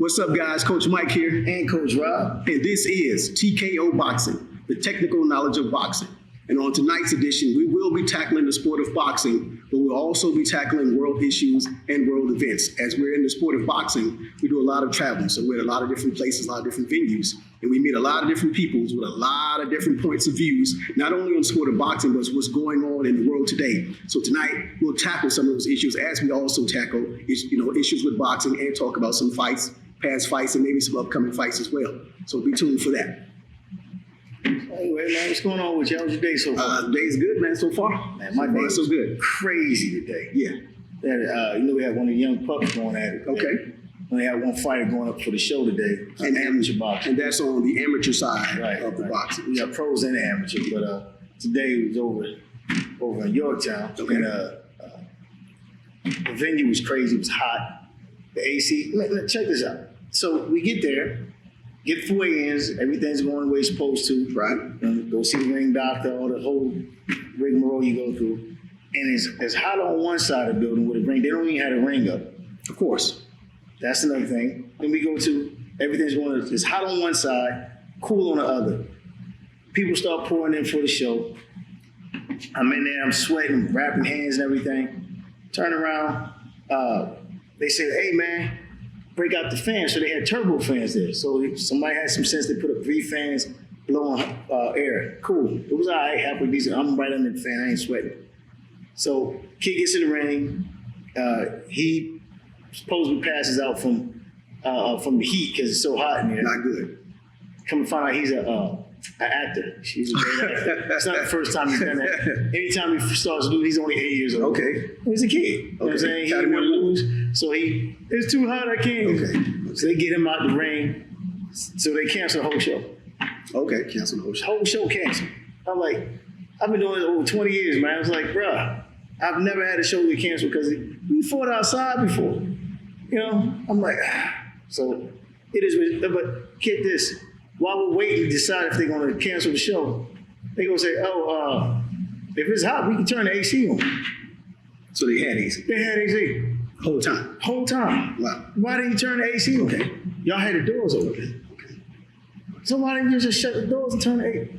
What's up, guys? Coach Mike here. And Coach Rob. And this is TKO Boxing, the technical knowledge of boxing. And on tonight's edition, we will be tackling the sport of boxing, but we'll also be tackling world issues and world events. As we're in the sport of boxing, we do a lot of traveling. So we're at a lot of different places, a lot of different venues, and we meet a lot of different peoples with a lot of different points of views, not only on the sport of boxing, but what's going on in the world today. So tonight, we'll tackle some of those issues as we also tackle issues with boxing and talk about some fights, past fights, and maybe some upcoming fights as well. So be tuned for that. Anyway, man, what's going on with you? How's your day so far? Day's good, man, so far. Man, my day so good. Crazy today. Yeah. We had one of the young pups going at it. Okay. We had one fighter going up for the show today. And amateur boxing. And that's on the amateur side of the boxing. We got pros and amateur, but today it was over in Yorktown. Okay. And the venue was crazy. It was hot. The AC. Man, check this out. So we get there. Get 4 ins, everything's going the way it's supposed to. Right. Go see the ring doctor, all the whole rigmarole you go through. And it's hot on one side of the building with a ring. They don't even have a ring up. Of course. That's another thing. Then we go to, everything's going, it's hot on one side, cool on the other. People start pouring in for the show. I'm in there, I'm sweating, wrapping hands and everything. Turn around, they say, hey man, break out the fans. So they had turbo fans there. So somebody had some sense. They put up 3 fans blowing air. Cool. It was all right, halfway decent. I'm right under the fan. I ain't sweating. So kid gets in the ring. He supposedly passes out from the heat because it's so hot in there. Not good. Come to find out he's an actor. He's a great actor. It's not the first time he's done that. Anytime he starts to do it, he's only 8 years old. Okay. He's a kid. You know what I'm saying? He didn't want to lose. So it's too hot, I can't. Okay. So they get him out the ring. So they cancel the whole show. Okay, cancel the whole show. Whole show canceled. I'm like, I've been doing this over 20 years, man. I was like, bruh, I've never had a show get canceled because we fought outside before. You know? I'm like, so it is, but get this. While we're waiting to decide if they're going to cancel the show, they're going to say, if it's hot, we can turn the AC on. So they had AC? They had AC. Whole time? Whole time. Wow. Why didn't you turn the AC on? Okay. Y'all had the doors open. Okay. So why didn't you just shut the doors and turn the AC?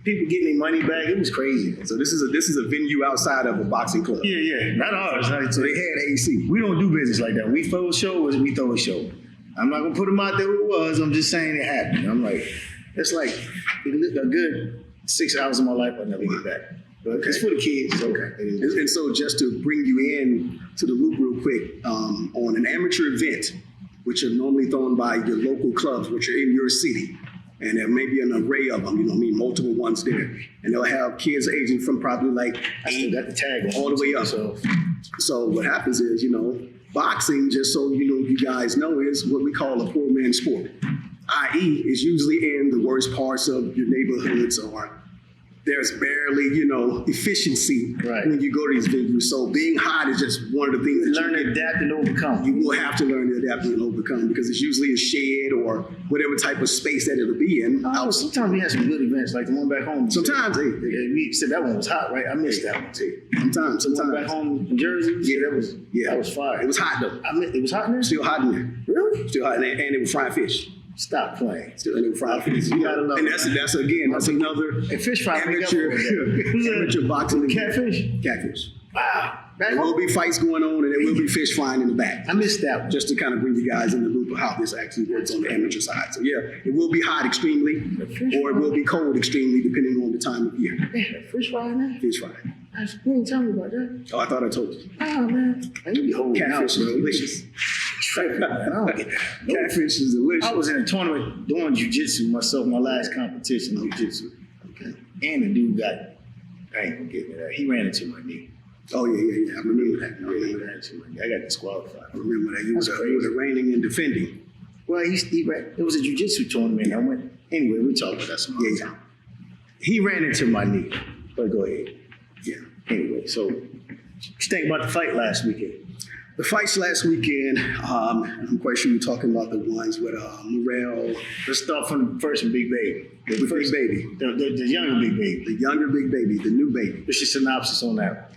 People getting their money back. It was crazy. So this is a venue outside of a boxing club? Yeah. Not ours. So they had AC? We don't do business like that. We throw a show as we throw a show. I'm not going to put them out there who it was. I'm just saying it happened. I'm like, it's like a good 6 hours of my life I'll never get back. But it's for the kids. Okay. And so just to bring you in to the loop real quick, on an amateur event, which are normally thrown by your local clubs, which are in your city, and there may be an array of them, multiple ones there. And they'll have kids aging from probably like 8 got the tag all the way up. So what happens is, boxing, just so you guys know, is what we call a poor man's sport, i.e. is usually in the worst parts of your neighborhoods, or there's barely, efficiency when you go to these venues. So being hot is just one of the things that learn to adapt and overcome. You will have to learn to adapt and overcome because it's usually a shed or whatever type of space that it'll be in. Sometimes we have some good events, like the one back home. Sometimes, we said that one was hot, right? I missed that one too. Sometimes. Back home in Jersey, that was fire. It was hot though. It was hot in there? Still hot in there. Really? Still hot in there, and it was fried fish. Stop playing. Still in the fried fish. You gotta love it. And that's another fish fry amateur boxing. Catfish. Wow. There will be fights going on, and there will be fish flying in the back. I missed that one. Just to kind of bring you guys in the loop of how this actually works on the amateur side. So yeah, it will be hot extremely, or it will be cold extremely, depending on the time of year. Man, fish fry in there? Fish fry. You didn't tell me about that. Oh, I thought I told you. Oh man, I need to hold catfish is delicious. Catfish is delicious. I was in a tournament doing jiu-jitsu myself, my last competition in jiu-jitsu. Okay. And the dude I ain't gonna get that. He ran into my knee. Oh, yeah. I remember that. I got disqualified. I remember that. He was reigning and defending. Well, it was a jiu-jitsu tournament. I went, anyway, we talked about that some other time. He ran into my knee. But go ahead. Yeah. Anyway, so what you think about the fight last weekend? The fights last weekend, I'm quite sure you're talking about the ones with Morrell. Let's start from the first one, Big Baby. The younger Big Baby. The younger Big Baby, the new baby. What's your synopsis on that?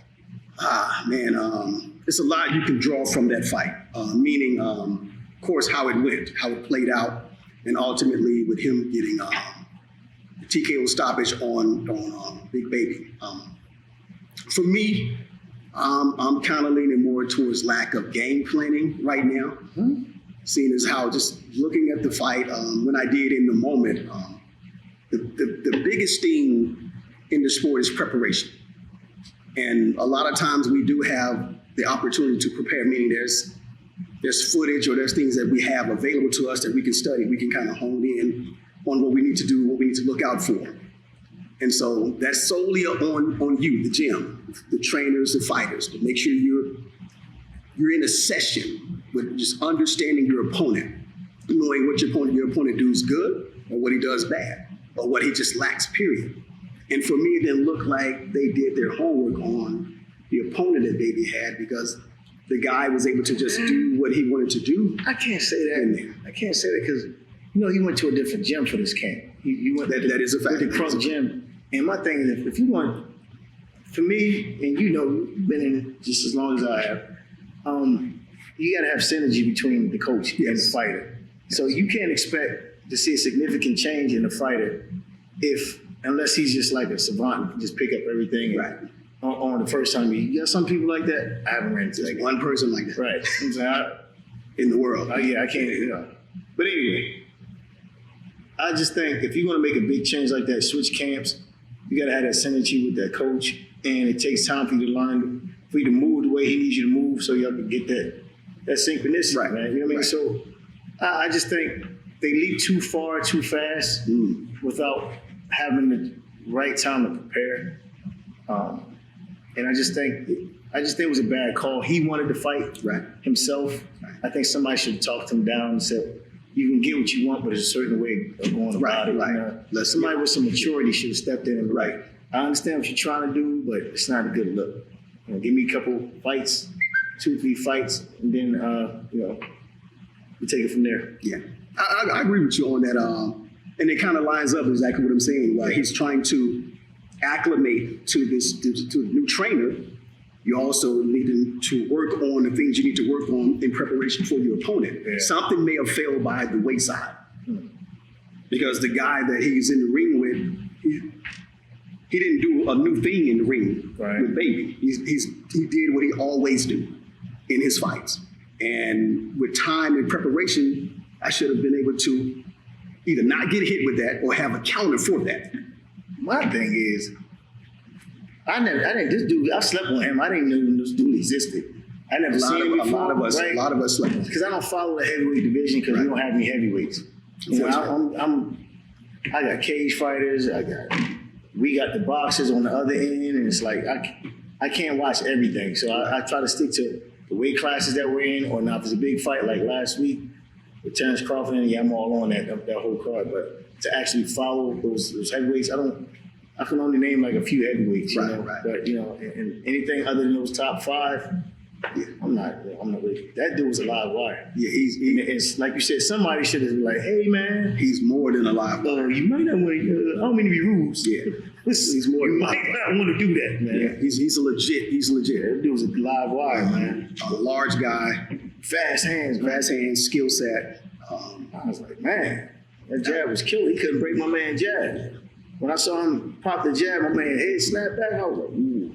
Man, it's a lot you can draw from that fight. Meaning, course, how it went, how it played out, and ultimately with him getting the TKO stoppage on Big Baby. For me, I'm kind of leaning more towards lack of game planning right now, seeing as how just looking at the fight, when I did in the moment, the biggest thing in the sport is preparation. And a lot of times we do have the opportunity to prepare, meaning there's footage or there's things that we have available to us that we can study. We can kind of hone in on what we need to do, what we need to look out for. And so that's solely on you, the gym, the trainers, the fighters, to make sure you're in a session with just understanding your opponent, knowing what your opponent does good or what he does bad or what he just lacks, period. And for me, it didn't look like they did their homework on the opponent that Baby had, because the guy was able to just do what he wanted to do. I can't say that. I can't say that because, he went to a different gym for this camp. He went that is a fact. To the Crunk gym. And my thing is, if you want, for me, and you've been in just as long as I have, you got to have synergy between the coach and the fighter. So you can't expect to see a significant change in the fighter unless he's just like a savant and can just pick up everything on the first time. You got some people like that. I haven't ran into that. One person like that. Right. I'm saying, in the world. I can't, But anyway, I just think if you're going to make a big change like that, switch camps, you got to have that synergy with that coach. And it takes time for you to learn, for you to move the way he needs you to move so y'all can get that synchronicity, right, man. You know what I mean? So I just think they leap too far, too fast without having the right time to prepare. And I just think it was a bad call. He wanted to fight himself. Right. I think somebody should have talked him down and said, you can get what you want, but there's a certain way of going about it. Right. Somebody with some maturity should have stepped in and I understand what you're trying to do, but it's not a good look. Give me a couple fights, 2-3 fights, and then we take it from there. Yeah, I agree with you on that. And it kind of lines up exactly what I'm saying. Like he's trying to acclimate to the new trainer. You also need to work on the things you need to work on in preparation for your opponent. Yeah. Something may have failed by the wayside because the guy that he's in the ring with, he didn't do a new thing in the ring with Baby. He did what he always do in his fights. And with time and preparation, I should have been able to either not get hit with that or have a counter for that. My thing is, I slept on him. I didn't know this dude existed. I never seen him before. A lot of us slept on him. Because I don't follow the heavyweight division because we don't have any heavyweights. I got cage fighters. We got the boxers on the other end, and it's like I can't watch everything. So I try to stick to the weight classes that we're in, or now if it's a big fight like last week with Terrence Crawford, and I'm all on that whole card. But to actually follow those heavyweights, I can only name like a few heavyweights, you know. Right. But and anything other than those top 5, I'm not really. That dude was a live wire. Yeah, it's like you said. Somebody should have been like, "Hey, man, he's more than a live wire. You might not want to. I don't mean to be rude. Yeah, he's more. You might not want to do that, man. Yeah, he's legit. That dude was a live wire, man. A large guy, fast hands, skill set. I was like, man, that jab was killer. He couldn't break my man jab. When I saw him pop the jab, my man head snapped back. I was like, ooh,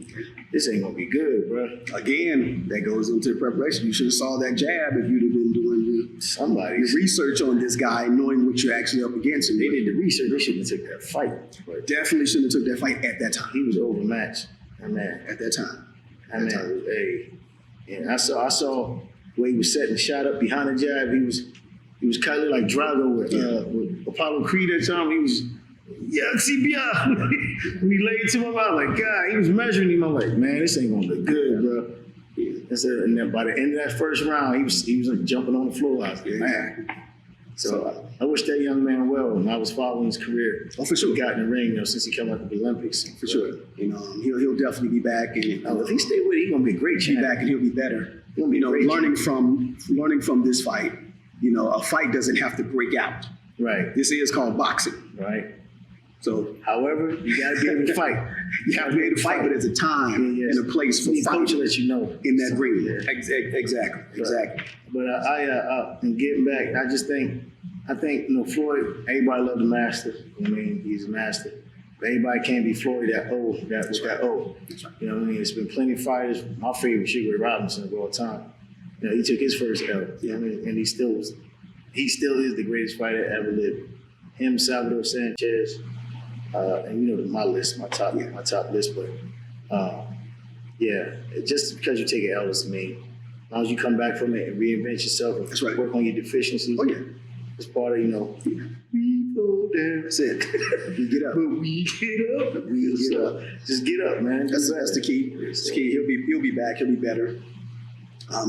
this ain't gonna be good, bro. Again, that goes into the preparation. You should have saw that jab if you'd have been doing your research on this guy, knowing what you're actually up against. And they did the research. They shouldn't have took that fight. But definitely shouldn't have took that fight at that time. He was overmatched. Man, at that time. And I saw where he was setting the shot up behind the jab. He was kind of like Drago with Apollo Creed at the time. He was. Yeah, CBI. When he laid to him, I was like, God, he was measuring him. I'm like, man, this ain't gonna look good, bro. And then by the end of that first round, he was like jumping on the floor. I was like, man. So I wish that young man well, and I was following his career. Oh, for sure. He got in the ring, since he came out of the Olympics. For sure. He'll definitely be back. And if he stay with it, he's gonna be a great champion. Be back and he'll be better. Learning from this fight. A fight doesn't have to break out. Right. This is called boxing. Right. So, However, you gotta be able to fight. you have to be able to fight, but there's a time Yeah, yes. and a place for Your coach fighting will let you know in that So, ring. yeah. Exactly. But and getting back, I think Floyd. Everybody loved the master. I mean, he's a master. But everybody can't be Floyd that old. That old. That's right. You know what I mean? There's been plenty of fighters. My favorite, Sugar Ray Robinson of all time. You know, he took his first L. You know what I mean? And he still is the greatest fighter ever lived. Him, Salvador Sanchez, and you know my top list. But just because you take an L doesn't mean as long as you come back from it and reinvent yourself and That's right. work on your deficiencies. Oh, yeah. It's part of, we go down. That's it. You get up. But we get up. Just get up, man. That's the key. That's the key. He'll be back. He'll be better.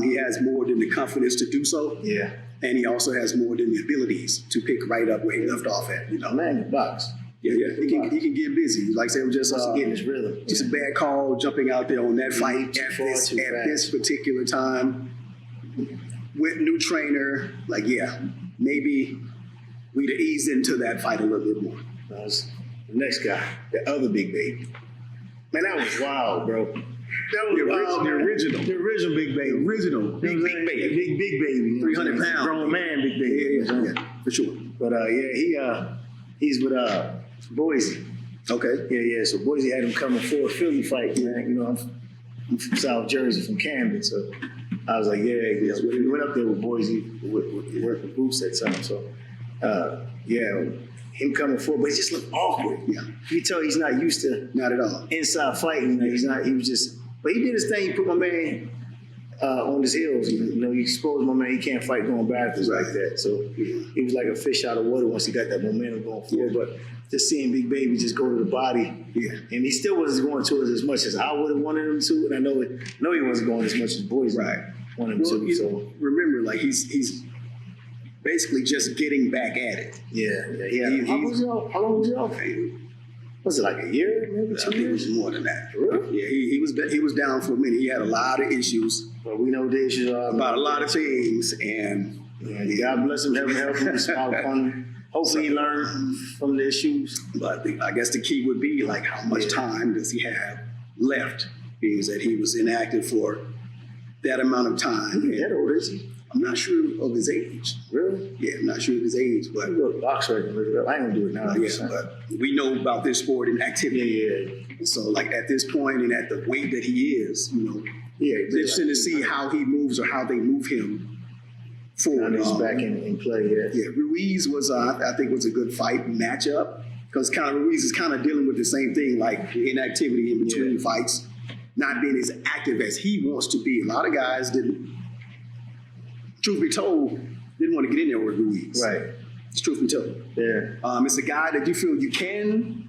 He has more than the confidence to do so. Yeah. And he also has more than the abilities to pick right up where he left off at. You know, Man, the box. Yeah. He can get busy. Like I said, it was just Getting his rhythm. just a bad call jumping out there on that fight Too at far, this too fast. this particular time with new trainer. Like, maybe we'd have eased into that fight a little bit more. That was the next guy, the other big baby. Man, that was wild, bro. That was wild, The man. original. The original big baby. Big baby. Big baby. 300 pounds. Grown man, big baby. Yeah, for sure. But he's with Boise. Okay. Yeah. So Boise had him coming for a Philly fight, man. You know, I'm from South Jersey, from Camden, so I was like, we went up there with Boise, worked with Boots that time. So, him coming forward, but it just looked awkward. Yeah. You tell he's not used to Not at all. inside fighting. He was just, but he did his thing. He put my man on his heels. You know, he exposed my man. He can't fight going backwards like that. So he was like a fish out of water once he got that momentum going forward. But just seeing Big Baby just go to the body, and he still wasn't going to it as much as I would have wanted him to. And I know he wasn't going as much as Boise wanted him to. So remember, like he's basically just getting back at it. How long was he off? Was it like a year, maybe I 2 think it years? was more than that. Really? Yeah, he was down for a minute. He had a lot of issues But we know the issues are about a lot of things, and God bless him, heaven help him. Smile upon him. Hopefully, he learned from the issues. but I guess the key would be like how much time does he have left? Being that he was inactive for that amount of time. That old is he? I'm not sure of his age. Really? Yeah, I'm not sure of his age, but I go to box right and look it up. I ain't gonna do it now. but we know about this sport and activity. So like at this point and at the weight that he is, it's interesting to see how he moves or how they move him forward. He's back in play. Yeah, Ruiz was I think was a good fight matchup because Ruiz is kind of dealing with the same thing, like inactivity in between fights, not being as active as he wants to be. A lot of guys didn't. Truth be told, didn't want to get in there with Ruiz. Right. It's truth be told. Yeah. It's a guy that you feel you can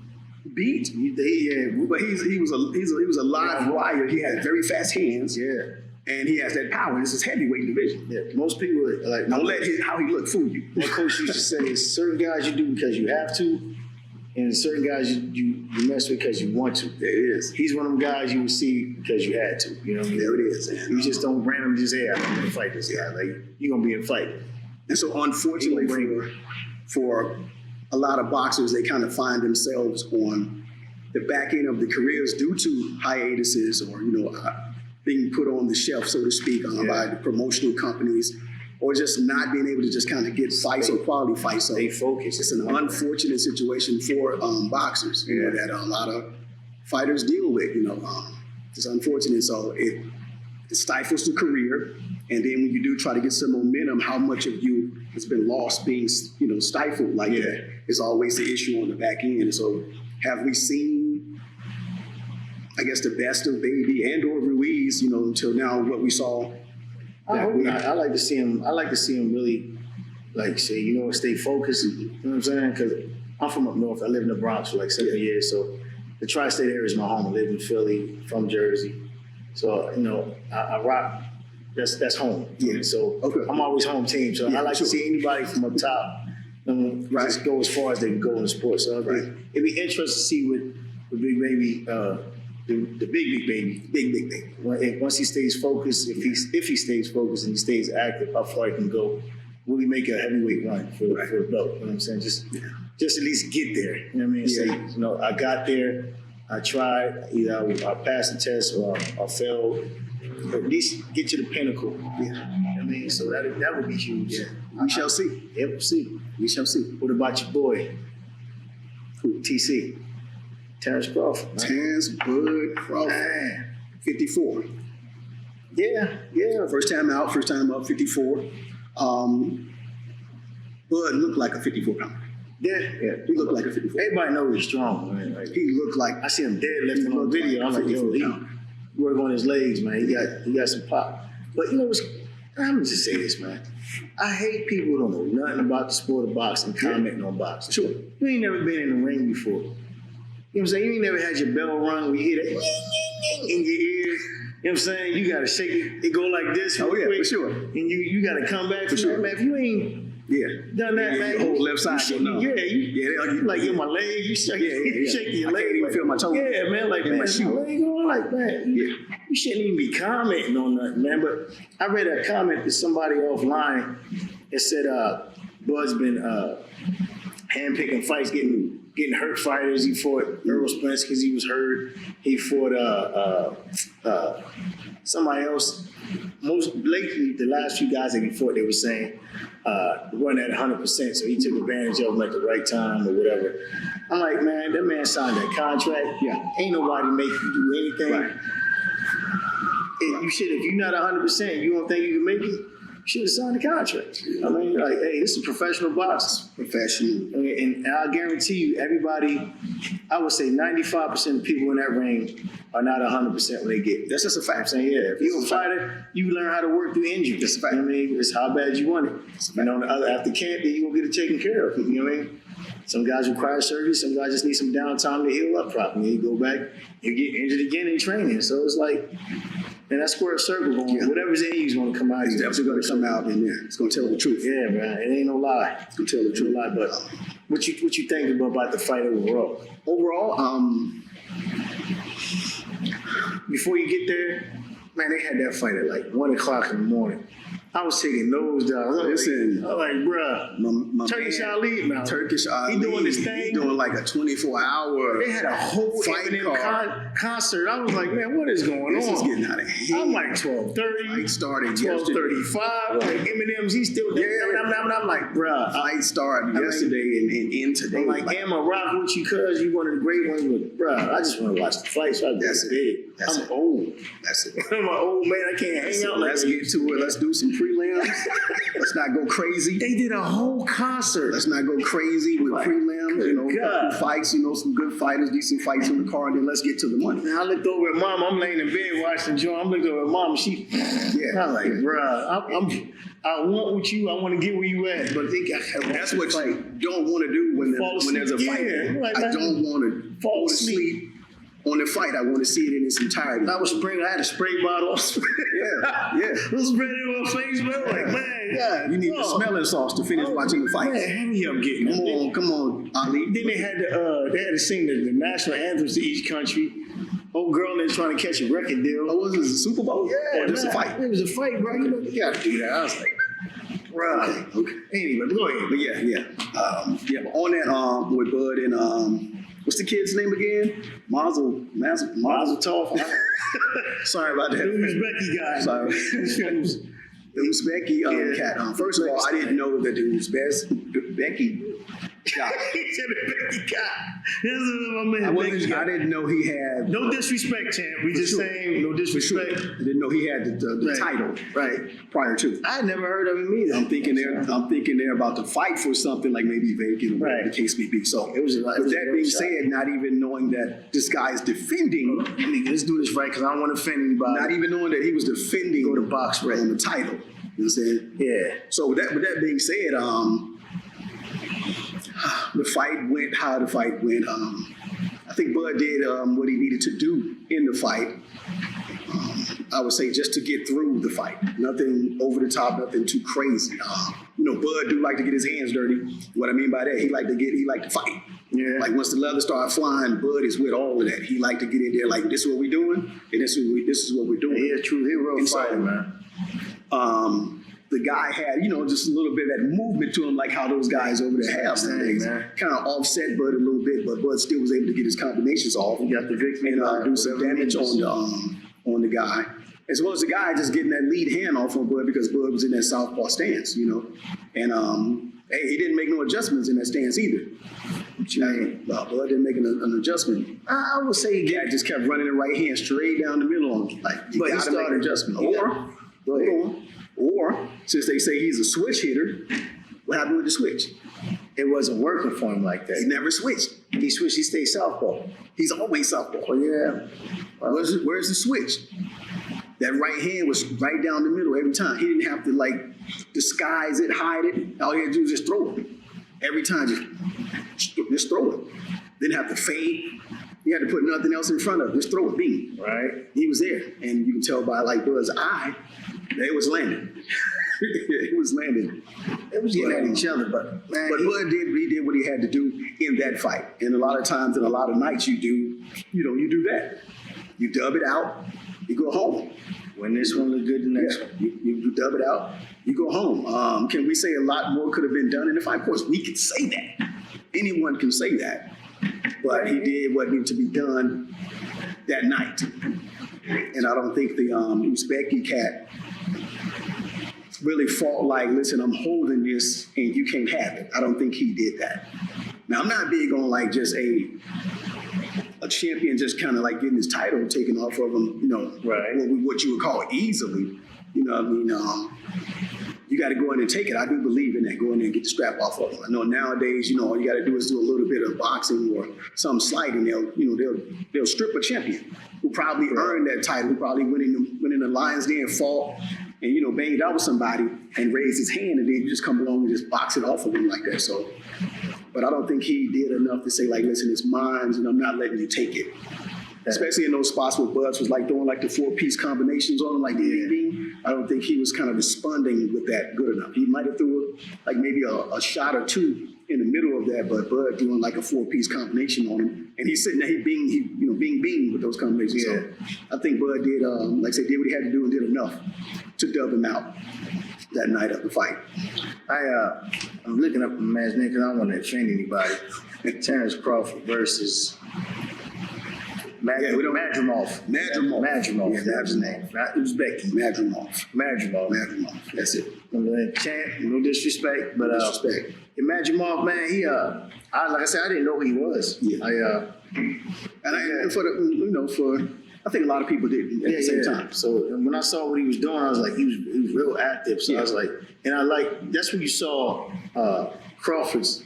beat. But he was a live wire. He had very fast hands. Yeah. And he has that power. This is heavyweight division. Yeah. Most people are like, don't let how he look fool you. My coach used to say, certain guys you do because you have to, and certain guys you mess with because you want to. There it is. He's one of them guys you would see because you had to. You know what I mean? There it is. And, you just don't randomly just say, I'm going to fight this guy. Like, you're going to be in a fight. And so unfortunately for a lot of boxers, they kind of find themselves on the back end of the careers due to hiatuses or, being put on the shelf, so to speak, by the promotional companies, or just not being able to just kind of get fights or quality fights. So they focus. It's an unfortunate situation for boxers, that a lot of fighters deal with. It's unfortunate. So it stifles the career, and then when you do try to get some momentum, how much of you has been lost being, stifled like that is always the issue on the back end. So have we seen, I guess, the best of Baby and or Ruiz, until now what we saw? I like to see him. I like to see him really, stay focused. You know what I'm saying? Because I'm from up north. I lived in the Bronx for like 7 years. So the tri-state area is my home. I live in Philly, from Jersey. So I rock. That's home. Yeah. So okay. I'm always home team. So I like to see anybody from up top just go as far as they can go in the sport. So it'd be interesting to see with Big Baby. The big baby. Once he stays focused, if he stays focused and he stays active, how far he can go. Will he make a heavyweight run for the belt? You know what I'm saying? Just just at least get there. You know what I mean? Yeah. Say, I got there. I tried. Either I passed the test or I failed. But at least get to the pinnacle. Yeah. You know what I mean? So that would be huge. Yeah. We shall see. Yeah, we'll see. We shall see. What about your boy? Who? TC. Terrence Crawford. Man. Terrence Bud Crawford. Man. 54. Yeah. First time out, first time up, 54. Bud looked like a 54 pounder. Yeah. He looked like a 54. Everybody knows he's strong, man. Like, He looked like I see him deadlifting on video. I'm like, yo, he work on his legs, man. He got some pop. But you know what's? I'm gonna just say this, man. I hate people who don't know nothing about the sport of boxing commenting on boxing. Sure. You ain't never been in the ring before. You know what I'm saying? You ain't never had your bell rung where you hear that in your ears. You know what I'm saying? You gotta shake it. It go like this. Oh yeah, quick, for sure. And you gotta come back For sure. man. If you ain't done that, man. The whole left side go numb. You like in my leg, you shake, you shake your I leg. can't even feel my toe. Yeah, man, like man, my leg going like that. You shouldn't even be commenting on nothing, man. But I read a comment to somebody offline that said Bud's been handpicking fights, getting hurt fighters. He fought Earl Spence because he was hurt. He fought somebody else. Most lately, the last few guys that he fought, they were saying wasn't at 100%, so he took advantage of them at the right time or whatever. I'm like, man, that man signed that contract. Yeah. Ain't nobody make you do anything. Right. You should, if you're not 100%, you don't think you can make it, you should have signed the contract. I mean, like, hey, this is professional boxing. Professional. And I guarantee you, everybody, I would say 95% of people in that ring are not 100% when they get. That's just a fact. I'm saying, yeah, if you're a fighter, you learn how to work through injuries. That's a fact. You know what I mean? It's how bad you want it. And on the other, after camp, then you're going to get it taken care of. You know what I mean? Some guys require surgery. Some guys just need some downtime to heal up properly. You go back, you get injured again in training. So it's like, and that square circle going, whatever's in you is going to come out. It's definitely going to come out in there. It's going to tell the truth. Yeah, man. It ain't no lie. It's going to tell the truth. No lie. But what you think about the fight overall? Overall, Before you get there, man, they had that fight at like 1 o'clock in the morning. I was taking those down. Listen, I'm like, bruh, my Turkish man, Ali, man. Turkish Ali. He doing this thing. He doing like a 24-hour. They had a whole fight Eminem concert. I was like, man, what is going This on? is getting out of hand. I'm like 12:30. Fight started yesterday. 12:35. Like Eminem's, he's still there. I'm like, bruh. Fight started yesterday and in today. I'm like, am I rock with you, cuz you one of the great ones, but bruh, I just want to watch the fight. So I go to bed. I'm old. That's it. I'm an old man. I can't hang out. Let's get to it. Let's do some prelims. Let's not go crazy. They did a whole concert. Let's not go crazy with prelims. You know, couple fights. You know, some good fighters, decent fights in the card. Then let's get to the money. And I looked over at Mom. I'm laying in bed watching Joe. I'm looking over at Mom. She, I'm like, bruh, I want what you. I want to get where you at. But they got. That's what you don't want to do when there's a fight. I don't want to fall asleep on the fight. I want to see it in its entirety. I had a spray bottle. yeah. Was spraying in my face, man. Like, man, God. You need the smelling sauce to finish watching the fight. Man, hurry up, getting Come on, Ali. Then they had to sing the national anthems to each country. Old girl there trying to catch a record deal. Oh, was it a Super Bowl? Yeah, or just a fight? It was a fight, bro. You gotta do that. I was like, bro. Okay. Anyway, go ahead. But yeah. But on that, with Bud and what's the kid's name again? Mazel Tov. Sorry about that. The Uzbeki guy. Sorry. The Uzbeki cat. First of all, I didn't know that the Uzbeki guy. He said the Uzbeki guy. This is my man. I didn't know he had. No disrespect, champ. We just saying no disrespect. I didn't know he had the title prior to. I never heard of him either. I'm thinking they're about to fight for something like maybe vacant, or whatever the case may be. So with that being said, not even knowing that this guy is defending. Let's do this right because I don't want to offend anybody. Not even knowing that he was defending the box on the title. You know what I'm saying? Yeah. So with that being said, the fight went how the fight went. I think Bud did what he needed to do in the fight. I would say just to get through the fight. Nothing over the top, nothing too crazy. Bud do like to get his hands dirty. What I mean by that, he like to fight. Yeah. Like once the leather started flying, Bud is with all of that. He like to get in there like, this is what we're doing, and this is what we're doing. Yeah, true hero fighter, man. the guy had, just a little bit of that movement to him, like how those guys over there have nowadays. Kind of offset Bud a little bit, but Bud still was able to get his combinations off. He got the victory and do some damage on the guy. As well as the guy just getting that lead hand off on Bud because Bud was in that southpaw stance, And hey, he didn't make no adjustments in that stance either. Bud didn't make an adjustment. I would say he just kept running the right hand straight down the middle on him. Like, you got to make an adjustment. Or, since they say he's a switch hitter, what happened with the switch? It wasn't working for him like that. He never switched. He switched. He stayed southpaw. He's always southpaw. Oh, yeah. Where's the switch? That right hand was right down the middle every time. He didn't have to disguise it, hide it. All he had to do was just throw it. Every time, just throw it. Didn't have to fade. He had to put nothing else in front of it. Just throw it, beam. Right. He was there. And you can tell by Bud's eye, it was landing. It was landing. It was getting at each other, but man, Bud did what he had to do in that fight. And a lot of times and a lot of nights you do that. You dub it out, you go home. When this one looked good, the next one. You dub it out, you go home. Can we say a lot more could have been done in the fight? Of course, we can say that. Anyone can say that. But he did what needed to be done that night. And I don't think the Uzbeki cat really fought like, listen, I'm holding this and you can't have it. I don't think he did that. Now, I'm not big on just a champion just kind of getting his title taken off of him, right. what you would call easily. You know what I mean? You got to go in and take it. I do believe in that. Go in there and get the strap off of them. I know nowadays, all you got to do is do a little bit of boxing or some sliding. They'll strip a champion who probably earned that title, who probably went in the Lions Den, fought, and banged out with somebody and raised his hand, and then you just come along and just box it off of him like that. So, but I don't think he did enough to say listen, it's mine, and I'm not letting you take it. Especially in those spots where Buds was doing the 4-piece combinations on him, the beam. I don't think he was kind of responding with that good enough. He might have threw maybe a shot or two in the middle of that, but Bud doing a 4-piece combination on him, and he's sitting there, being with those combinations. Yeah. So I think Bud did, did what he had to do and did enough to dub him out that night of the fight. I'm looking up the man's name because I don't want to offend anybody. Terrence Crawford versus Madrimov. Yeah, That's his name. Not Uzbeki. Madrimov. That's it. No disrespect, but disrespect. Madrimov, man, he like I said, I didn't know who he was. Yeah. I think a lot of people did at the same time. So when I saw what he was doing, I was like, he was real active. So I was like, and that's when you saw Crawford's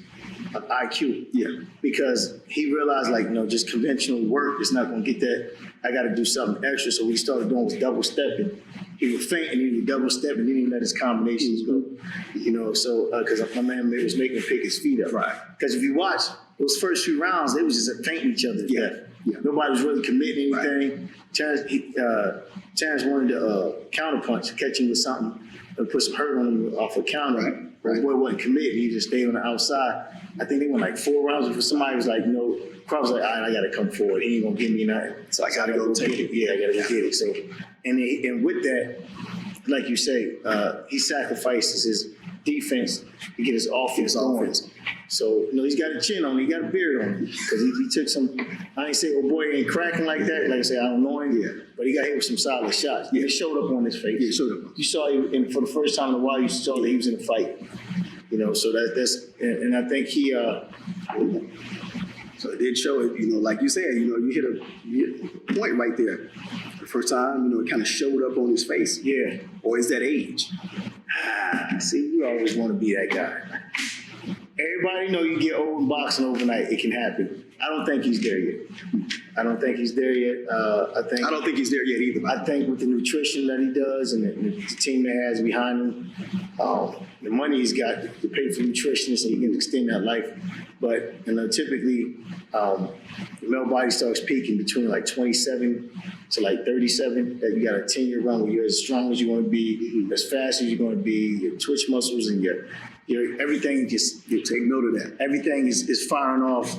IQ. Yeah. Because he realized just conventional work is not going to get that. I got to do something extra. So what he started doing was double stepping. He would feint and he would double step and didn't even let his combinations go. So because my man was making him pick his feet up. Right. Because if you watch those first few rounds, they was just feinting each other to death. Yeah. Nobody was really committing anything. Right. Terrence wanted to counterpunch, catch him with something, and put some hurt on him off a counter. Right. Boy wasn't committing. He just stayed on the outside. I think they went 4 rounds before somebody was Crawford was all right, I got to come forward. He ain't going to give me nothing. So I got to go take it. Yeah, I got to go get it. So, and with that, like you say, he sacrifices his defense to get his offense going. So, he's got a chin on him. He got a beard on him. Because he took some, I ain't say, oh boy, he ain't cracking like that. Like I say, I don't know him. Yeah. But he got hit with some solid shots. Yeah. It showed up on his face. Yeah, it showed up. You saw him, and for the first time in a while, you saw that he was in a fight. So and I think he, so it did show it, like you said, you hit a point right there. The first time, it kind of showed up on his face. Yeah. Or is that age? See, you always want to be that guy. Everybody know you get old in boxing overnight, it can happen. I don't think he's there yet. I don't think he's there yet. I don't think he's there yet either. I think with the nutrition that he does and the team that has behind him, the money he's got to pay for nutrition so he can extend that life. But typically, the male body starts peaking between 27 to 37. That you got a 10-year run where you're as strong as you want to be, as fast as you're going to be. Your twitch muscles and your everything you take note of that. Everything is firing off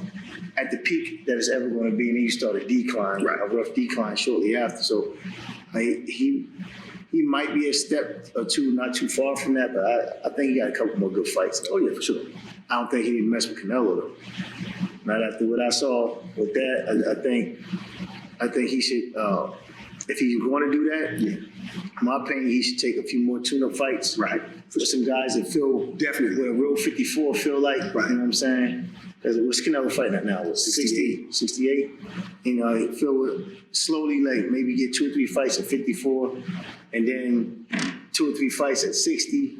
at the peak that it's ever going to be, and then you start a decline, a rough decline shortly after. So he he might be a step or two not too far from that, but I think he got a couple more good fights. Oh yeah, for sure. I don't think he need to mess with Canelo though. Not after what I saw with that, I think he should. If he's going to do that, Yeah. in my opinion, he should take a few more tune-up fights. Right. For some guys that feel Definitely. what a real 54 feel like. Right. You know what I'm saying? Because what's Canelo fighting at now? What, 68? 68? You know, he feel slowly like maybe get 2 or 3 fights at 54, and then 2 or 3 fights at 60.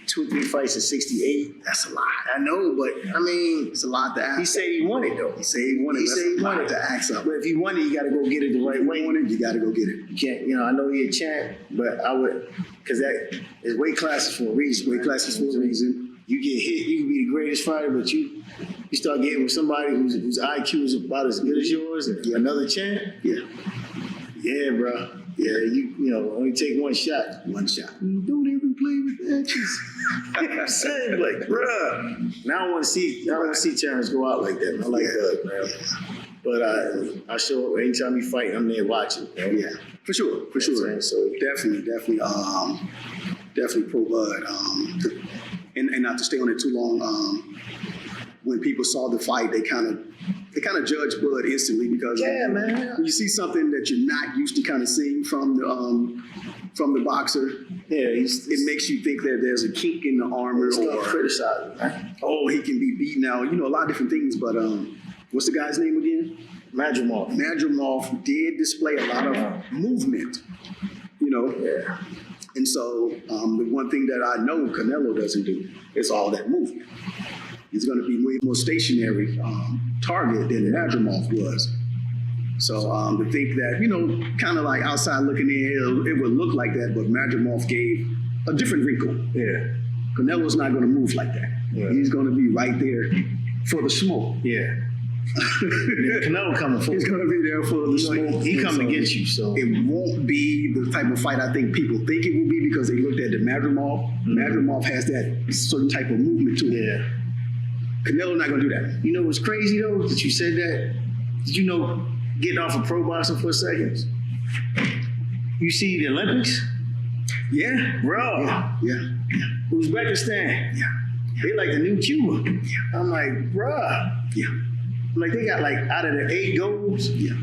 2 or 3 fights at 68. That's a lot. I know, but I mean, It's a lot to ask. he said he won it though. He said he wanted. He said he That's a lot wanted to ask up. But if he won it, you got to go get it the right way. You got to go get it. You can't, I know he a champ, but I would, because that is weight classes for a reason. Weight classes for a reason. You get hit, you can be the greatest fighter, but you start getting with somebody whose IQ is about as good as yours, and another champ. Yeah. Yeah, bro. Yeah, you know, only take one shot. One shot. Don't even play with that. You know what I'm saying? Like, bruh. Now I want to see Terrence go out like that. I like that, man. But I show up anytime he fight, I'm there watching. You know? Yeah. For sure. For sure. So Definitely pro Bud. And not to stay on it too long. When people saw the fight, they kind of judged Bud instantly because man. when you see something that you're not used to kind of seeing from the boxer, it makes you think that there's a kink in the armor or criticizing. Man. oh, he can be beaten out. You know, a lot of different things. But what's the guy's name again? Madrimov. Madrimov did display a lot of movement. You know. Yeah. And so the one thing that I know Canelo doesn't do is all that movement. He's going to be way more stationary target than Madrimov was. So to think that, you know, kind of like outside looking in, it would look like that, but Madrimov gave a different wrinkle. Yeah. Canelo's not going to move like that. Yeah. He's going to be right there for the smoke. Yeah. Canelo coming for He's going to be there for the smoke. He coming to get you, so. It won't be the type of fight I think people think it will be because they looked at the Madrimov. Madrimov has that certain type of movement to it. Yeah. Canelo not going to do that. You know what's crazy though? That you said that? Did you know, getting off of pro boxing for a second, you see the Olympics? Yeah. Bro. Yeah. Uzbekistan. Yeah. They like the new Cuba. Yeah. I'm like, bruh. Yeah. I'm like, they got like, out of the 8 goals, Yeah.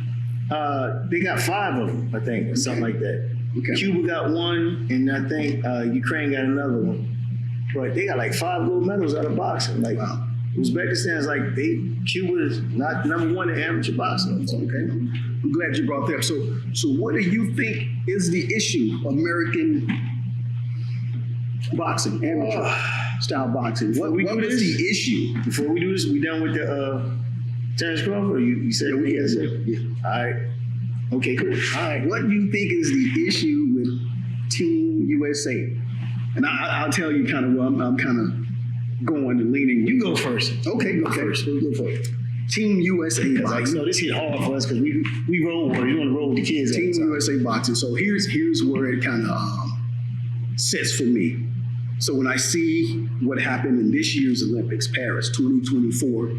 they got 5 of them, I think, or something like that. Okay. Cuba got 1, and I think Ukraine got another one. But they got like 5 gold medals out of boxing. Like, Wow. Uzbekistan is like, Cuba is not number 1 in amateur boxing. Okay. I'm glad you brought that up. So what do you think is the issue of American boxing, amateur style boxing? What we was do this? the issue? Before we do this, we done with the Terrence Crawford? Or you said we had it? Yeah. All right. Okay, cool. All right. What do you think is the issue with Team USA? And I'll tell you kind of where I'm kind of going and leaning. You go first. Okay, go first. Go first. Team USA Like, boxing. you know, this hit hard for us because we roll with it. We want to roll with the kids. Team USA boxing. So here's where it kind of sits for me. So when I see what happened in this year's Olympics, Paris 2024,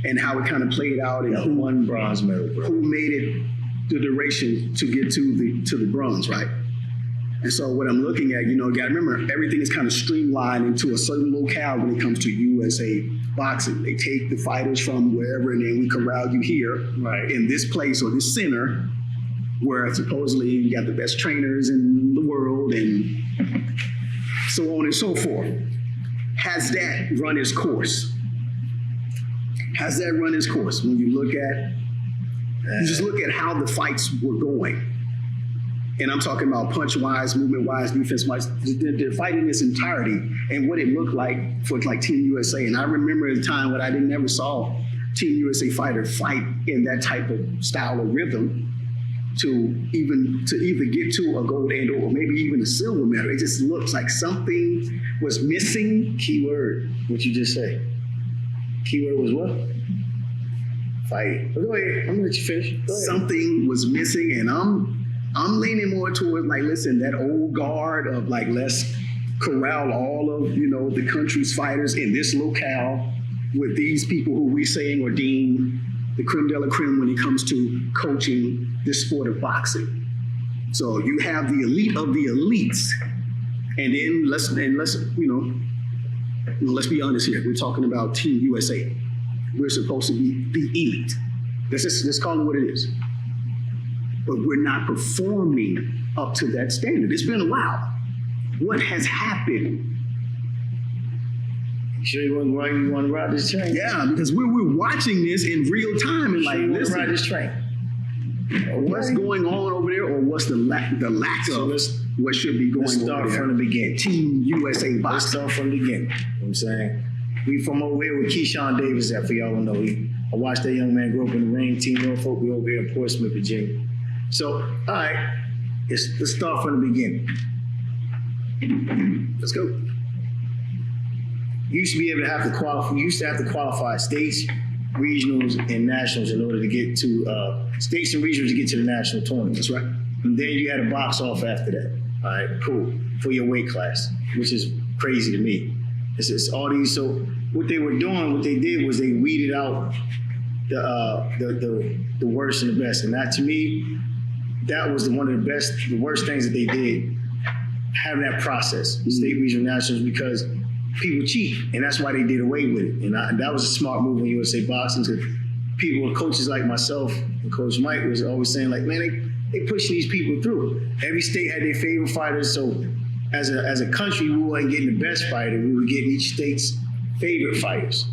and how it kind of played out and who 1 bronze medal, bro. who made it the duration to get to the bronze, right? And so what I'm looking at, you know, you got to remember, everything is kind of streamlined into a certain locale when it comes to USA boxing. They take the fighters from wherever, and then we corral you here, Right. in this place or this center, where supposedly you got the best trainers in the world, and so on and so forth. Has that run its course? Has that run its course? When you look at, you just look at how the fights were going. And I'm talking about punch-wise, movement-wise, defense-wise, the fight in its entirety and what it looked like for like Team USA. And I remember a time when I never saw Team USA fighter fight in that type of style or rhythm to either get to a gold and or maybe even a silver medal. It just looks like something was missing. Keyword, what you just say. Keyword was what? Fight. But go ahead. I'm gonna let you finish. Go ahead. Something was missing, and I'm leaning more towards like, listen, that old guard of like, let's corral all of, you know, the country's fighters in this locale with these people who we saying or deem the creme de la creme when it comes to coaching this sport of boxing. So you have the elite of the elites, and then let's let's be honest here. We're talking about Team USA. We're supposed to be the elite. Let's call it what it is. But we're not performing up to that standard. It's been a while. What has happened? You sure you want to ride this train? Yeah, because we're watching this in real time and like, You want to listen, ride this train? what's going on over there, or what's the lack So of what should be going on? Let's start over there? from the beginning. Team USA Let's boxing. start from the beginning. You know what I'm saying? We from over here with Keyshawn Davis at, for y'all who know. I watched that young man grow up in the ring. Team Norfolk, we over here in Portsmouth, Virginia. So, all right, let's start from the beginning. Let's go. You used to be able to have to qualify. You used to have to qualify states, regionals, and nationals in order to get to states and regionals to get to the national tournament. That's right. And then you had to box off after that. All right, cool, for your weight class, which is crazy to me. It's all these. So what they were doing, what they did was they weeded out the worst and the best, and that to me, that was one of the worst things that they did, having that process, state, regional, nationals, because people cheat, and that's why they did away with it. And that was a smart move in USA Boxing, because people, coaches like myself and Coach Mike was always saying, like, man, they pushing these people through. Every state had their favorite fighters, so as a country, we weren't getting the best fighter. We were getting each state's favorite fighters,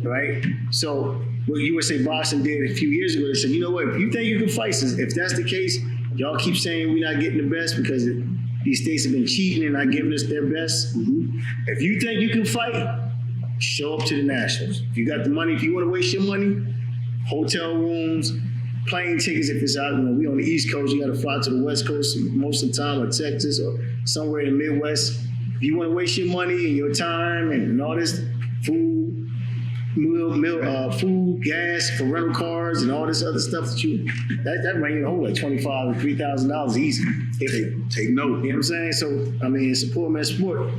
right? So what USA Boxing did a few years ago, they said, you know what, if you think you can fight, if that's the case, y'all keep saying we're not getting the best because these states have been cheating and not giving us their best. Mm-hmm. If you think you can fight, show up to the nationals. If you got the money, if you want to waste your money, hotel rooms, plane tickets. If it's out, we on the East Coast, you got to fly to the West Coast most of the time, or Texas, or somewhere in the Midwest. If you want to waste your money and your time and all this food, food, gas for rental cars, and all this other stuff that ran you home like $2,500 to $3,000 easy. Take note. You know what I'm saying? So I mean, it's support, man, sport.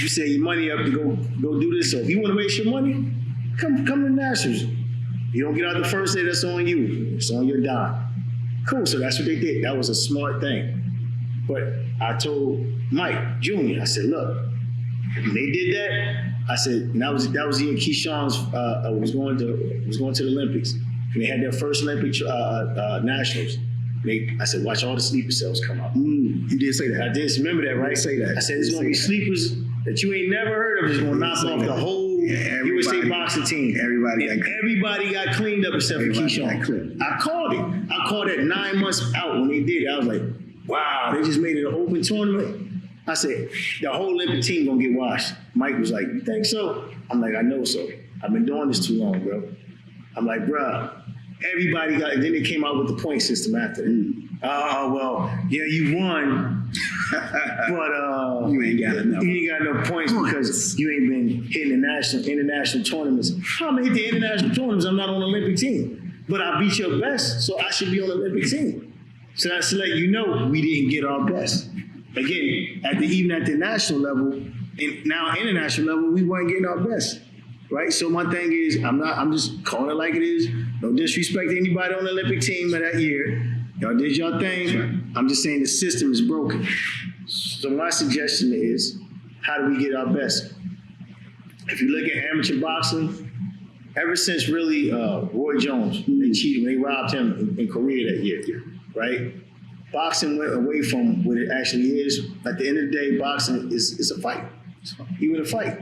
You set your money up to go do this. So if you want to waste your money, come to the Nationals. You don't get out the first day, that's on you. It's on your dime. Cool, so that's what they did. That was a smart thing. But I told Mike Jr., I said, look, when they did that, I said, and that was the year Keyshawn's was going to the Olympics. And they had their first Olympic nationals. I said, watch all the sleeper cells come out. You did say that. I did remember that, right? You did say that. I said, there's going to be sleepers that you ain't never heard of. It's going to knock off the whole USA boxing team. Everybody got cleaned up except for Keyshawn. I called it. I called it 9 months out when they did it. I was like, wow, they just made it an open tournament. I said, the whole Olympic team gonna get washed. Mike was like, you think so? I'm like, I know so. I've been doing this too long, bro. I'm like, bro, everybody got, and then they came out with the point system after that. Oh, well, yeah, you won, but you ain't got enough. You ain't got enough points because you ain't been hitting the international tournaments. I'm gonna hit the international tournaments, I'm not on the Olympic team. But I beat your best, so I should be on the Olympic team. So that's to let you know we didn't get our best. Again, even at the national level, and now international level, we weren't getting our best, right? So my thing is, I'm just calling it like it is. No disrespect to anybody on the Olympic team of that year. Y'all did your thing. Right. I'm just saying the system is broken. So my suggestion is, how do we get our best? If you look at amateur boxing, ever since really Roy Jones, they cheated, they robbed him in Korea that year, right? Boxing went away from what it actually is. At the end of the day, boxing is a fight. Even a fight.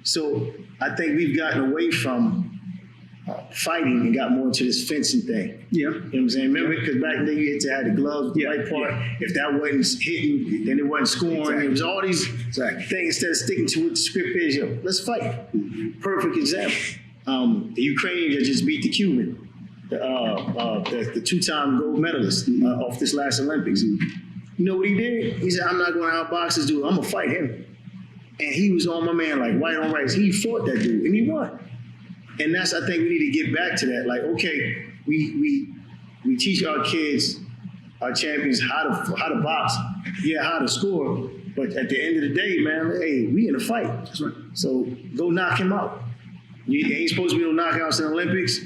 So I think we've gotten away from fighting and got more into this fencing thing. Yeah. You know what I'm saying? Remember, because back then you had to have the gloves, the right part. Yeah. If that wasn't hitting, then it wasn't scoring. Exactly. It was all these things. Instead of sticking to what the script is, let's fight. Perfect example. The Ukrainians that just beat the Cuban. The two-time gold medalist off this last Olympics. You know what he did? He said, I'm not going to outbox this dude. I'm going to fight him. And he was on my man like white on rice. He fought that dude, and he won. And I think we need to get back to that. Like, okay, we teach our kids, our champions, how to box, how to score. But at the end of the day, man, hey, we in a fight. That's right. So go knock him out. You ain't supposed to be no knockouts in the Olympics.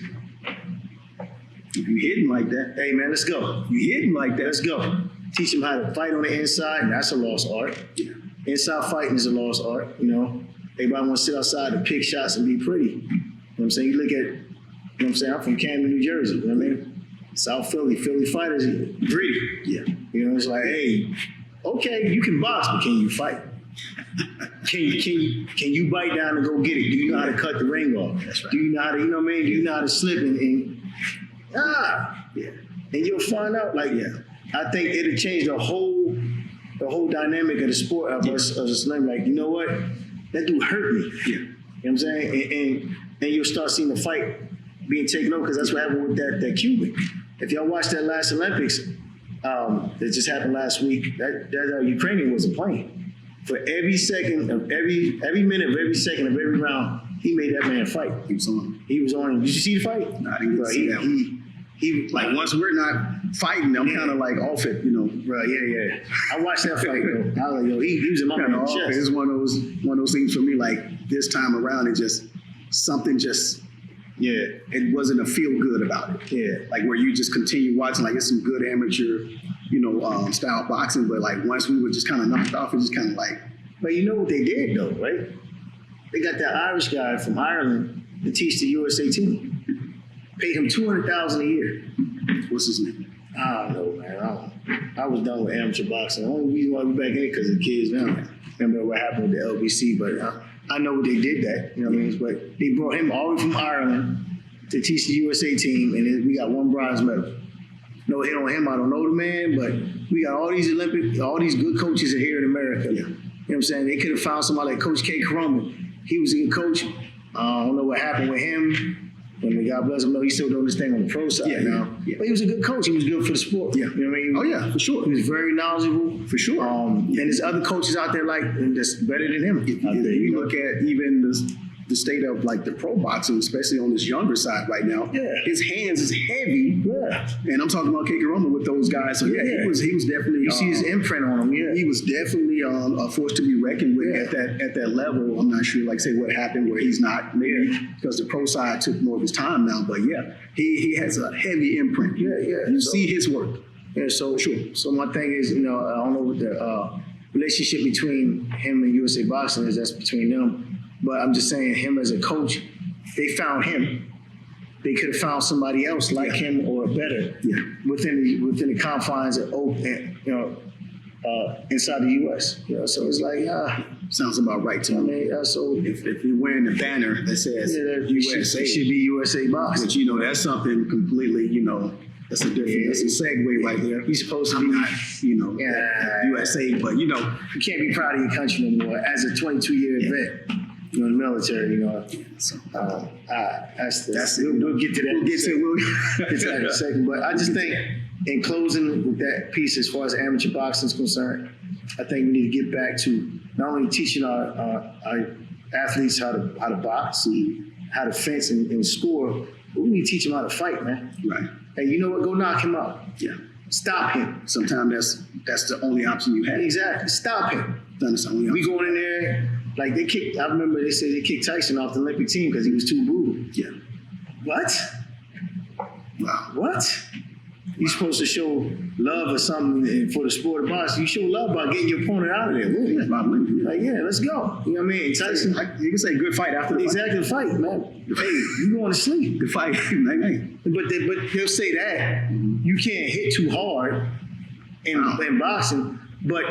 If you hitting like that, hey man, let's go. You hitting like that, let's go. Teach them how to fight on the inside, and that's a lost art. Yeah. Inside fighting is a lost art, you know. Everybody wants to sit outside and pick shots and be pretty. You know what I'm saying? You look at, you know what I'm saying? I'm from Camden, New Jersey, you know what I mean? South Philly fighters, gritty. Yeah. You know, it's like, hey, okay, you can box, but can you fight? Can you bite down and go get it? Do you know how to cut the ring off? That's right. Do you know how to, you know what I mean? Do you know how to slip and Yeah. and you'll find out, like, I think it'll change the whole dynamic of the sport of us as a slam. Like, you know what? That dude hurt me. Yeah. You know what I'm saying? And you'll start seeing the fight being taken over, because that's what happened with that Cuban. If y'all watched that last Olympics, that just happened last week, that Ukrainian wasn't playing. For every second of every minute of every second of every round, he made that man fight. He was on. He was on. Did you see the fight? No, I didn't get to see that one. He Like, once we're not fighting, I'm kind of like off it, you know. bro, yeah. I watched that fight, though. I was like, yo, he was in my Kind of man's off. chest. It's one of those things for me. Like, this time around, it just something just. Yeah, It wasn't a feel good about it. yeah. Like, where you just continue watching, like, it's some good amateur, style boxing, but like once we were just kind of knocked off, it just kind of like. But you know what they did, though, right? They got that Irish guy from Ireland to teach the USA team. Paid him $200,000 a year. What's his name? I don't know, man. I was done with amateur boxing. The only reason why we're back in it because of the kids now. Remember what happened with the LBC, but I know what they did that. You know what I mean? But they brought him all the way from Ireland to teach the USA team, and then we got one bronze medal. No hit on him. I don't know the man, but we got all these good coaches here in America. Yeah. You know what I'm saying? They could have found somebody like Coach K. Crumman. He was a good coach. I don't know what happened with him. And God bless him, he's still doing this thing on the pro side now. Yeah. But he was a good coach. He was good for the sport. Yeah. You know what I mean? Oh, yeah, for sure. He was very knowledgeable. For sure. And there's other coaches out there that's better than him. out there, You look at even the state of like the pro boxing, especially on this younger side right now. Yeah. His hands is heavy. Yeah. And I'm talking about Kakaroma with those guys. So yeah, Yeah. he was definitely. You see his imprint on him, yeah. He was definitely a force to be reckoned with at that level. I'm not sure, like say what happened where he's not, maybe because the pro side took more of his time now. But yeah, he has a heavy imprint. Yeah. You see his work. Yeah, so sure. So my thing is, I don't know what the relationship between him and USA Boxing is. That's between them. But I'm just saying, him as a coach, they found him. They could have found somebody else like him or better within the confines of inside the U.S. So it's like, Sounds about right to I me. mean, so If you're wearing the banner that says USA, it should be USA Boxing. but that's something completely, that's a different, that's a segue right there. You're supposed to I'm be, not, USA, but you can't be proud of your country no more. As a 22-year vet, in the military, So, we'll get to that. we'll get Get to that in a second. But I just think, in closing with that piece, as far as amateur boxing is concerned, I think we need to get back to not only teaching our athletes how to box, how to fence and score, but we need to teach them how to fight, man. Right. Hey, you know what? Go knock him out. Yeah. Stop him. Sometimes that's the only option you have. Exactly. Stop him. That's the only We option. going in there, like they kicked, I remember they said they kicked Tyson off the Olympic team because he was too brutal. Yeah. What? Wow. What? You're supposed to show love or something for the sport of boxing. You show love by getting your opponent out of there. Really. That's about winning. Like, let's go. You know what I mean? Tyson, You can say good fight after the fight. exactly, fight, man. Hey, you going to sleep. Good fight. Hey. But he'll say that you can't hit too hard in boxing. But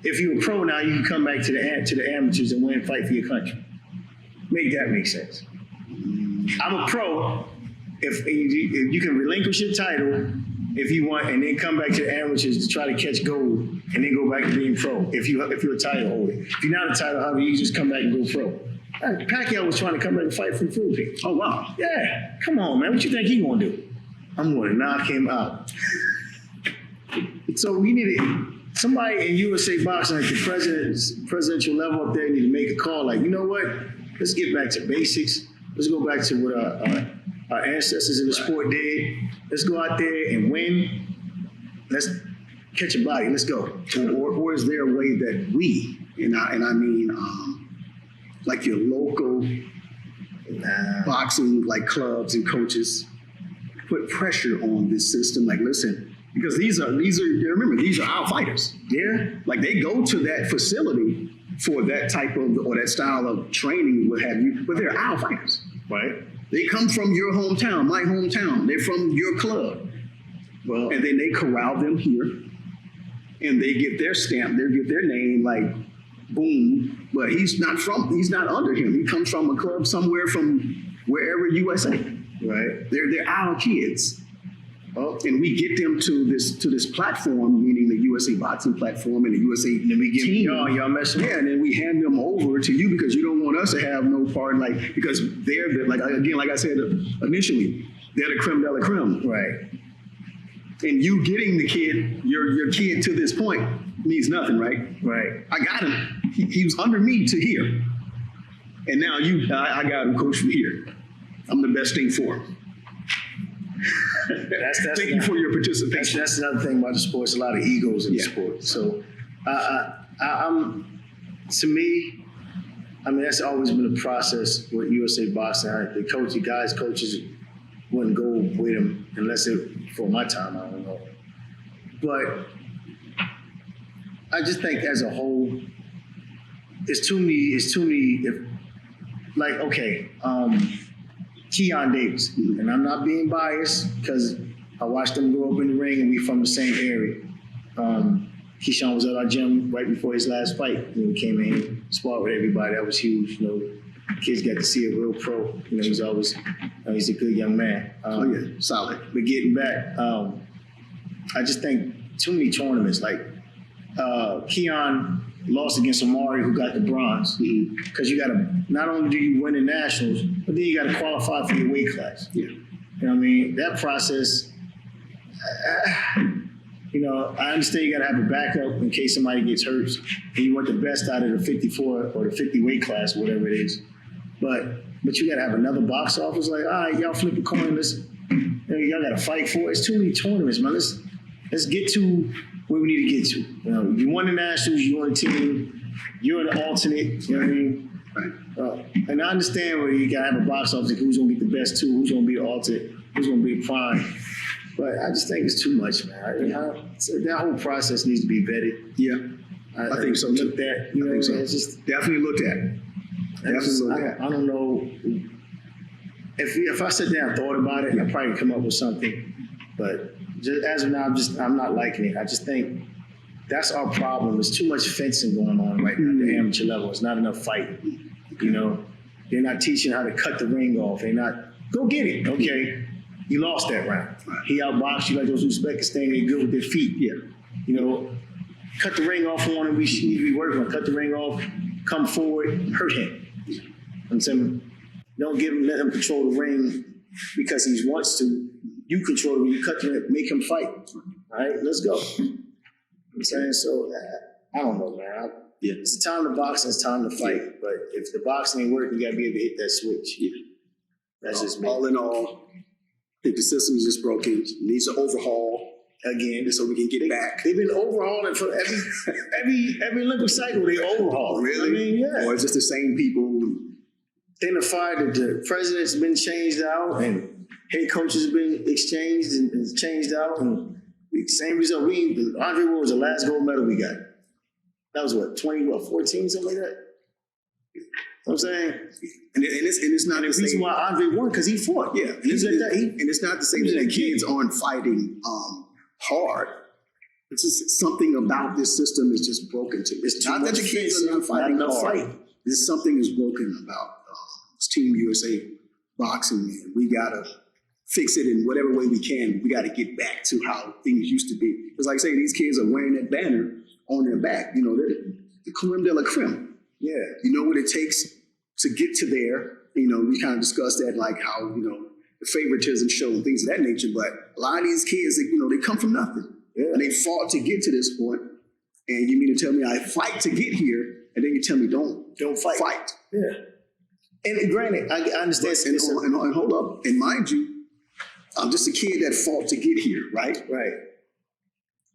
if you're a pro now, you can come back to the amateurs and win, fight for your country. Make that make sense. I'm a pro. If you can relinquish your title if you want, and then come back to the amateurs to try to catch gold, and then go back to being pro. If you're a title holder, if you're not a title holder, you just come back and go pro. Pacquiao was trying to come back and fight for the Philippines. Oh, wow. Yeah, come on, man. What you think he gonna do? I'm gonna knock him out. So we need somebody in USA Boxing at the presidential level up there need to make a call. Like, you know what? Let's get back to basics. Let's go back to what our ancestors in the sport did. Let's go out there and win. Let's catch a body. Let's go. Or is there a way that we, and I mean, like your local boxing like clubs and coaches put pressure on this system? Like, listen, Because these are remember, these are our fighters. Yeah. Like they go to that facility for that type of or that style of training, what have you, but they're our fighters. Right. They come from your hometown, my hometown. They're from your club. Well, And then they corral them here and they get their stamp, they get their name, like boom. But he's not under him. He comes from a club somewhere from wherever USA. right. They're our kids. Oh, And we get them to this platform, meaning the USA boxing platform and the USA then we give team. y'all messing. Yeah, and then we hand them over to you because you don't want us to have no part, like, because they're like I said initially, they're the creme de la creme. Right. And you getting the kid, your kid to this point means nothing, right? Right. I got him. He was under me to here. And now I got him coach from here. I'm the best thing for him. That's Thank you for your participation. That's another thing about the sport. It's a lot of egos in the Yeah. sport. So, I'm to me, I mean, that's always been a process with USA Boxing. The coaches wouldn't go with them unless it for my time. I don't know, but I just think as a whole, it's too many. If like okay. Keon Davis, and I'm not being biased because I watched them grow up in the ring and we from the same area. Keyshawn was at our gym right before his last fight. He came in, sparred with everybody. That was huge. You know, kids got to see a real pro. You know, he's a good young man. Oh yeah, solid. But getting back, I just think too many tournaments. Like Keon lost against Amari, who got the bronze. Because you got to, not only do you win the nationals, but then you got to qualify for your weight class. Yeah. You know what I mean? That process, you know, I understand you got to have a backup in case somebody gets hurt and you want the best out of the 54 or the 50 weight class, whatever it is. But you got to have another box office. Like, all right, y'all flip a coin. Y'all got to fight for it. It's too many tournaments, man. Let's get to where we need to get to. You know, you won the nationals, you won the team, you're an alternate. You know what I mean? Right. And I understand where you gotta have a box office, like who's gonna get the best two, who's gonna be the alternate, who's gonna be the prime. But I just think it's too much, man. So that whole process needs to be vetted. Yeah. I think so too. Looked at, you know, I think so. it's just Definitely looked at. I don't know. If I sat down and thought about it, I'd probably come up with something. But just, as of now, I'm not liking it. I just think that's our problem. There's too much fencing going on right now at the amateur level. It's not enough fighting. You know, they're not teaching how to cut the ring off. They're not, go get it. Okay, you lost that round. He outboxed you like those Uzbekistan. They're good with their feet. Yeah. You know, cut the ring off on him. We need to be working on. Cut the ring off. Come forward. Hurt him. I'm saying, don't let him control the ring because he wants to. You control the ring. You cut the ring. Make him fight. All right, let's go. I'm saying, so I don't know, man. It's the time to box and it's time to fight. Yeah. But if the boxing ain't working, you gotta be able to hit that switch. Yeah. That's just me. All in all, I think the system is just broken. It needs an overhaul again so we can get it back. They've been overhauling for every Olympic cycle. They overhaul. Really? I mean, yeah. Or it's just the same people. Then the fight that the president's been changed out and head coaches have been exchanged and changed out and the same result. Andre Ward was the last gold medal we got. That was 14, something like that. You know what I'm saying? And it's not the reason why Andre won because he fought. Yeah, and it's not to say that the kids aren't fighting hard. It's just something about this system is just broken to me. It's not that the kids are not fighting hard. There's something is broken about Team USA boxing. Man. We gotta fix it in whatever way we can. We gotta get back to how things used to be. Because like I say, these kids are wearing that banner on their back. You know, they're the creme de la creme. Yeah. You know what it takes to get to there. You know, we kind of discussed that, like how, you know, the favoritism show and things of that nature. But a lot of these kids, you know, they come from nothing. Yeah. And they fought to get to this point. And you mean to tell me I fight to get here, and then you tell me don't fight. Yeah. And granted, I understand. And hold up. And mind you, I'm just a kid that fought to get here, right? Right.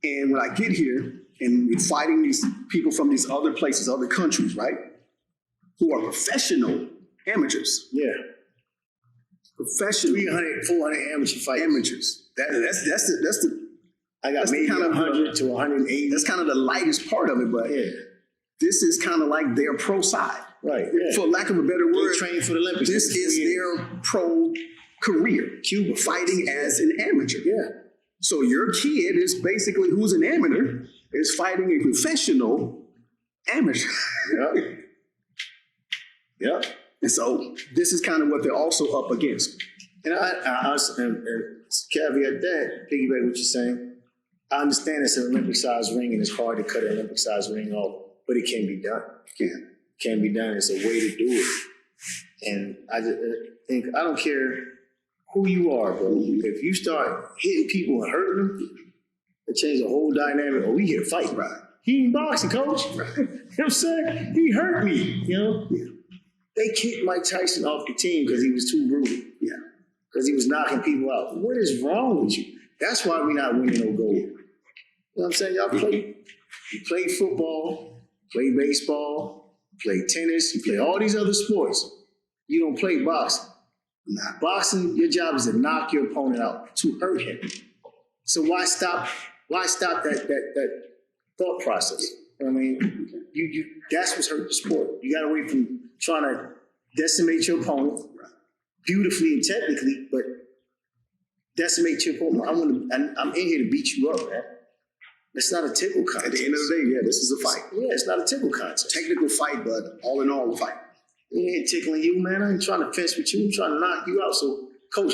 And when I get here, and we're fighting these people from these other places, other countries, right? Who are professional amateurs. Yeah. Professional. 300, 400 amateur fighters. Amateurs. That's I got That's maybe kind of 100 to 180. That's kind of the lightest part of it, but Yeah. this is kind of like their pro side. Right. Yeah. For lack of a better They word, train for the Olympics. this is their pro career. Cuba Fighting as an amateur. Yeah. So your kid is basically, who's an amateur, is fighting a professional amateur. Yeah. Yeah. And so this is kind of what they're also up against. And and caveat that, piggyback what you're saying, I understand it's an Olympic-sized ring and it's hard to cut an Olympic-sized ring off, but it can be done. Can be done. It's a way to do it. And I just think, I don't care who you are, bro. If you start hitting people and hurting them, it changes the whole dynamic. Oh, we here to fight. Right. He ain't boxing, coach. Right. You know what I'm saying? He hurt me, you know? Yeah. They kicked Mike Tyson off the team because he was too brutal. Yeah. Because he was knocking people out. What is wrong with you? That's why we're not winning no gold. You know what I'm saying? You play football, play baseball, play tennis, you play all these other sports. You don't play boxing. Nah, boxing, your job is to knock your opponent out, to hurt him. So why stop that thought process? You know what I mean? You that's what's hurt the sport. You got away from trying to decimate your opponent beautifully and technically, but decimate your opponent. I'm in here to beat you up, man. It's not a tickle contest. At the end of the day, yeah, this is a fight. Yeah, it's not a tickle contest. Technical fight, but all in all, a fight. I ain't tickling you, man. I ain't trying to fence with you. I'm trying to knock you out. So, coach,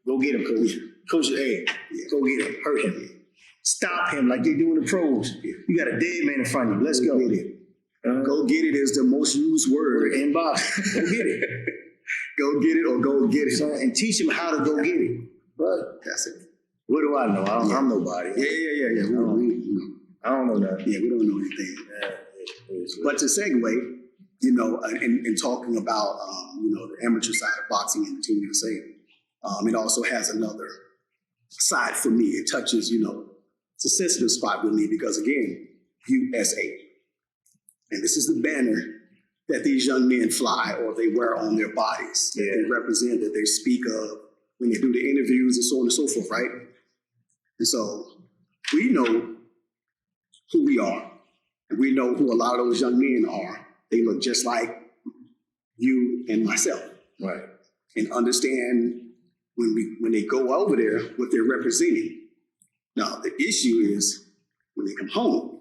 go get him, coach. Coach, hey, go get him. Hurt him. Stop him like they do in the pros. You got a dead man in front of you. Let's go. Get it. Go get it is the most used word in boxing. Go get it. Go get it or go get it. So, and teach him how to go get it. But that's it. What do I know? I'm nobody. Yeah. I don't know nothing. Yeah, we don't know anything. But to segue, you know, in talking about, you know, the amateur side of boxing and the Team USA, it also has another side for me. It touches, you know, it's a sensitive spot with me because, again, USA. And this is the banner that these young men fly or they wear on their bodies, that they represent, that they speak of when they do the interviews and so on and so forth, right? And so we know who we are, and we know who a lot of those young men are. They look just like you and myself, right? And understand when they go over there what they're representing. Now the issue is when they come home.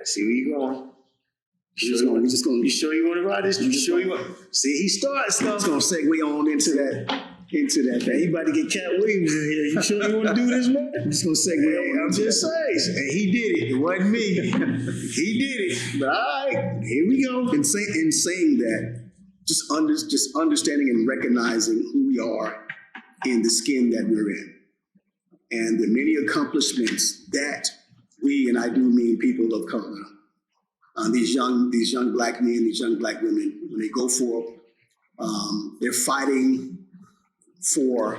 I see where you're going. You sure you want to ride this? You sure you want? See, he starts stuff. It's gonna segue on into that. Man, he about to get Cat Williams in here. You sure you want to do this, man? I'm just gonna segue on. I'm just saying. And he did it. It wasn't me. He did it. But all right, here we go. In saying that, just understanding and recognizing who we are in the skin that we're in, and the many accomplishments that we, and I do mean people of color, these young black men, these young black women, when they go for, they're fighting for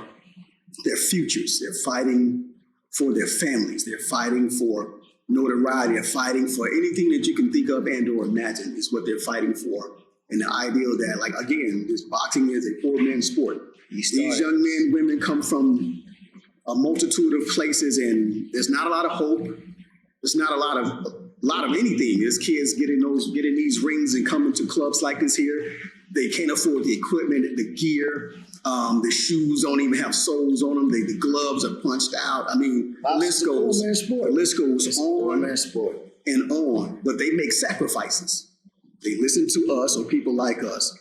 their futures. They're fighting for their families. They're fighting for notoriety. They're fighting for anything that you can think of and or imagine is what they're fighting for. And the ideal that, like, again, this boxing is a poor-man's sport. These young men, women come from a multitude of places, and there's not a lot of hope. There's not a lot of anything. There's kids getting these rings and coming to clubs like this here. They can't afford the equipment, the gear. The shoes don't even have soles on them. The gloves are punched out. I mean, the list goes on and on. But they make sacrifices. They listen to us or people like us.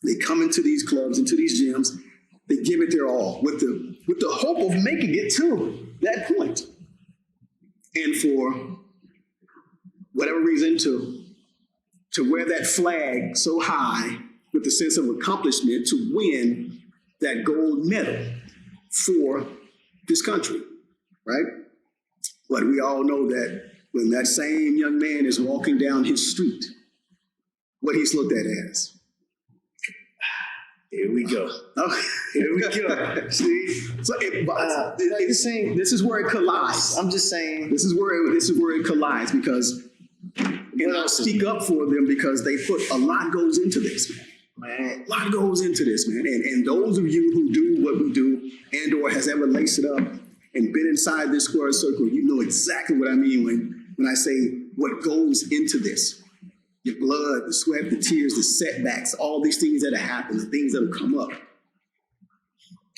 They come into these clubs, into these gyms. They give it their all with the hope of making it to that point. And for whatever reason, to wear that flag so high with the sense of accomplishment to win that gold medal for this country, right? But we all know that when that same young man is walking down his street, what he's looked at as. Here we go. Here we go. See? So this is where it collides. I'm just saying. This is where it collides because, and I'll speak up for them because they put a lot goes into this, man. A lot goes into this, man. And those of you who do what we do and or has ever laced it up and been inside this square circle, you know exactly what I mean when I say what goes into this. Your blood, the sweat, the tears, the setbacks, all these things that have happened, the things that have come up.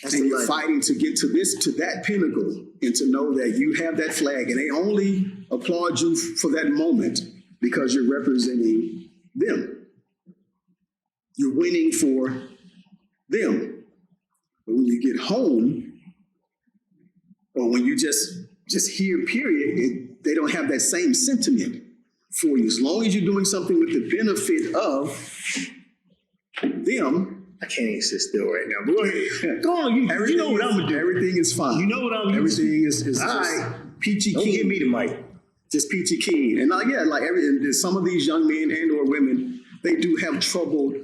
And you're fighting to get to that pinnacle, and to know that you have that flag, and they only applaud you for that moment because you're representing them. You're winning for them. But when you get home, or when you just hear period, they don't have that same sentiment for you. As long as you're doing something with the benefit of them. I can't even sit still right now. Go ahead. Go on. You know what I'm going to do. Everything is fine. You know what I'm going to do. Everything is all just right. peachy Don't keen. give me the mic. Just peachy keen. And some of these young men and or women, they do have troubled,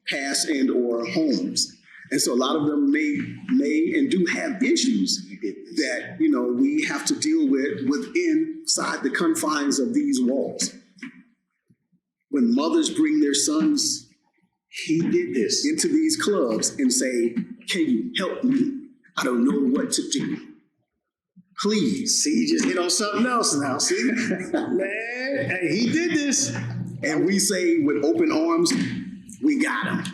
past and or homes. And so a lot of them may and do have issues that, we have to deal with inside the confines of these walls. When mothers bring their sons, he did this, into these clubs and say, can you help me? I don't know what to do. Please. See, you just hit on something else now. See? Man, hey, he did this. And we say with open arms, we got him.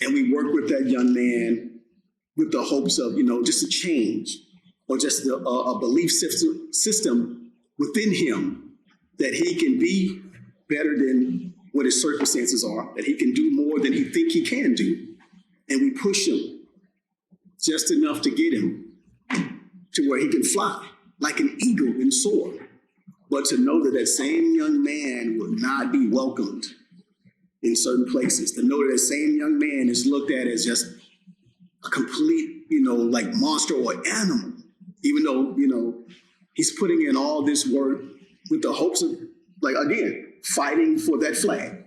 And we work with that young man with the hopes of, just a change, or just a belief system within him that he can be better than what his circumstances are, that he can do more than he think he can do. And we push him just enough to get him to where he can fly like an eagle and soar. But to know that that same young man will not be welcomed in certain places, to know that that same young man is looked at as just a complete, like monster or animal, even though, he's putting in all this work with the hopes of, like, again, fighting for that flag.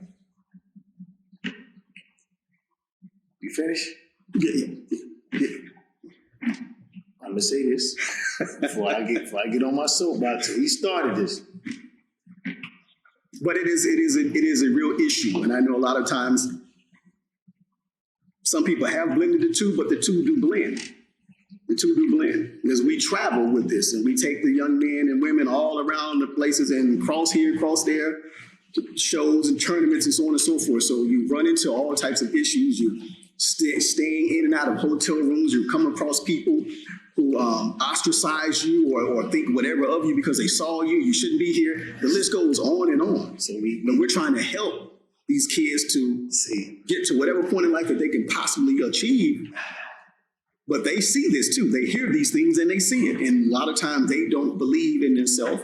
You finished? Yeah. I'm gonna say this before I get on my soapbox. He started this. But it is a real issue, and I know a lot of times some people have blended the two, but the two do blend. The two do blend, because we travel with this, and we take the young men and women all around the places and cross here, cross there, to shows and tournaments and so on and so forth. So you run into all types of issues. You staying in and out of hotel rooms. You come across people who ostracize you or think whatever of you because they saw you. You shouldn't be here. The list goes on and on. So we're trying to help these kids to get to whatever point in life that they can possibly achieve. But they see this too. They hear these things and they see it. And a lot of times they don't believe in themselves.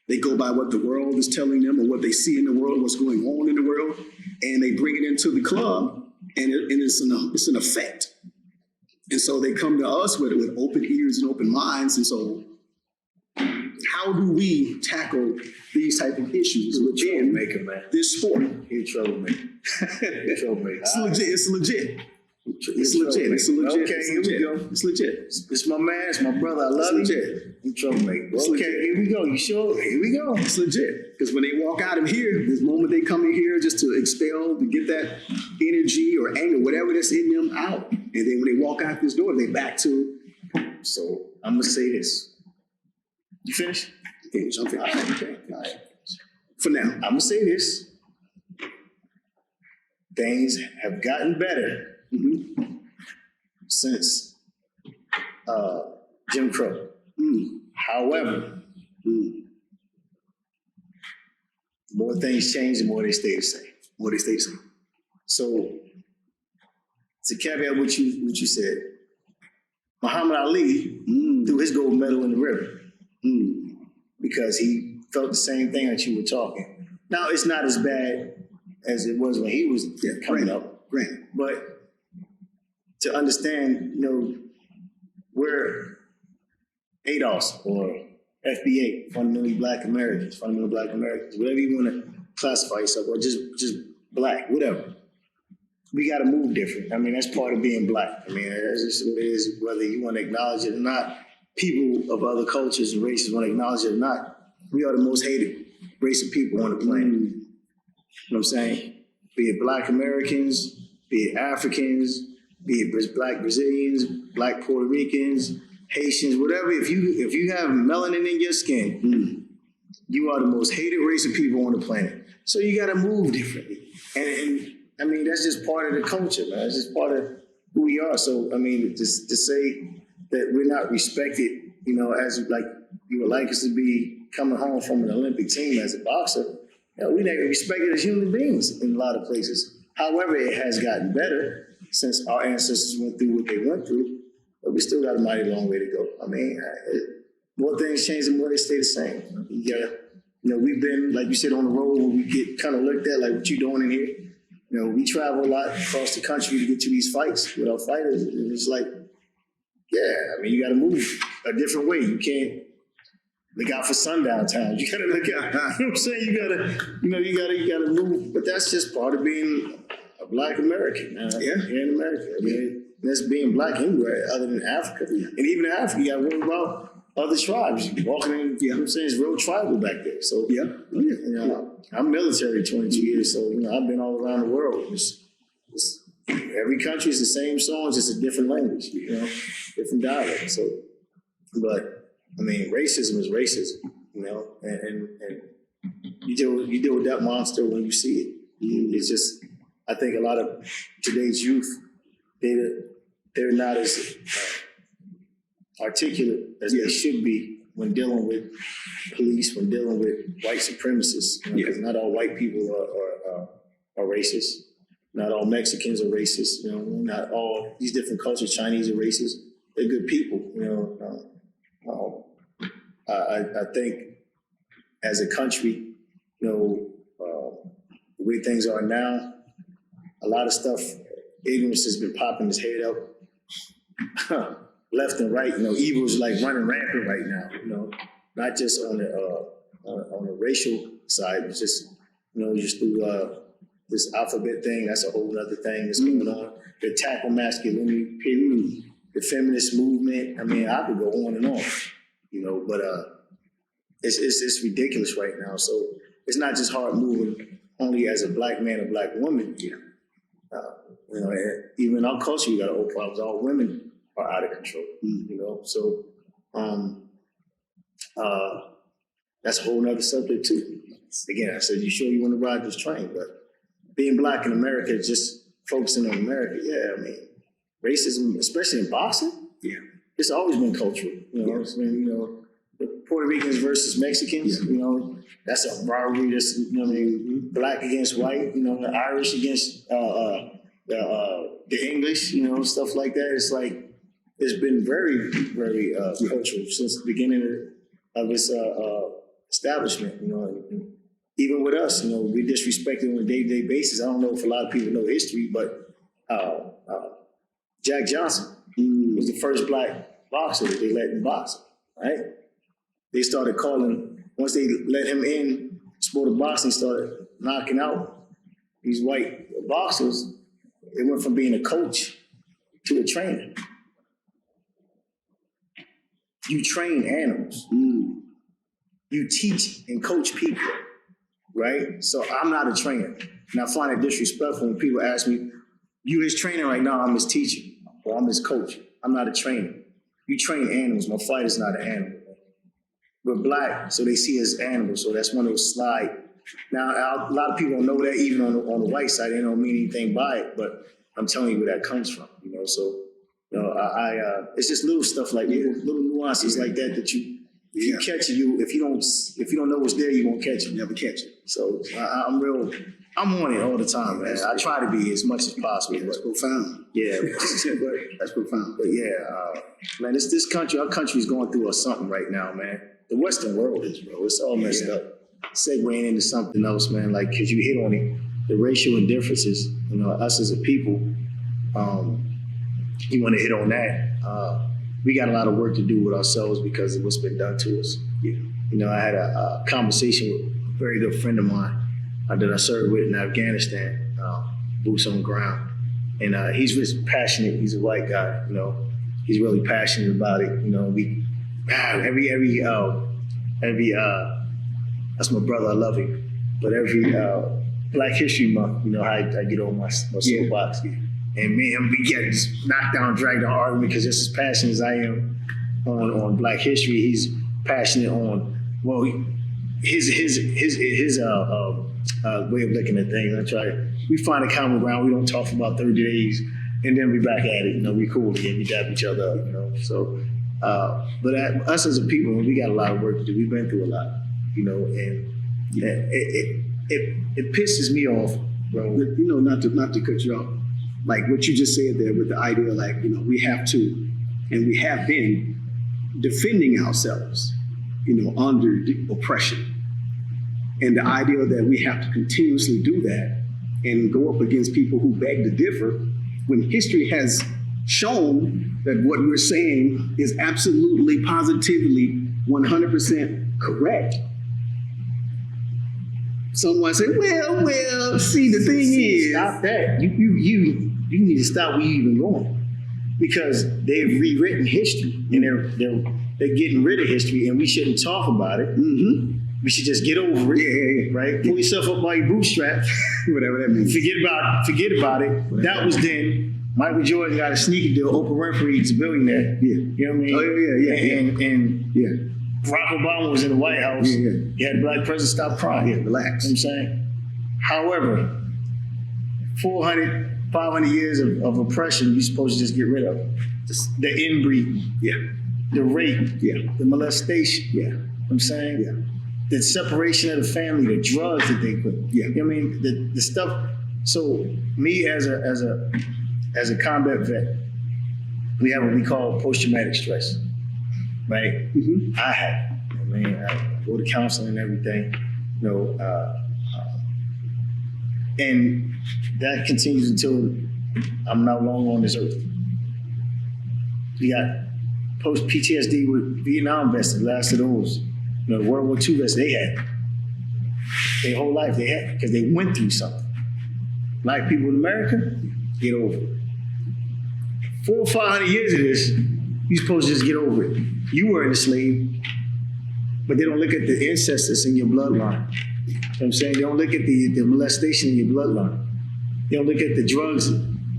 They go by what the world is telling them or what they see in the world, what's going on in the world, and they bring it into the club, and it's an effect. And so they come to us with open ears and open minds. And so how do we tackle these type of issues within this sport? You're a troublemaker. You're a troublemaker. It's legit. It's legit. Okay, here we go. It's legit. It's my man. It's my brother. I love It's you. legit. You troublemaker. It's Okay, legit. here we go. You sure? Here we go. It's legit. Because when they walk out of here, this moment they come in here just to expel, to get that energy or anger, whatever that's in them out. And then when they walk out this door, they back to. So I'm gonna say this. You finished? Okay, jump in. All right. For now. I'm gonna say this. Things have gotten better since Jim Crow. However, more things change, the more they stay the same. So, to caveat what you said, Muhammad Ali threw his gold medal in the river because he felt the same thing that you were talking. Now, it's not as bad as it was when he was coming up, but to understand, we're ADOS or FBA, Fundamental Black Americans, whatever you want to classify yourself, or just black, whatever. We got to move different. I mean, that's part of being black. I mean, that's just what it is, whether you want to acknowledge it or not. People of other cultures and races want to acknowledge it or not. We are the most hated race of people on the planet. You know what I'm saying? Be it Black Americans, be it Africans, be it Black Brazilians, Black Puerto Ricans, Haitians, whatever. If you have melanin in your skin, you are the most hated race of people on the planet. So you got to move differently. And I mean, that's just part of the culture, man. It's just part of who we are. So, I mean, just to say that we're not respected, as like you would like us to be coming home from an Olympic team as a boxer, we're not respected as human beings in a lot of places. However, it has gotten better since our ancestors went through what they went through, but we still got a mighty long way to go. I mean, more things change and more they stay the same. You gotta, we've been, like you said, on the road where we get kind of looked at like, what you doing in here? We travel a lot across the country to get to these fights with our fighters. And it's like, I mean, you got to move a different way. You can't look out for sundown towns. You got to look out. You know what I'm saying? You got to move. But that's just part of being a Black American here in America. I mean, that's being Black anywhere other than Africa. And even in Africa, you got to worry about other tribes. Walking in, you know what I'm saying? It's real tribal back there. So, I'm military 22 years, so, I've been all around the world. Every country is the same songs, it's a different language, different dialect. So, but, I mean, racism is racism, and you deal with that monster when you see it. It's just, I think a lot of today's youth, they're not as articulate as they should be when dealing with police, when dealing with white supremacists. Because not all white people are racist. Not all Mexicans are racist. Not all these different cultures. Chinese are racist. They're good people. I think as a country, the way things are now, a lot of stuff, ignorance has been popping its head up. Left and right, evil is like running rampant right now. Not just on the racial side, but just just through this alphabet thing. That's a whole other thing that's going on. The attack on masculinity, the feminist movement. I mean, I could go on and on, but it's ridiculous right now. So it's not just hard moving only as a Black man or Black woman. Even in our culture, you got old problems. All women are out of control, So that's a whole nother subject too. Again, I said, you sure you want to ride this train? But being Black in America, just focusing on America, I mean, racism, especially in boxing, it's always been cultural. It's been, the Puerto Ricans versus Mexicans, that's a rivalry. That's, Black against white, the Irish against the English, stuff like that. It's like, it's been very, very cultural since the beginning of its establishment. Even with us, we disrespected on a day-to-day basis. I don't know if a lot of people know history, but Jack Johnson was the first Black boxer that they let in boxing. Right? They started calling once they let him in. Sport of boxing started knocking out these white boxers. It went from being a coach to a trainer. You train animals. You teach and coach people, right? So I'm not a trainer. And I find it disrespectful when people ask me, you his trainer right now, I'm his teacher, or I'm his coach. I'm not a trainer. You train animals. My fighter's not an animal. We're Black, so they see us as animals, so that's one of those slide. Now, a lot of people don't know that, even on the white side, they don't mean anything by it, but I'm telling you where that comes from, So, it's just little stuff like little nuances like that you catch it. If you don't know what's there, you won't catch it. Never catch it. So I'm on it all the time, man. I try to be as much as possible. That's profound. Yeah, that's profound. But man, this country, our country is going through something right now, man. The Western world is, bro. It's all messed up. Segueing into something else, man. Like, because you hit on it, the racial indifferences. Us as a people. You want to hit on that. We got a lot of work to do with ourselves because of what's been done to us. I had a conversation with a very good friend of mine that I served with in Afghanistan, boots on the ground. And he's just passionate. He's a white guy, He's really passionate about it. That's my brother. I love him. But every Black History Month, how I get on my soapbox. And me and him, we get this knockdown, drag down argument because just as passionate as I am on Black history, he's passionate on, well, his way of looking at things. We find a common ground. We don't talk for about 30 days, and then we back at it. We cool again. We dap each other up. So, but us as a people, we got a lot of work to do. We've been through a lot, and it pisses me off, bro. Not to cut you off, like what you just said there with the idea, like we have to, and we have been defending ourselves, under the oppression. And the idea that we have to continuously do that and go up against people who beg to differ, when history has shown that what we're saying is absolutely, positively, 100% correct. Someone say, well, see, the thing is... Stop that. You need to stop where you even going. Because they've rewritten history, and they're getting rid of history, and we shouldn't talk about it. Mm-hmm. We should just get over it. Yeah. Right? Pull yourself up by your bootstraps. Whatever that means. Forget about it. Whatever. That was then. Michael Jordan got a sneaker deal. Oprah Winfrey's a billionaire. Yeah. You know what I mean? Oh, yeah. And Barack Obama was in the White House. Yeah. He had the black president stop crying. Yeah, relax. You know what I'm saying? However, 400, 500 years of oppression, you're supposed to just get rid of. The inbreeding. Yeah. The rape. Yeah. The molestation. Yeah. You know what I'm saying? Yeah. The separation of the family, the drugs that they put. Yeah. You know what I mean? The stuff. So me as a combat vet, we have what we call post-traumatic stress, right? Mm-hmm. I go to counseling and everything, and that continues until I'm no longer on this earth. We got post-PTSD with Vietnam vets, the last of those. The World War II vets, they had. Their whole life they had, because they went through something. Black people in America, get over it. 400 or 500 years of this, you're supposed to just get over it. You were enslaved, but they don't look at the ancestors in your bloodline. You know what I'm saying? They don't look at the molestation in your bloodline. They don't look at the drugs.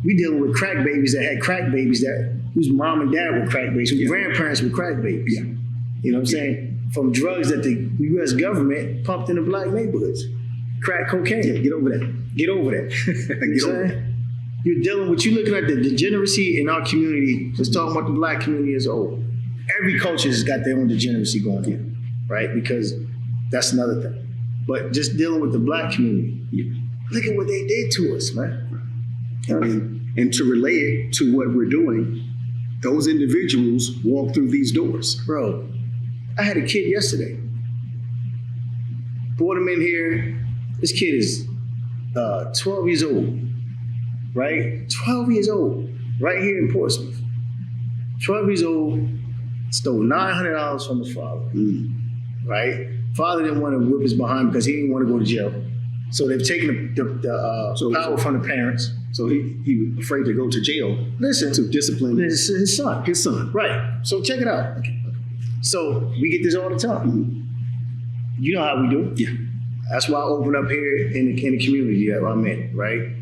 We dealing with crack babies that had crack babies whose mom and dad were crack babies, whose grandparents were crack babies. Yeah. You know what I'm saying? From drugs that the U.S. government pumped into black neighborhoods. Crack cocaine. Yeah, get over that. Get over that. Get over that. You're looking at the degeneracy in our community, just talking about the black community as a whole. Every culture has got their own degeneracy going on, right? Because that's another thing. But just dealing with the black community, look at what they did to us, man. And to relay it to what we're doing, those individuals walk through these doors. Bro, I had a kid yesterday. Brought him in here. This kid is 12 years old, right? 12 years old, right here in Portsmouth. 12 years old, stole $900 from his father, right? Father didn't want to whip his behind because he didn't want to go to jail. So they've taken the power from the parents. So he was afraid to go to jail. Listen, to discipline his son. His son. Right. So check it out. Okay. So we get this all the time. Mm-hmm. You know how we do it. Yeah. That's why I opened up here in the community that I'm in, right?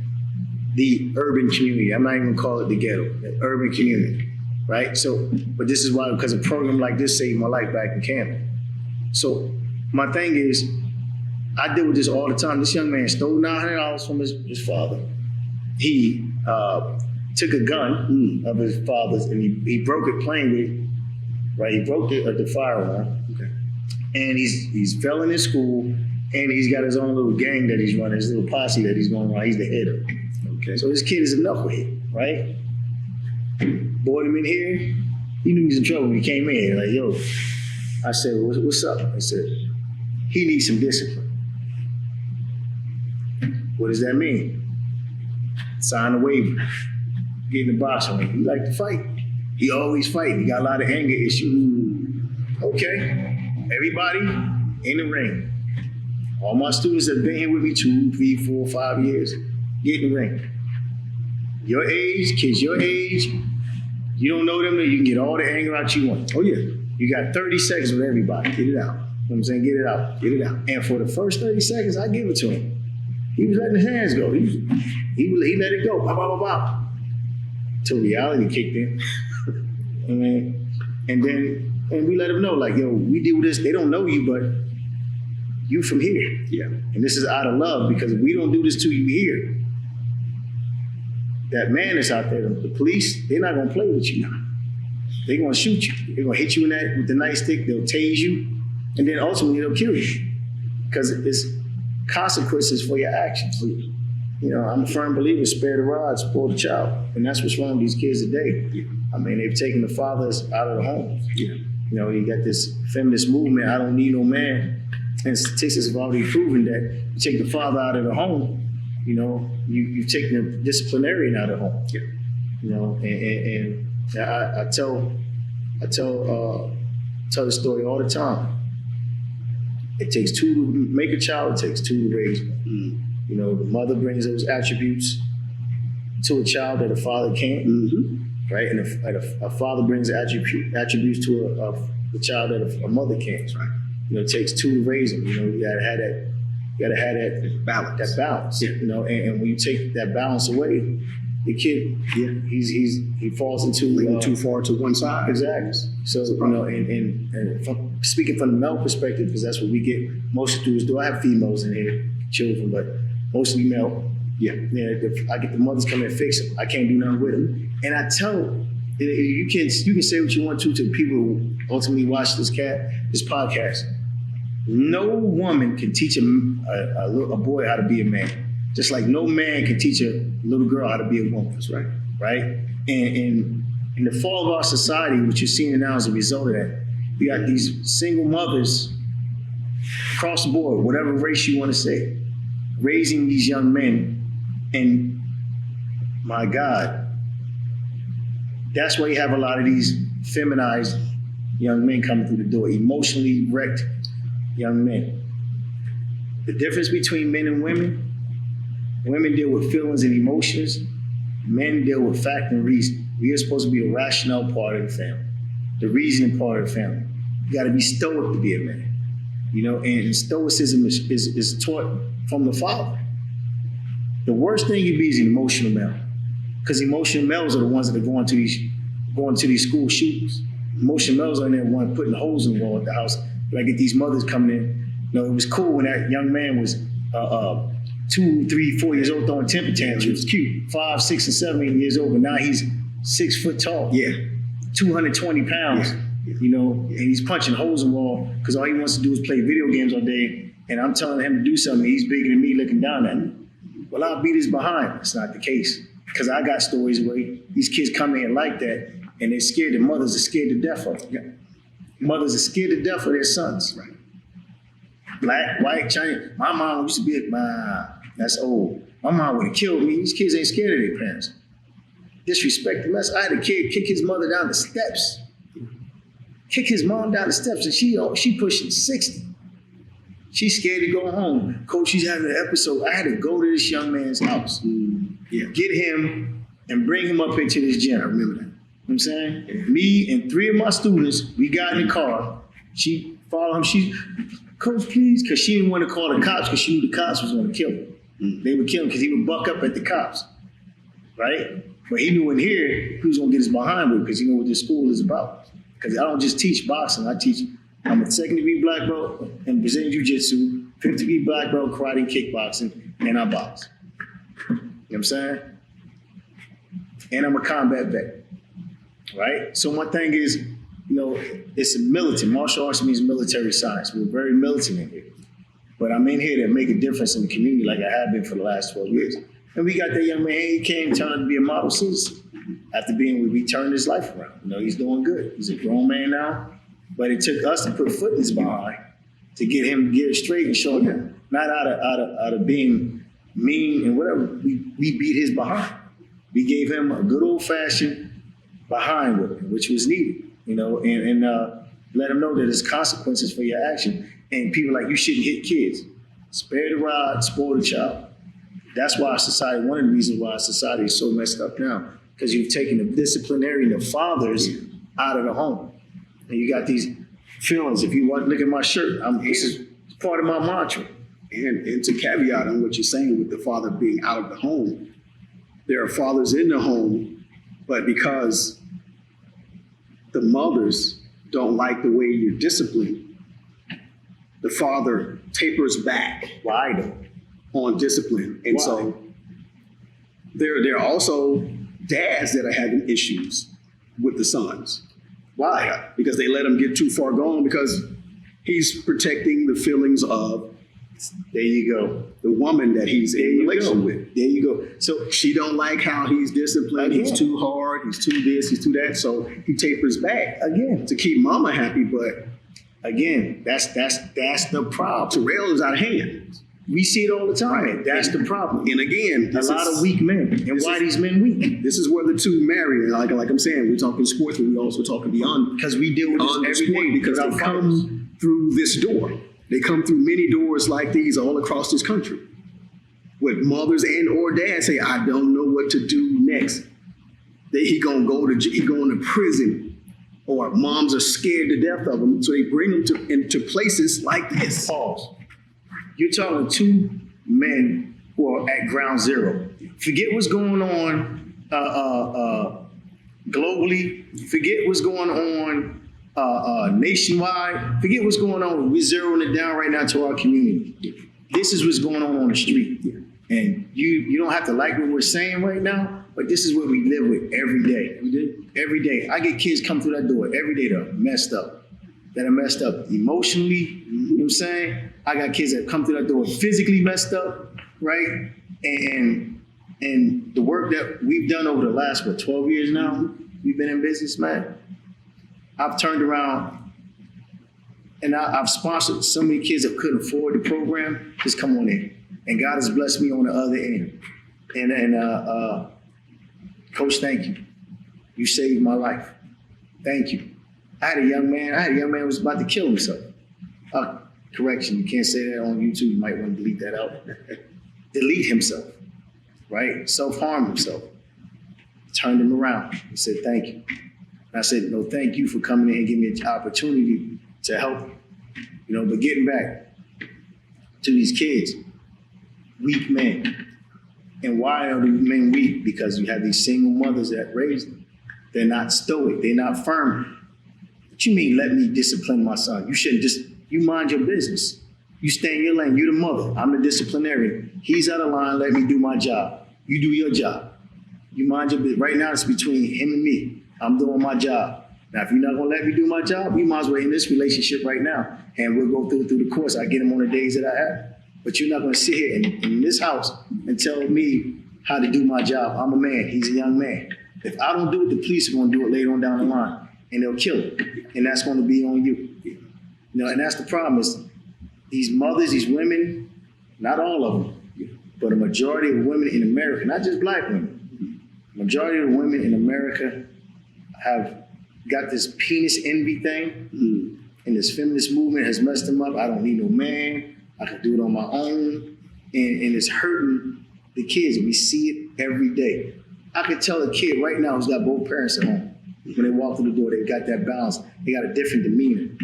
The urban community. I'm not even gonna call it the ghetto. The urban community, right? So, but this is why, because a program like this saved my life back in Camden. So my thing is, I deal with this all the time. This young man stole $900 from his father. He took a gun of his father's and he broke it playing with it, right? He broke the firearm. Okay. And he's failing in school, and he's got his own little gang that he's running, his little posse that he's going around. He's the head of it. Okay. So this kid is a knucklehead, right? Brought him in here. He knew he was in trouble when he came in. Like, yo, I said, what's up? I said, he needs some discipline. What does that mean? Sign a waiver. Get in the boxing ring. He like to fight. He always fight. He got a lot of anger issues. Okay. Everybody in the ring. All my students that have been here with me 2, 3, 4, 5 years, get in the ring. Your age, kids your age, you don't know them, you can get all the anger out you want. Oh, yeah. You got 30 seconds with everybody. Get it out. You know what I'm saying? Get it out. Get it out. And for the first 30 seconds, I give it to him. He was letting his hands go. He let it go. Bop, bop, bop, bop. till reality kicked in. I mean, and we let them know, like, yo, we do this. They don't know you, but you from here. Yeah. And this is out of love, because if we don't do this to you here, that man that's out there, the police, they're not gonna play with you. They're gonna shoot you. They're gonna hit you in that with the nightstick. They'll tase you, and then ultimately they'll kill you, because it's consequences for your actions. You know, I'm a firm believer: spare the rod, spoil the child, and that's what's wrong with these kids today. Yeah. I mean, they've taken the fathers out of the homes. Yeah. You know, you got this feminist movement, I don't need no man. And statistics have already proven that you take the father out of the home, you know, you've taken the disciplinarian out of the home. Yeah. You know, and I tell the story all the time. It takes two to make a child, it takes two to raise one. Mm. You know, the mother brings those attributes to a child that a father can't. Mm-hmm. Right, and a father brings attributes to a child that a mother can't. That's right. You know, it takes two to raise them. You know, you gotta have that Balance. That balance. Yeah. You know, and when you take that balance away, the kid, Yeah. he falls into Leaning too far to one side. exactly. So you know, and speaking from the male perspective, because that's what we get most students do. I have females in here, children, but mostly male. Yeah. Yeah, if I get the mothers come in and fix them, I can't do nothing with them. And I tell them, you can say what you want to people who ultimately watch this podcast. No woman can teach a boy how to be a man, just like no man can teach a little girl how to be a woman. That's right. Right? And in the fall of our society, what you're seeing now as a result of that, we got these single mothers across the board, whatever race you want to say, raising these young men. And my God, that's why you have a lot of these feminized young men coming through the door, emotionally wrecked young men. The difference between men and women deal with feelings and emotions, men deal with fact and reason. We are supposed to be the rational part of the family, the reasoning part of the family. You got to be stoic to be a man, you know, and stoicism is taught from the father. The worst thing you be is an emotional male, because emotional males are the ones that are going to these school shootings. Emotional males are in there one putting holes in the wall at the house. But I get these mothers coming in. You know, it was cool when that young man was 2, 3, 4 years old throwing temper tantrums. It was cute. 5, 6, and 7 years old, but now he's 6 foot tall. Yeah. 220 pounds. Yeah. You know, and he's punching holes in the wall because all he wants to do is play video games all day. And I'm telling him to do something. He's bigger than me, looking down at me. Well, I'll beat his behind. It's not the case, because I got stories where these kids come in like that, and they're scared. The mothers are scared to death of them. Yeah. Mothers are scared to death of their sons. Right. Black, white, Chinese. My mom used to be that's old. My mom would have killed me. These kids ain't scared of their parents. Disrespect them. I had a kid kick his mother down the steps. Kick his mom down the steps, and she pushing 60. She's scared to go home. Coach, she's having an episode. I had to go to this young man's house, Yeah. get him, and bring him up into this gym. I remember that. You know what I'm saying? Me and 3 of my students, we got in the car. She followed him. Coach, please, because she didn't want to call the cops because she knew the cops was going to kill him. They would kill him because he would buck up at the cops, right? But he knew in here he was going to get his behind with, because he knew what this school is about. Because I don't just teach boxing, I'm a second degree black belt in Brazilian Jiu-Jitsu, 5th degree black belt karate and kickboxing, and I box. You know what I'm saying? And I'm a combat vet, right? So my thing is, you know, it's a militant. Martial arts means military science. We're very militant in here. But I'm in here to make a difference in the community like I have been for the last 12 years. And we got that young man, he came, turned out to be a model citizen. After we turned his life around. You know, he's doing good. He's a grown man now. But it took us to put foot in his behind to get him to get it straight and show him. Not out of being mean and whatever. We beat his behind. We gave him a good old-fashioned behind whipping, which was needed, you know, and let him know that there's consequences for your action. And people are like, you shouldn't hit kids. Spare the rod, spoil the child. That's why society, one of the reasons why society is so messed up now, because you've taken the disciplinarian, the fathers, out of the home. And you got these feelings. If you want, look at my shirt. This is part of my mantra. And to caveat on what you're saying with the father being out of the home, there are fathers in the home But because the mothers don't like the way you're disciplined, the father tapers back Why though? on discipline. And Why? so there are also dads that are having issues with the sons. Why? Because they let him get too far gone because he's protecting the feelings of There you go. the woman that he's There in you relation go. with. There you go. So She don't like how he's disciplined. He's Again. too hard. He's too this. He's too that. So he tapers back again, to keep mama happy. But that's the problem. Terrell is out of hand. We see it all the time. That's the problem. And again, A lot of weak men. And why these men weak? This is where the two marry. And like I'm saying, we're talking sports, but we also talking beyond Because we deal with on this the every sport day because with they our fathers. come through this door. They come through many doors like these all across this country. With mothers and or dads say, I don't know what to do next. He going to prison, or moms are scared to death of him, so they bring him into places like this. Pause. You're talking two men who are at ground zero. Forget what's going on globally. Forget what's going on nationwide. Forget what's going on. We're zeroing it down right now to our community. This is what's going on the street. And you don't have to like what we're saying right now, but this is what we live with every day. Every day. I get kids come through that door every day that are messed up. That are messed up emotionally, you know what I'm saying? I got kids that come through that door physically messed up, right? And the work that we've done over the last, 12 years now, we've been in business, man. I've turned around and I've sponsored so many kids that couldn't afford the program, just come on in. And God has blessed me on the other end. And Coach, thank you. You saved my life. Thank you. I had a young man who was about to kill himself. Correction, you can't say that on YouTube. You might want to delete that out. Delete himself, right? Self-harm himself. Turned him around. He said, thank you. And I said, no, thank you for coming in and giving me an opportunity to help you. But getting back to these kids, weak men. And why are the men weak? Because you have these single mothers that raise them. They're not stoic. They're not firm. What you mean, let me discipline my son? You shouldn't you mind your business. You stay in your lane. You're the mother. I'm the disciplinarian. He's out of line. Let me do my job. You do your job. You mind your business. Right now, it's between him and me. I'm doing my job. Now, if you're not going to let me do my job, we might as well end this relationship right now. And we'll go through the course. I get him on the days that I have. But you're not going to sit here in this house and tell me how to do my job. I'm a man. He's a young man. If I don't do it, the police are going to do it later on down the line. And they'll kill him. And that's going to be on you. And that's the problem is these mothers, these women, not all of them, but a majority of women in America, not just black women, majority of women in America have got this penis envy thing. And this feminist movement has messed them up. I don't need no man. I can do it on my own. And it's hurting the kids. We see it every day. I could tell a kid right now who's got both parents at home. When they walk through the door, they've got that balance. They got a different demeanor.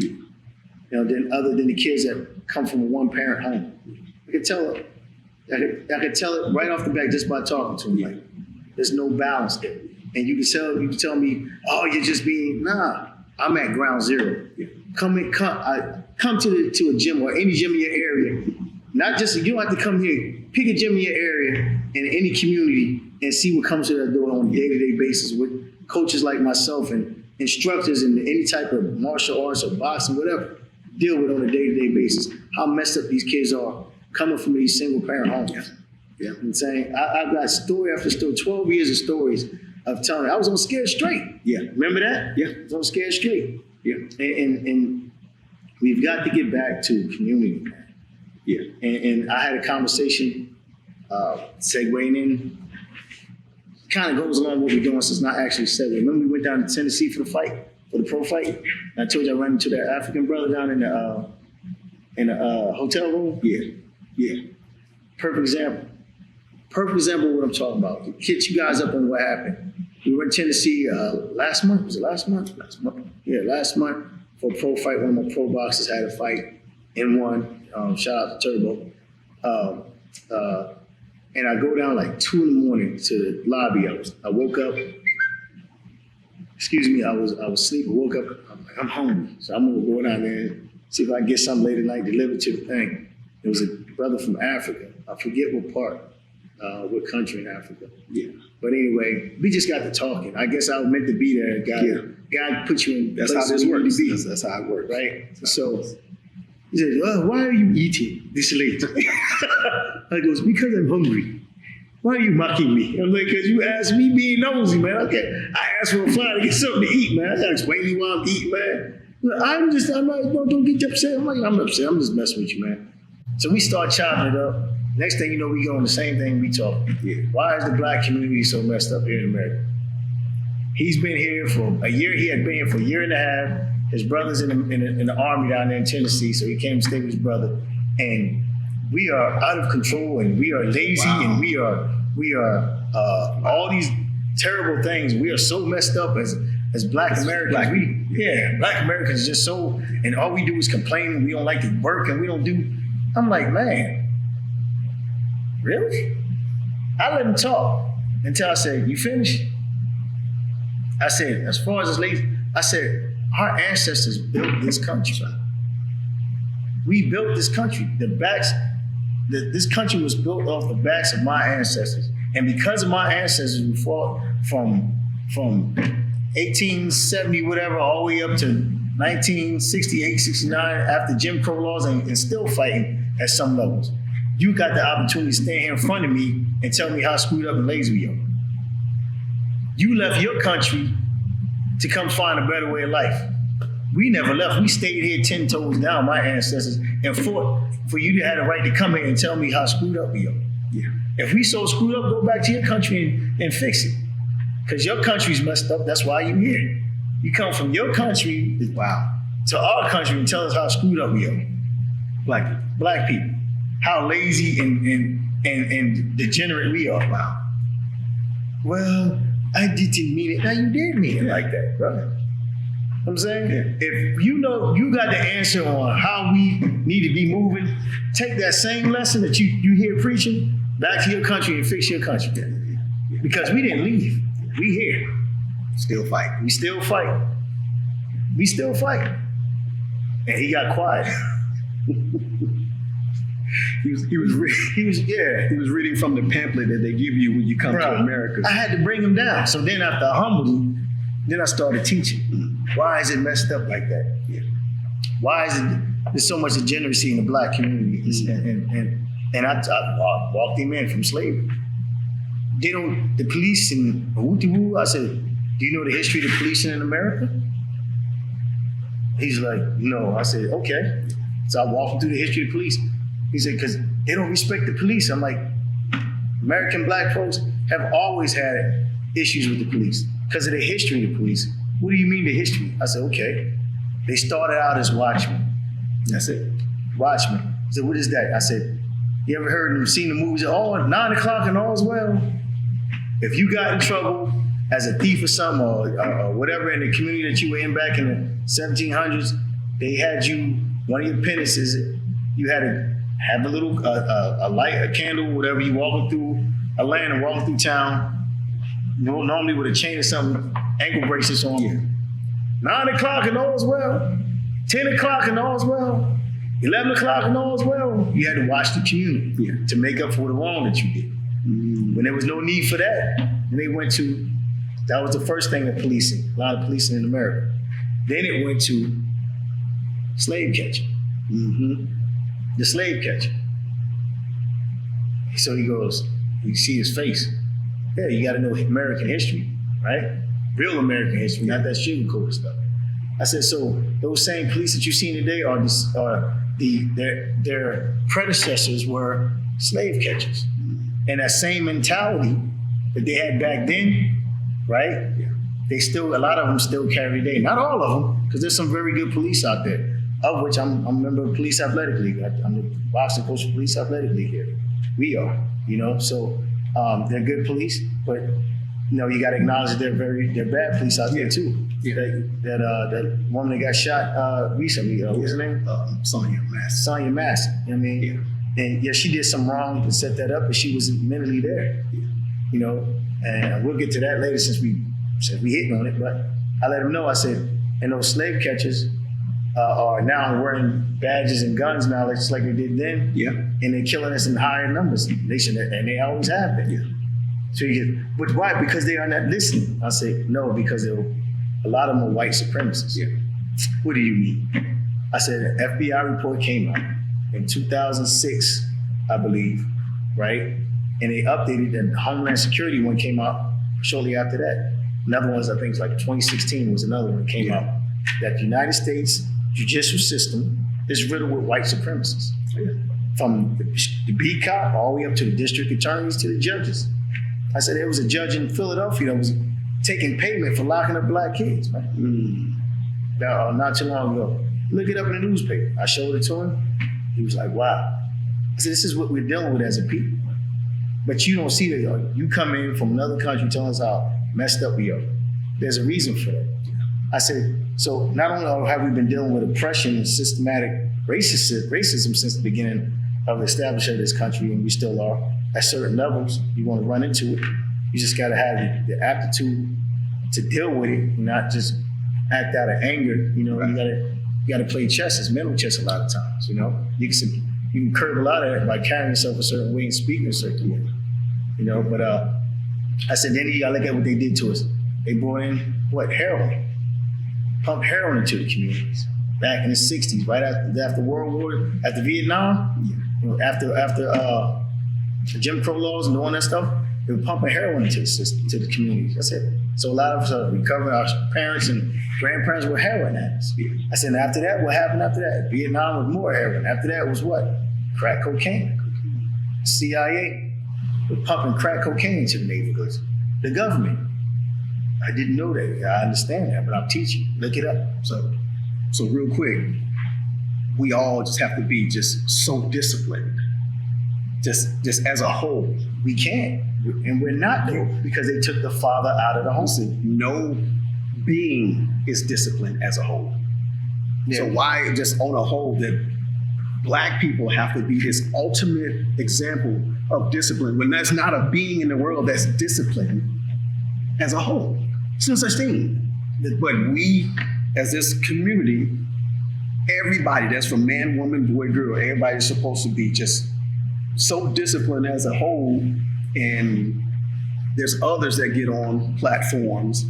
Than other than the kids that come from a one-parent home. I could tell it. I could tell it right off the bat just by talking to them. Like, there's no balance there. And you can tell me, oh, you're just being, nah. I'm at ground zero. Come to a gym or any gym in your area. Not just, you don't have to come here. Pick a gym in your area in any community and see what comes to that door on a day-to-day basis with coaches like myself and instructors in any type of martial arts or boxing, whatever, deal with on a day-to-day basis. How messed up these kids are coming from these single-parent homes. Yeah. You know what I'm saying? I've got story after story, 12 years of stories of telling. I was on Scared Straight. Yeah. Remember that? Yeah. I was on Scared Straight. Yeah. And we've got to get back to community, man. Yeah. And I had a conversation segueing in. Kind of goes along with what we're doing, so it's not actually segue. Remember we went down to Tennessee for the fight, for the pro fight? And I told you I ran into that African brother down in the hotel room? Yeah. Yeah. Perfect example. Perfect example of what I'm talking about. To catch you guys up on what happened. We were in Tennessee last month. Was it last month? Last month. Yeah, last month for a pro fight. One of my pro boxers had a fight and won. Shout out to Turbo. And I go down like 2 a.m. to the lobby. I woke up excuse me, I was asleep. I woke up. I'm like, I'm hungry, so I'm gonna go down there and see if I can get something late at night delivered to the thing. It was a brother from Africa. I forget what part, what country in Africa. Yeah. But anyway, we just got to talking. I guess I was meant to be there. God put you in. That's how places this where you works. need to be. That's how it works. Right? So he said, why are you eating this late? I goes, because I'm hungry. Why are you mocking me? I'm like, because you asked me being nosy, man. Okay, I asked for a fly to get something to eat, man. I gotta explain to you why I'm eating, man. I'm not, don't get upset. I'm like, I'm not upset. I'm just messing with you, man. So we start chopping it up. Next thing you know, we go on the same thing we talk. Yeah. Why is the black community so messed up here in America? He's been here for a year. He had been here for a year and a half. His brother's in the army down there in Tennessee, so he came to stay with his brother. And we are out of control, and we are lazy, and we are all these terrible things. We are so messed up as Black Americans. Black Americans are just so, and all we do is complain, and we don't like to work, and we don't do. I'm like, man, really? I let him talk until I said, you finished? I said, as far as this lady, I said, our ancestors built this country. We built this country. This country was built off the backs of my ancestors. And because of my ancestors, we fought from 1870, whatever, all the way up to 1968, 69, after Jim Crow laws, and still fighting at some levels. You got the opportunity to stand here in front of me and tell me how screwed up and lazy we are. You left your country to come find a better way of life. We never left. We stayed here 10 toes down, my ancestors, and fought for you to have the right to come here and tell me how screwed up we are. Yeah. If we so screwed up, go back to your country and fix it. Because your country's messed up, that's why you're here. You come from your country to our country and tell us how screwed up we are. Black people. How lazy and degenerate we are. Wow. Well, I didn't mean it. Now you did mean it like that, bro. You know what I'm saying? Yeah. If you know you got the answer on how we need to be moving, take that same lesson that you hear preaching back to your country and fix your country. Because we didn't leave. We here. Still fight. We still fight. We still fight. And he got quiet. He was reading from the pamphlet that they give you when you come to America. I had to bring him down. So then after I humbled him, then I started teaching. Why is it messed up like that? Yeah. Why is it there's so much degeneracy in the Black community? And I walked him in from slavery. The police and woo-de-woo, I said, do you know the history of the policing in America? He's like, no. I said, okay. So I walked him through the history of the police. He said, because they don't respect the police. I'm like, American Black folks have always had issues with the police because of the history of the police. What do you mean the history? I said, okay. They started out as watchmen. That's it. Watchmen. He said, what is that? I said, you ever heard and seen the movies? Oh, 9 o'clock and all's well. If you got in trouble as a thief or something or whatever in the community that you were in back in the 1700s, they had you, one of your penances, you had to have a little a light, a candle, whatever. You walking through a lane and walking through town, normally with a chain or something, ankle bracelets on. Yeah. 9 o'clock and all's well. 10 o'clock and all's well. 11 o'clock and all's well. You had to watch the community to make up for the wrong that you did. When there was no need for that, then they went to, that was the first thing of policing, a lot of policing in America. Then it went to slave catching. The slave catcher. So he goes, you see his face. Yeah, you got to know American history, right? Real American history, not that sugarcoated stuff. I said, so those same police that you see today their predecessors were slave catchers. And that same mentality that they had back then, right? Yeah. A lot of them still carry today. Not all of them, because there's some very good police out there. Of which I'm a member of the Police Athletic League. I'm the boxing coach of Police Athletic League here. We are, so they're good police, but you got to acknowledge that they're bad police out there too. Yeah. That woman that got shot recently, what's her name? Sonya Mass. Sonya Mass. You know what I mean? Yeah. And she did some wrong to set that up, but she was mentally there. Yeah. And we'll get to that later since we hitting on it, but I let them know, I said, and those slave catchers are now wearing badges and guns now, just like they did then. Yeah. And they're killing us in higher numbers. And they always have been. Yeah. So you get, but why? Because they are not listening. I say, no, because a lot of them are white supremacists. Yeah. What do you mean? I said, an FBI report came out in 2006, I believe, right? And they updated, and the Homeland Security one came out shortly after that. Another one, I think, was like 2016 was another one that came out. That the United States judicial system is riddled with white supremacists. Yeah. From the beat cop all the way up to the district attorneys to the judges. I said there was a judge in Philadelphia that was taking payment for locking up black kids, man. Not too long ago. Look it up in the newspaper. I showed it to him. He was like, wow. I said, this is what we're dealing with as a people. But you don't see that. You come in from another country telling us how messed up we are. There's a reason for that. I said, so not only have we been dealing with oppression and systematic racism since the beginning of the establishment of this country, and we still are, at certain levels, you want to run into it. You just got to have the aptitude to deal with it, not just act out of anger. You know, right. You got to play chess. It's mental chess a lot of times. You know, you can curb a lot of that by carrying yourself a certain way and speaking a certain way. You know, but I said, then you got to look at what they did to us. They brought in heroin, pumped heroin into the communities back in the '60s, right after World War, after Vietnam, you know, after Jim Crow laws and all that stuff. They were pumping heroin into the system, to the communities. I said, so a lot of us are recovering. Our parents and grandparents were heroin addicts. I said, and after that, what happened after that? Vietnam was more heroin. After that was what? Crack cocaine. CIA was pumping crack cocaine into the neighborhoods. The government. I didn't know that. I understand that, but I'm teaching. Look it up. So real quick, we all just have to be just so disciplined. Just as a whole. We can't. And we're not though, because they took the father out of the home. No being is disciplined as a whole. Yeah. So why just on a whole that black people have to be this ultimate example of discipline when there's not a being in the world that's disciplined as a whole? It's no such thing. But we, as this community, everybody that's from man, woman, boy, girl, everybody's supposed to be just so disciplined as a whole. And there's others that get on platforms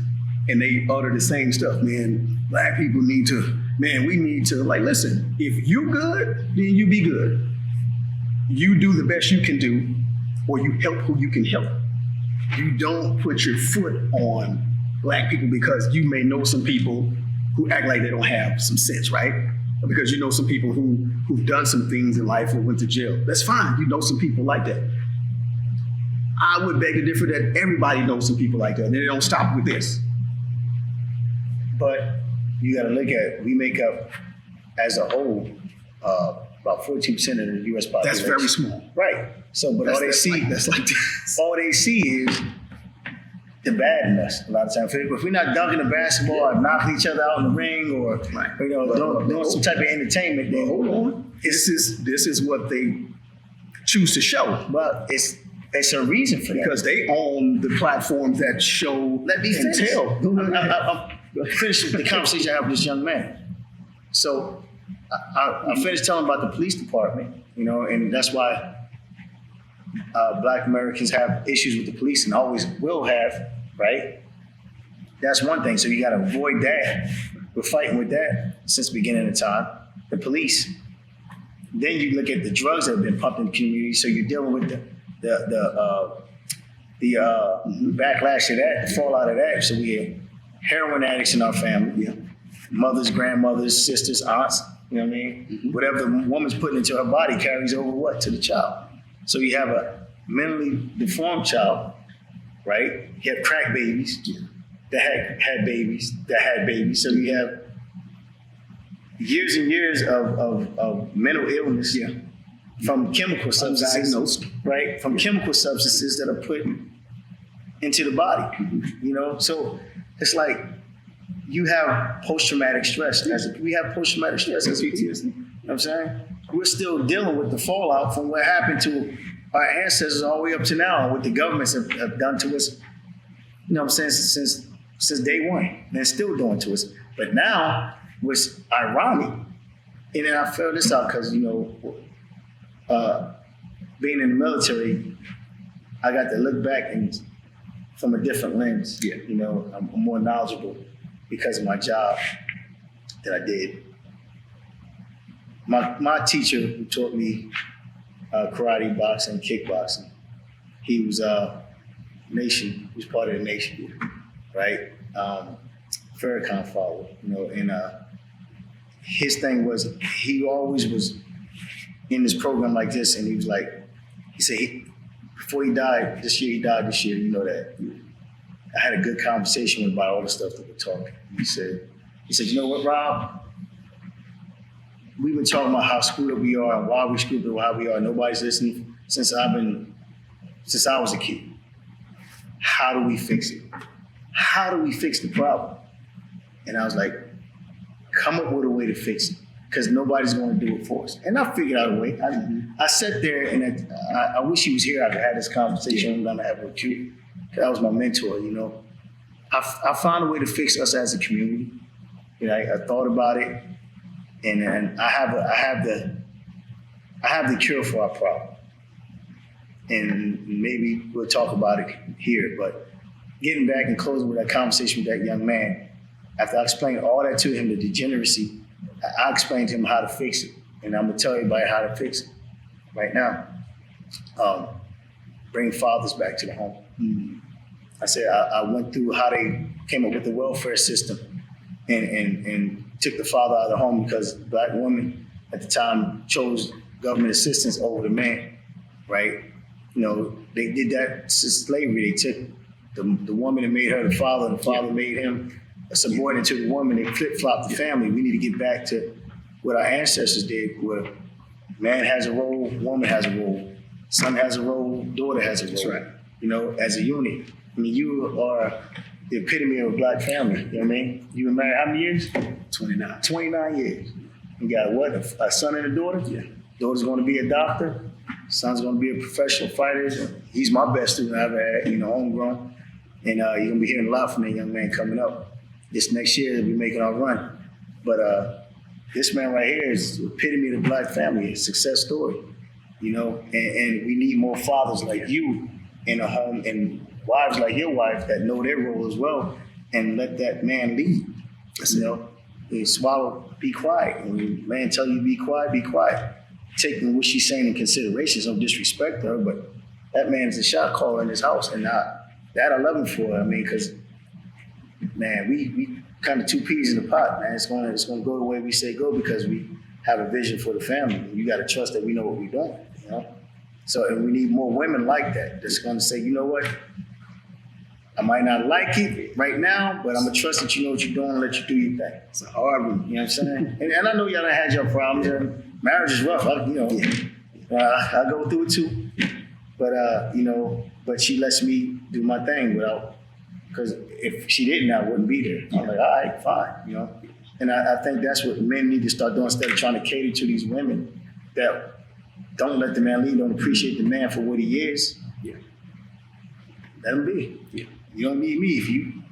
and they utter the same stuff. Man, black people we need to, like, listen, if you good, then you be good. You do the best you can do, or you help who you can help. You don't put your foot on black people because you may know some people who act like they don't have some sense, right? Or because you know some people who've done some things in life or went to jail. That's fine. You know some people like that. I would beg to differ that everybody knows some people like that, and they don't stop with this. But you got to look at, we make up, as a whole, about 14% of the U.S. population. That's very small. Right. So, but all they see is the bad in us a lot of times. If we're not dunking the basketball or knocking each other out in the ring or doing some type of entertainment, then hold on. This is what they choose to show. But it's a reason for that. Because they own the platforms that show Let me and finish. tell. I'll finish the conversation I have with this young man. So I finished telling about the police department, you know, and that's why Black Americans have issues with the police and always will have, right? That's one thing. So you got to avoid that. We're fighting with that since the beginning of time. The police. Then you look at the drugs that have been pumped in the community. So you're dealing with the backlash of that, the fallout of that. So we have heroin addicts in our family, mothers, grandmothers, sisters, aunts. You know what I mean? Mm-hmm. Whatever the woman's putting into her body carries over what to the child. So you have a mentally deformed child, right? You have crack babies that had babies. So you have years and years of mental illness from chemical substances, right? From chemical substances that are put into the body, you know? So it's like you have post-traumatic stress. We have post-traumatic stress as PTSD. You know what I'm saying? We're still dealing with the fallout from what happened to our ancestors all the way up to now, and what the governments have done to us, you know what I'm saying, since since day one, and they're still doing to us. But now, what's ironic, and then I felt this out because, being in the military, I got to look back and from a different lens. Yeah. I'm more knowledgeable because of my job that I did. My teacher who taught me karate, boxing, kickboxing, he was nation. He was part of the nation, right? Farrakhan follower, and his thing was he always was in this program like this, and he said before he died this year, you know that. I had a good conversation with him about all the stuff that we're talking. He said, you know what, Rob? We've been talking about how screwed up we are and why we screwed up, how we are. Nobody's listening since I was a kid. How do we fix it? How do we fix the problem? And I was like, come up with a way to fix it, because nobody's going to do it for us. And I figured out a way. I sat there, and I wish he was here. I could have this conversation I'm going to have with you. That was my mentor, I found a way to fix us as a community. I thought about it, and I have the cure for our problem. And maybe we'll talk about it here, but getting back and closing with that conversation with that young man, after I explained all that to him, the degeneracy, I explained to him how to fix it. And I'm going to tell everybody how to fix it right now. Bring fathers back to the home. I said I went through how they came up with the welfare system and took the father out of the home because Black women at the time chose government assistance over the man, right? They did that since slavery. They took the woman and made her the father, and the father made him a subordinate to the woman. They flip-flopped the family. We need to get back to what our ancestors did, where man has a role, woman has a role, son has a role, daughter has a role. That's right. As a unit. You are the epitome of a Black family. You know what I mean? You been married how many years? 29. 29 years. You got what? A son and a daughter? Yeah. Daughter's going to be a doctor. Son's going to be a professional fighter. He's my best student I've ever had, homegrown. And you're going to be hearing a lot from that young man coming up. This next year, we'll be making our run. But this man right here is the epitome of the Black family, a success story, and we need more fathers like you in a home and wives like your wife that know their role as well and let that man lead. You swallow, be quiet. When the man tell you be quiet, be quiet. Taking what she's saying in consideration, no disrespect to her, but that man's a shot caller in his house. And that I love him for. Because, man, we kind of two peas in the pot, man. It's going to go the way we say go because we have a vision for the family. You got to trust that we know what we're doing, So, and we need more women like that that's going to say, you know what? I might not like it right now, but I'm going to trust that you know what you're doing and let you do your thing. It's a hard one. You know what I'm saying? And I know y'all done had your problems. And marriage is rough. I go through it too. But, but she lets me do my thing because if she didn't, I wouldn't be there. I'm like, all right, fine, And I think that's what men need to start doing instead of trying to cater to these women that don't let the man lead, don't appreciate the man for what he is. Yeah. Let him be. Yeah. You don't need me. If you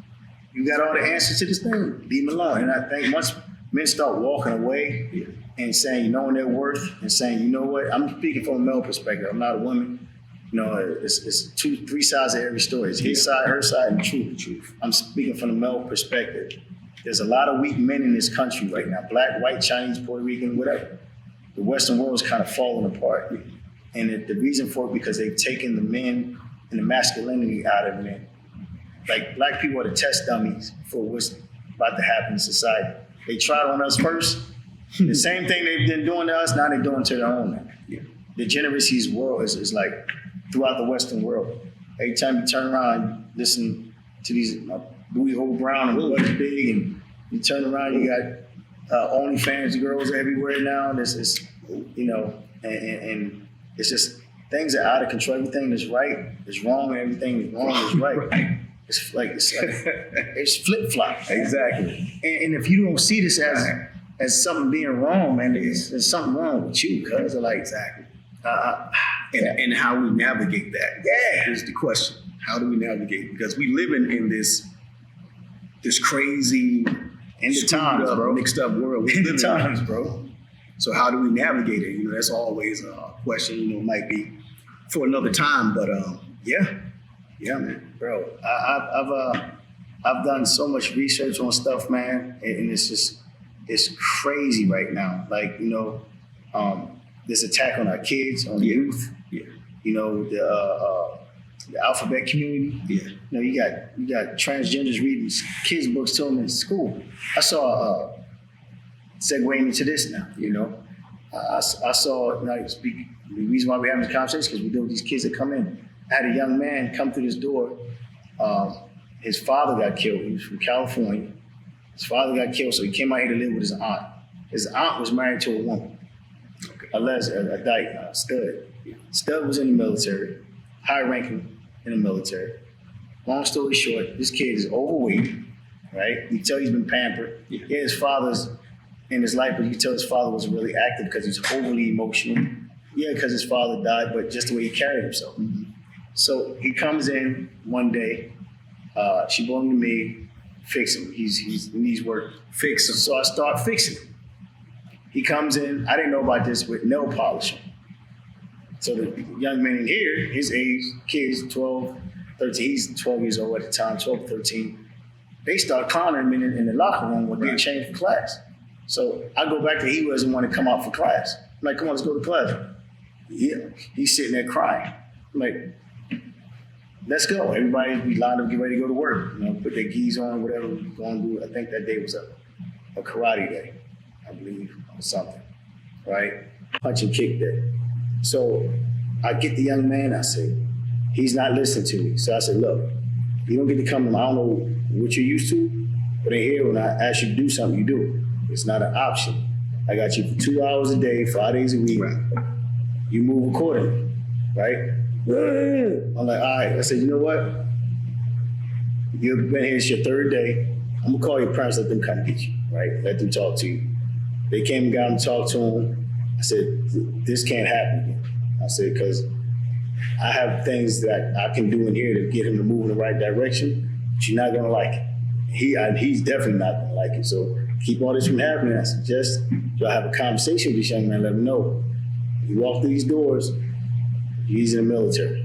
got all the answers to this thing, leave him alone. And I think once men start walking away and saying, knowing their worth and saying, you know what, I'm speaking from a male perspective. I'm not a woman. It's 2-3 sides of every story. It's his side, her side, and the truth. I'm speaking from the male perspective. There's a lot of weak men in this country right now. Black, white, Chinese, Puerto Rican, whatever. The Western world is kind of falling apart. And the reason for it because they've taken the men and the masculinity out of men. Like Black people are the test dummies for what's about to happen in society. They tried on us first. The same thing they've been doing to us, now they're doing to their own man. Yeah. The degeneracy's world is like throughout the Western world. Every time you turn around, listen to these Louis Ho Brown and Buddy Big, and you turn around, you got OnlyFans girls everywhere now. And it's just things are out of control. Everything that's right is wrong, and everything that's wrong is right. Right. It's flip flop. Exactly. And if you don't see this as something being wrong, man, there's something wrong with you, cuz Exactly. And how we navigate that is the question. How do we navigate? Because we live in this this crazy, In the screwed times, up, bro. mixed up world we In the live times, bro. So how do we navigate it? That's always a question. Might be for another time. But yeah, man. Bro, I've done so much research on stuff, man, and it's crazy right now. Like, this attack on our kids, on youth. Yeah. The alphabet community. Yeah. You got transgenders reading kids' books to them in school. I saw segueing into this now. I saw. The reason why we're having this conversation is because we deal with these kids that come in. I had a young man come through this door. His father got killed. He was from California. His father got killed, so he came out here to live with his aunt. His aunt was married to a woman, a dyke, stud. Stud was in the military, high ranking in the military. Long story short, this kid is overweight, right? You tell he's been pampered. Yeah, his father's in his life, but you can tell his father wasn't really active because he's overly emotional. Yeah, because his father died, but just the way he carried himself. Mm-hmm. So he comes in one day. She brought him to me, fix him. He needs work. Fix him. So I start fixing him. He comes in. I didn't know about this with nail polish on. So the young man in here, his age, kids, 12, 13, he's 12 years old at the time, 12, 13. They start clowning him in the locker room when they change for class. So I go back to he doesn't want to come out for class. I'm like, come on, let's go to class. Yeah, he's sitting there crying. I'm like, let's go. Everybody be lined up, get ready to go to work. Put their gis on, whatever we're going to do. I think that day was a karate day, I believe, or something, right? Punch and kick day. So I get the young man, I say, he's not listening to me. So I said, look, you don't get to come, I don't know what you're used to, but in here, when I ask you to do something, you do it. It's not an option. I got you for 2 hours a day, 5 days a week. Right. You move accordingly, right? I'm like, all right. I said, you know what? You've been here, it's your third day. I'm gonna call your parents, let them come get you, right? Let them talk to you. They came and got him, talked to him. I said, this can't happen again. I said, because I have things that I can do in here to get him to move in the right direction, but you're not gonna like it. He's definitely not gonna like it. So keep all this from happening. I suggest y'all have a conversation with this young man, let him know. You walk through these doors, he's in the military.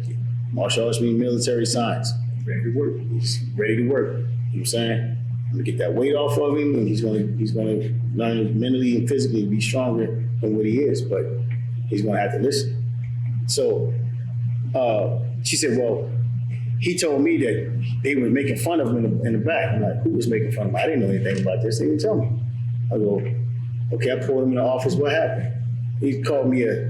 Martial arts means military science. Ready to work. He's ready to work. You know what I'm saying? I'm gonna get that weight off of him, and he's gonna learn mentally and physically to be stronger than what he is, but he's gonna have to listen. So she said, well, he told me that they were making fun of him in the back. I'm like, who was making fun of him? I didn't know anything about this. They didn't tell me. I go, okay, I pulled him in the office. What happened? He called me a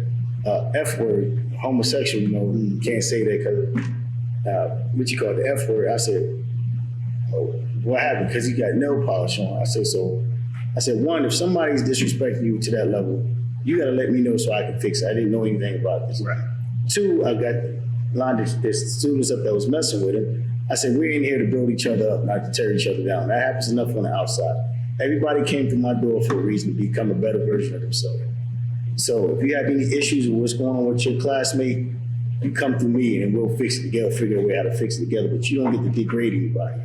F word, homosexual. You can't say that because what you call the F word. I said, oh, what happened? Because he got nail polish on. I said, one, if somebody's disrespecting you to that level, you got to let me know so I can fix it. I didn't know anything about this. Right. Two, I got lined the students up that was messing with him. I said, we're in here to build each other up, not to tear each other down. That happens enough on the outside. Everybody came through my door for a reason, to become a better version of themselves. So if you have any issues with what's going on with your classmate, you come through me and we'll fix it together, figure a way how to fix it together, but you don't get to degrade anybody.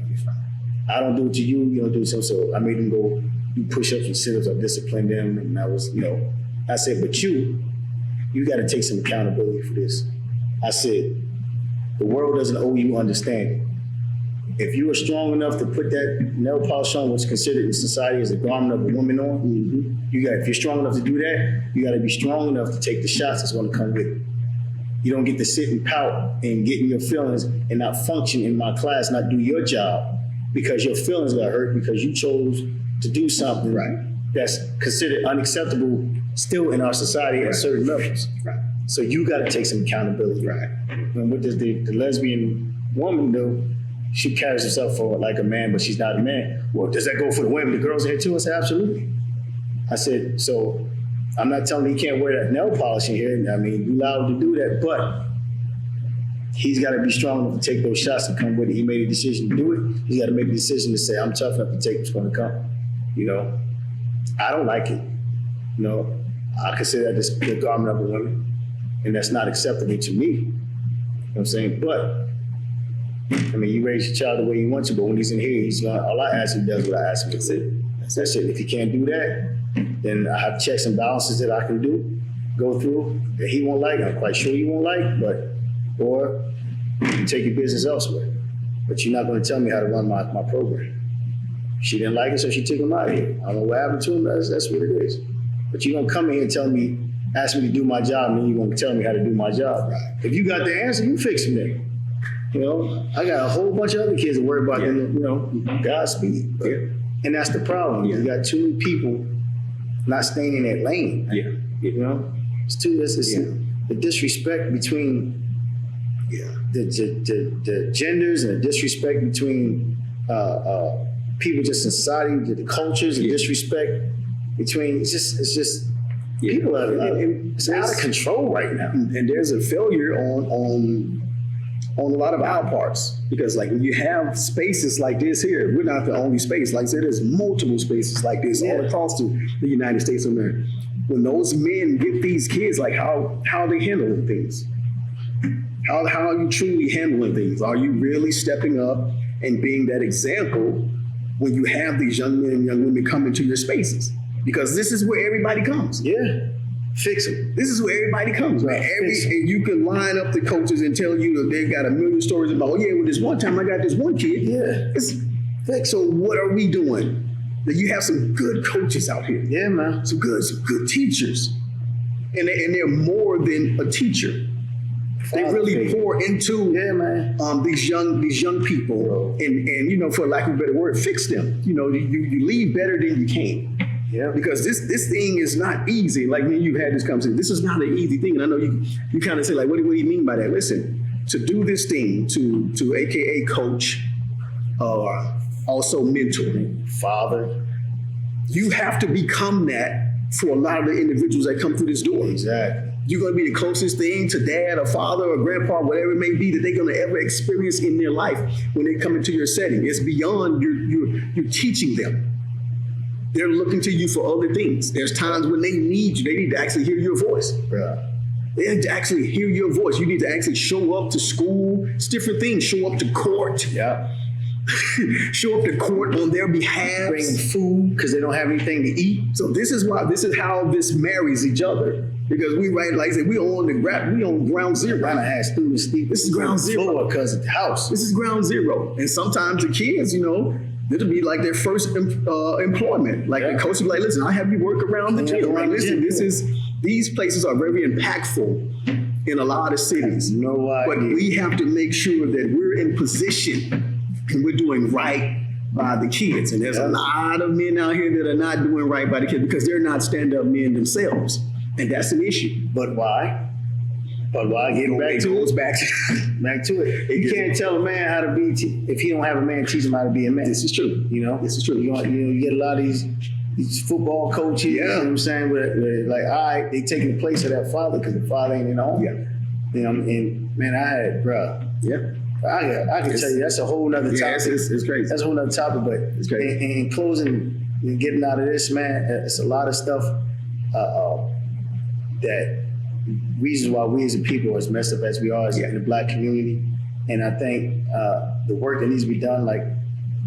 I don't do it to you, you don't do it to them. So I made them go do push-ups and sit-ups, I disciplined them, and I was, I said, but you got to take some accountability for this. I said, the world doesn't owe you understanding. If you are strong enough to put that nail polish on, what's considered in society as a garment of a woman on, if you're strong enough to do that, you got to be strong enough to take the shots that's going to come with it. You don't get to sit and pout and get in your feelings and not function in my class, not do your job because your feelings got hurt because you chose to do something that's considered unacceptable still in our society at certain levels. Right. So you got to take some accountability. Right. And what does the lesbian woman do? She carries herself for like a man, but she's not a man. Well, does that go for the women, the girls here too? I said, absolutely. I said, so I'm not telling you he can't wear that nail polish in here. I mean, you're allowed to do that, but he's got to be strong enough to take those shots and come with it. He made a decision to do it. He's got to make a decision to say, I'm tough enough to take what's going to come. I don't like it. I consider that the garment of a woman, and that's not acceptable to me. You know what I'm saying? But I mean, you raise your child the way you want to, but when he's in here, all I ask him does what I ask him to do. That's it. If he can't do that, then I have checks and balances that I can go through that he won't like. I'm quite sure he won't like, or you take your business elsewhere. But you're not going to tell me how to run my program. She didn't like it, so she took him out of here. I don't know what happened to him. That's what it is. But you don't come in here and ask me to do my job, and then you're going to tell me how to do my job. Right. If you got the answer, you fix them there. You know, I got a whole bunch of other kids to worry about them, you know, Godspeed. And that's the problem. You got too many people not staying in that lane. You know, it's the disrespect between the genders, and the disrespect between people just in society, the cultures, and disrespect between, it's just people it's out of control right now. And there's a failure on a lot of our parts, because like when you have spaces like this here, we're not the only space. Like I said, there's multiple spaces like this all across the United States of America. When those men get these kids, like how are they handling things? How are you truly handling things? Are you really stepping up and being that example when you have these young men and young women come into your spaces? Because this is where everybody comes. Fix them. This is where everybody comes, man. And you can line up the coaches and tell you that they've got a million stories about, well, this one time I got this one kid. It's fixed. So what are we doing? That you have some good coaches out here. Yeah, man. Some good teachers. And they're more than a teacher. They really pour into these young people, and you know, for lack of a better word, fix them. You know, you leave better than you came. Because this thing is not easy. Like when you've had this conversation, this is not an easy thing. And I know you kind of say like, what do you mean by that? Listen, to do this thing, to AKA coach, also mentoring, father, you have to become that for a lot of the individuals that come through this door. Exactly. You're going to be the closest thing to dad or father or grandpa, whatever it may be, that they're going to ever experience in their life when they come into your setting. It's beyond you're teaching them. They're looking to you for other things. There's times when they need you. They need to actually hear your voice. They need to actually hear your voice. You need to actually show up to school. It's different things. Show up to court. Show up to court on their behalf. Bring food because they don't have anything to eat. So this is how this marries each other. Because like I said, we on ground zero. I had students sleep. This is ground zero. Because of the house. This is ground zero. And sometimes the kids, you know, it'll be like their first employment. Like the coach will be like, listen, I have you work around the gym. Like, listen, these places are very impactful in a lot of cities. No idea. But we have to make sure that we're in position and we're doing right by the kids. And there's a lot of men out here that are not doing right by the kids because they're not stand-up men themselves. And that's an issue. But why? Get back to it. You can't tell a man how to be if he don't have a man teach him how to be a man. This is true. You know, this is true. You get a lot of these football coaches. You know what I'm saying? Where like, all right, they taking the place of that father because the father ain't in home. You know, and man, I can tell you that's a whole nother topic. It's crazy. That's a whole nother topic. But it's crazy. In closing, and getting out of this, man, it's a lot of stuff that reasons why we as a people are as messed up as we are in the Black community. And I think the work that needs to be done, like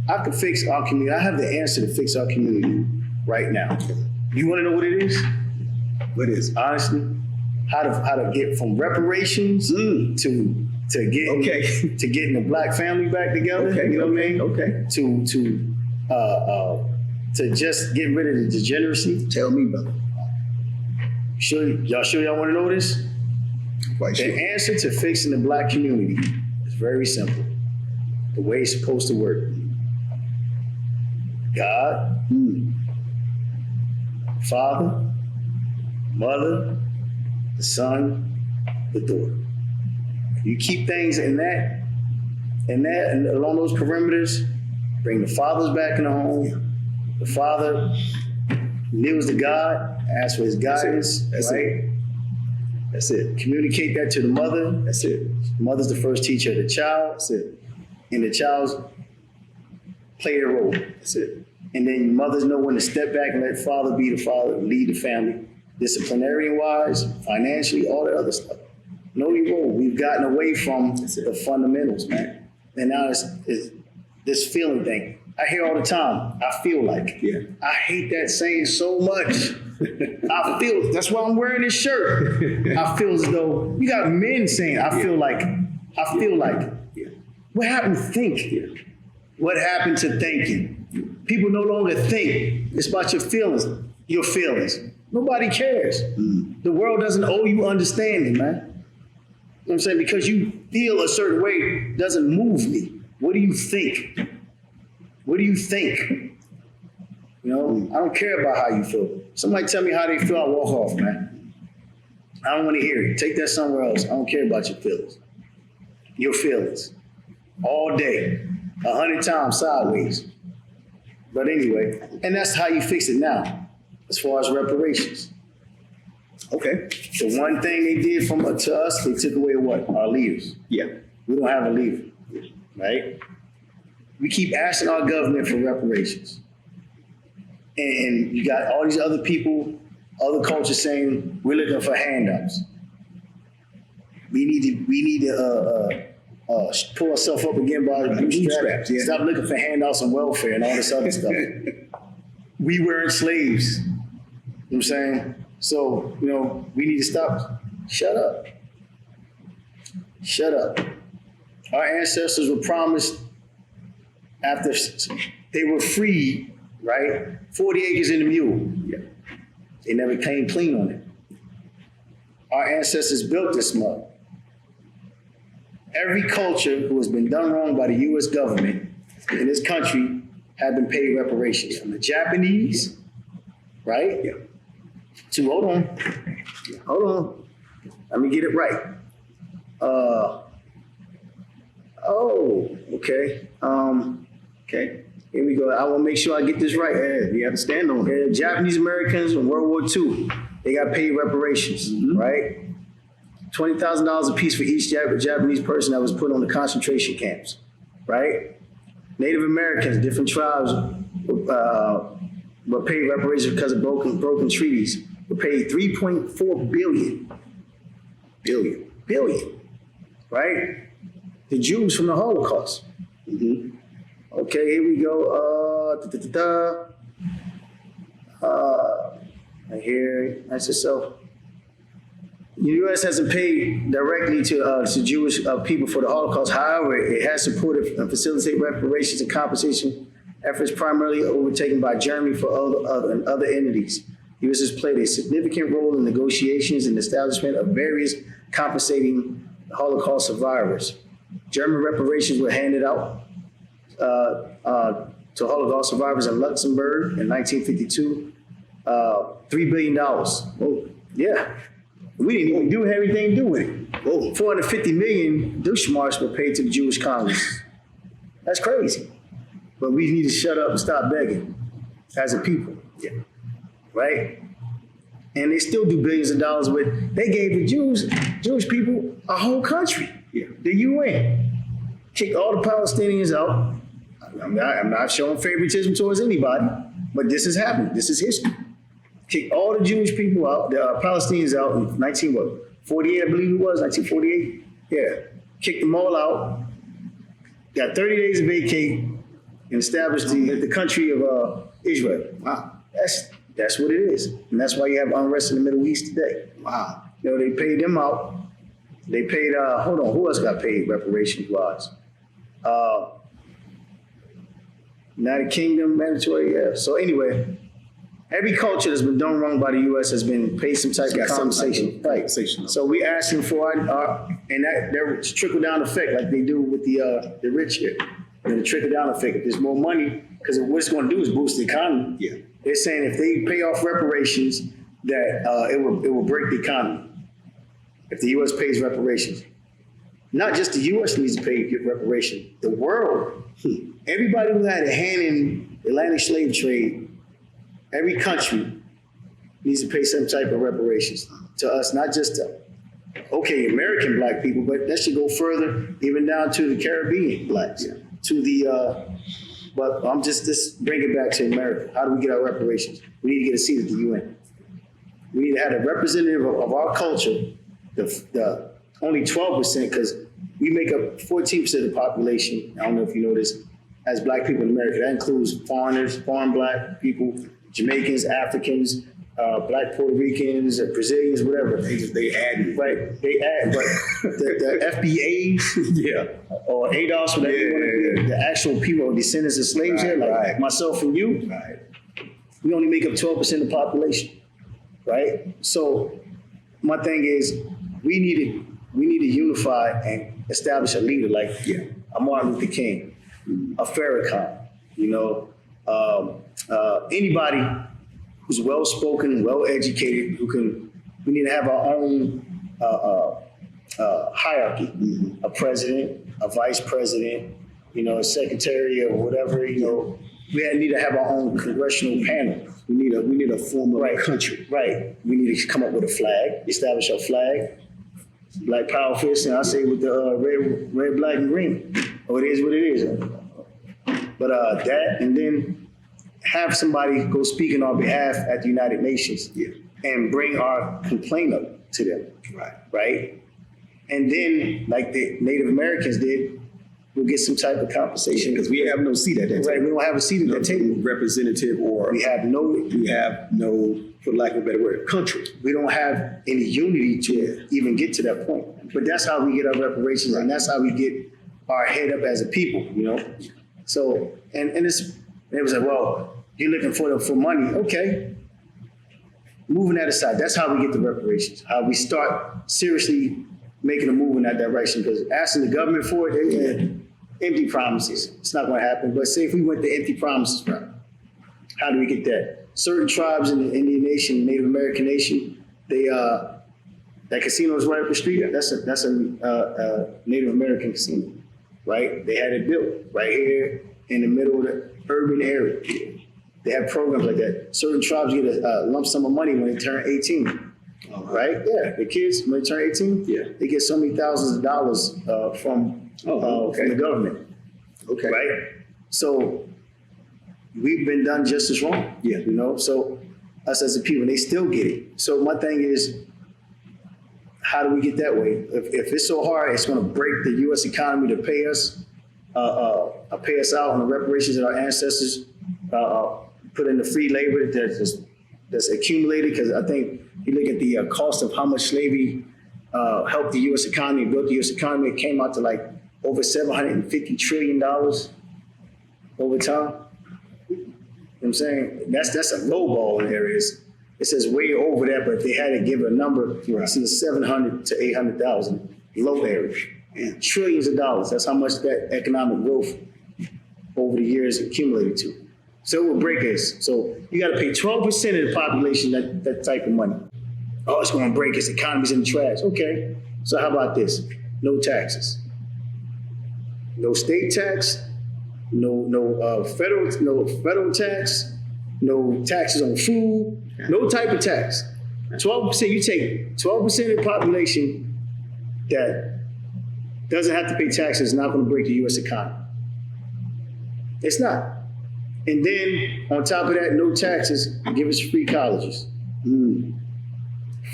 I could fix our community. I have the answer to fix our community right now. You want to know what it is? What is it? Honestly, how to get from reparations to getting the Black family back together. You know what I mean? To just get rid of the degeneracy. Tell me, brother. Y'all sure y'all want to know this? Quite sure. The answer to fixing the Black community is very simple. The way it's supposed to work. God, Father, Mother, the Son, the daughter. You keep things in that and along those perimeters, bring the fathers back in the home. The father kneels to God, asks for his guidance. That's it. Communicate that to the mother. That's it. The mother's the first teacher of the child. That's it. And the child's play their role. That's it. And then mothers know when to step back and let father be the father, lead the family, disciplinarian-wise, financially, all that other stuff. Know your role. We've gotten away from the fundamentals, man. And now it's this feeling thing. I hear all the time, I feel like. Yeah. I hate that saying so much. I feel, that's why I'm wearing this shirt. I feel as though, you got men saying, I feel like. Yeah. What happened to think? Yeah. What happened to thinking? People no longer think. It's about your feelings. Your feelings. Nobody cares. The world doesn't owe you understanding, man. You know what I'm saying? Because you feel a certain way doesn't move me. What do you think? What do you think? You know, I don't care about how you feel. Somebody tell me how they feel, I walk off, man. I don't want to hear it. Take that somewhere else. I don't care about your feelings. Your feelings. All day. 100 times sideways. But anyway, and that's how you fix it now, as far as reparations. Okay. The one thing they did to us, they took away what? Our leaders. Yeah. We don't have a leader, right? We keep asking our government for reparations. And you got all these other people, other cultures saying, we're looking for handouts. We need to pull ourselves up again by the bootstraps. Yeah. Stop looking for handouts and welfare and all this other stuff. We weren't slaves. You know what I'm saying? So, you know, we need to stop. Shut up. Shut up. Our ancestors were promised after they were freed, right? 40 acres in the mule. Yeah. They never came clean on it. Our ancestors built this mud. Every culture who has been done wrong by the U.S. government in this country have been paid reparations. From the Japanese, right? Yeah. To, hold on. Let me get it right. Okay. Okay. Here we go. I want to make sure I get this right. Yeah, we have to stand on it. Japanese Americans in World War II, they got paid reparations, right? $20,000 a piece for each Japanese person that was put on the concentration camps, right? Native Americans, different tribes, were paid reparations because of broken treaties. Were paid $3.4 billion, right? The Jews from the Holocaust. Okay, here we go. Right here, that's yourself. The U.S. hasn't paid directly to Jewish people for the Holocaust. However, it has supported and facilitated reparations and compensation efforts primarily overtaken by Germany for other entities. The U.S. has played a significant role in negotiations and establishment of various compensating Holocaust survivors. German reparations were handed out to Holocaust survivors in Luxembourg in 1952. $3 billion. Oh, yeah. We didn't even do anything to do with it. Whoa. 450 million Deutschmarks were paid to the Jewish Congress. That's crazy. But we need to shut up and stop begging as a people. Yeah. Right? And they still do billions of dollars with, they gave the Jewish people a whole country. Yeah. The UN kicked all the Palestinians out. I'm not showing favoritism towards anybody, but this has happened. This is history. Kicked all the Jewish people out, the Palestinians out in 1948, I believe it was, 1948. Yeah. Kicked them all out. Got 30 days to vacate and established the country of Israel. Wow. That's what it is. And that's why you have unrest in the Middle East today. Wow. You know, they paid them out. They paid, who else got paid reparations-wise? United Kingdom, mandatory, yeah. So anyway, every culture that's been done wrong by the U.S. has been paid some type of compensation. Right. So we're asking for and that trickle down effect like they do with the rich here. And the trickle down effect. If there's more money, because what it's going to do is boost the economy. Yeah. They're saying if they pay off reparations, that it will break the economy. If the U.S. pays reparations. Not just the U.S. needs to pay reparations. The world. Everybody who had a hand in the Atlantic slave trade, every country needs to pay some type of reparations to us, not just to, American black people, but that should go further, even down to the Caribbean blacks, to the, but I'm just bring it back to America. How do we get our reparations? We need to get a seat at the UN. We need to have a representative of our culture, the only 12%, because we make up 14% of the population. I don't know if you know this, as black people in America. That includes foreigners, foreign black people, Jamaicans, Africans, black Puerto Ricans, Brazilians, whatever. They add. Right, they add, but the FBAs, Yeah. or ADOS, whatever you want to be, the actual people or descendants of slaves here, like myself and you, Right. we only make up 12% of the population, right? So my thing is, we need to unify and establish a leader like a Martin Luther King, a Farrakhan, you know, anybody who's well-spoken, well-educated, we need to have our own hierarchy, a president, a vice president, you know, a secretary or whatever, you know. We need to have our own congressional panel. We need a form of country. Right. We need to come up with a flag, establish our flag, like Power Fist, and I say with the red, black, and green. Oh, it is what it is. But that, and then have somebody go speak on our behalf at the United Nations and bring our complaint up to them. Right. And then, like the Native Americans did, we'll get some type of compensation. Because we have no seat at that table. Right, we don't have a seat at that table. Representative, or we have no, for lack of a better word, country. We don't have any unity to even get to that point. But that's how we get our reparations, and that's how we get our head up as a people, you know? So, and it was like, well, you're looking for money. Okay. Moving that aside, that's how we get the reparations, how we start seriously making a move in that direction, because asking the government for it, they empty promises. It's not going to happen. But say if we went the empty promises route, how do we get that? Certain tribes in the Indian Nation, Native American Nation, they that casino is right up the street. That's a Native American casino, right? They had it built right here in the middle of the urban area. They have programs like that. Certain tribes get a lump sum of money when they turn 18. Right? Yeah. The kids, when they turn 18, they get so many thousands of dollars from the government. Okay. Right? So we've been done just as wrong. Yeah. You know, so us as a people, they still get it. So my thing is, how do we get that way? If it's so hard, it's going to break the U.S. economy to pay us out on the reparations that our ancestors put in the free labor that's accumulated. Because I think you look at the cost of how much slavery helped the U.S. economy, built the U.S. economy, it came out to like over $750 trillion over time. You know what I'm saying? That's a low ball in areas. It says way over that, but if they had to give a number, it's in the 700 to 800,000 low area. And trillions of dollars. That's how much that economic growth over the years accumulated to. So it will break us. So you got to pay 12% of the population that type of money. Oh, it's going to break us. The economy's in the trash. Okay. So how about this? No taxes. No state tax. No federal tax. No taxes on food. No type of tax. 12%. You take 12% of the population that doesn't have to pay taxes. Not going to break the U.S. economy. It's not. And then on top of that, no taxes, give us free colleges.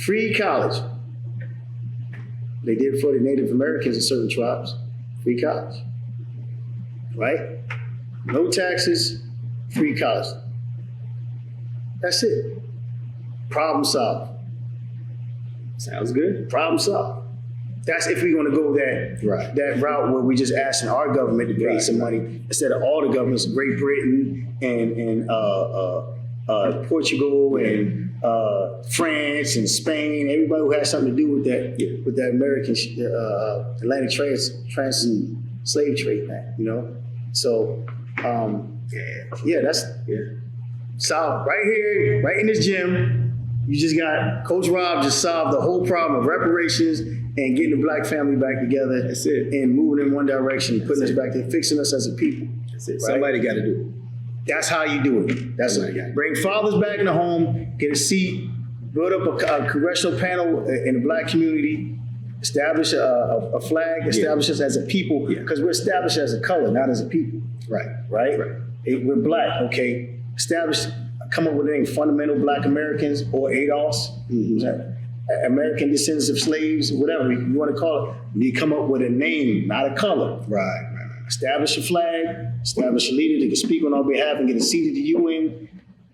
Free college. They did for the Native Americans in certain tribes. Free college. Right? No taxes, free college. That's it. Problem solved. Sounds good. Problem solved. That's if we're going to go that route where we just asking our government to pay some money instead of all the governments, Great Britain and Portugal and France and Spain, everybody who has something to do with that American Atlantic slave trade, man. You know, so that's solved right here, right in this gym. You just got Coach Rob just solved the whole problem of reparations and getting the black family back together. That's it. And moving in one direction, putting us back there, fixing us as a people. That's it. Right? Somebody got to do it. That's how you do it. That's it. Bring fathers back in the home, get a seat, build up a congressional panel in the black community, establish a flag, establish us as a people, because we're established as a color, not as a people. Right. We're black, okay. Come up with a name, fundamental Black Americans or ADOS. American descendants of slaves, whatever you want to call it. You come up with a name, not a color. Right. Establish a flag, establish a leader that can speak on our behalf and get a seat at the UN,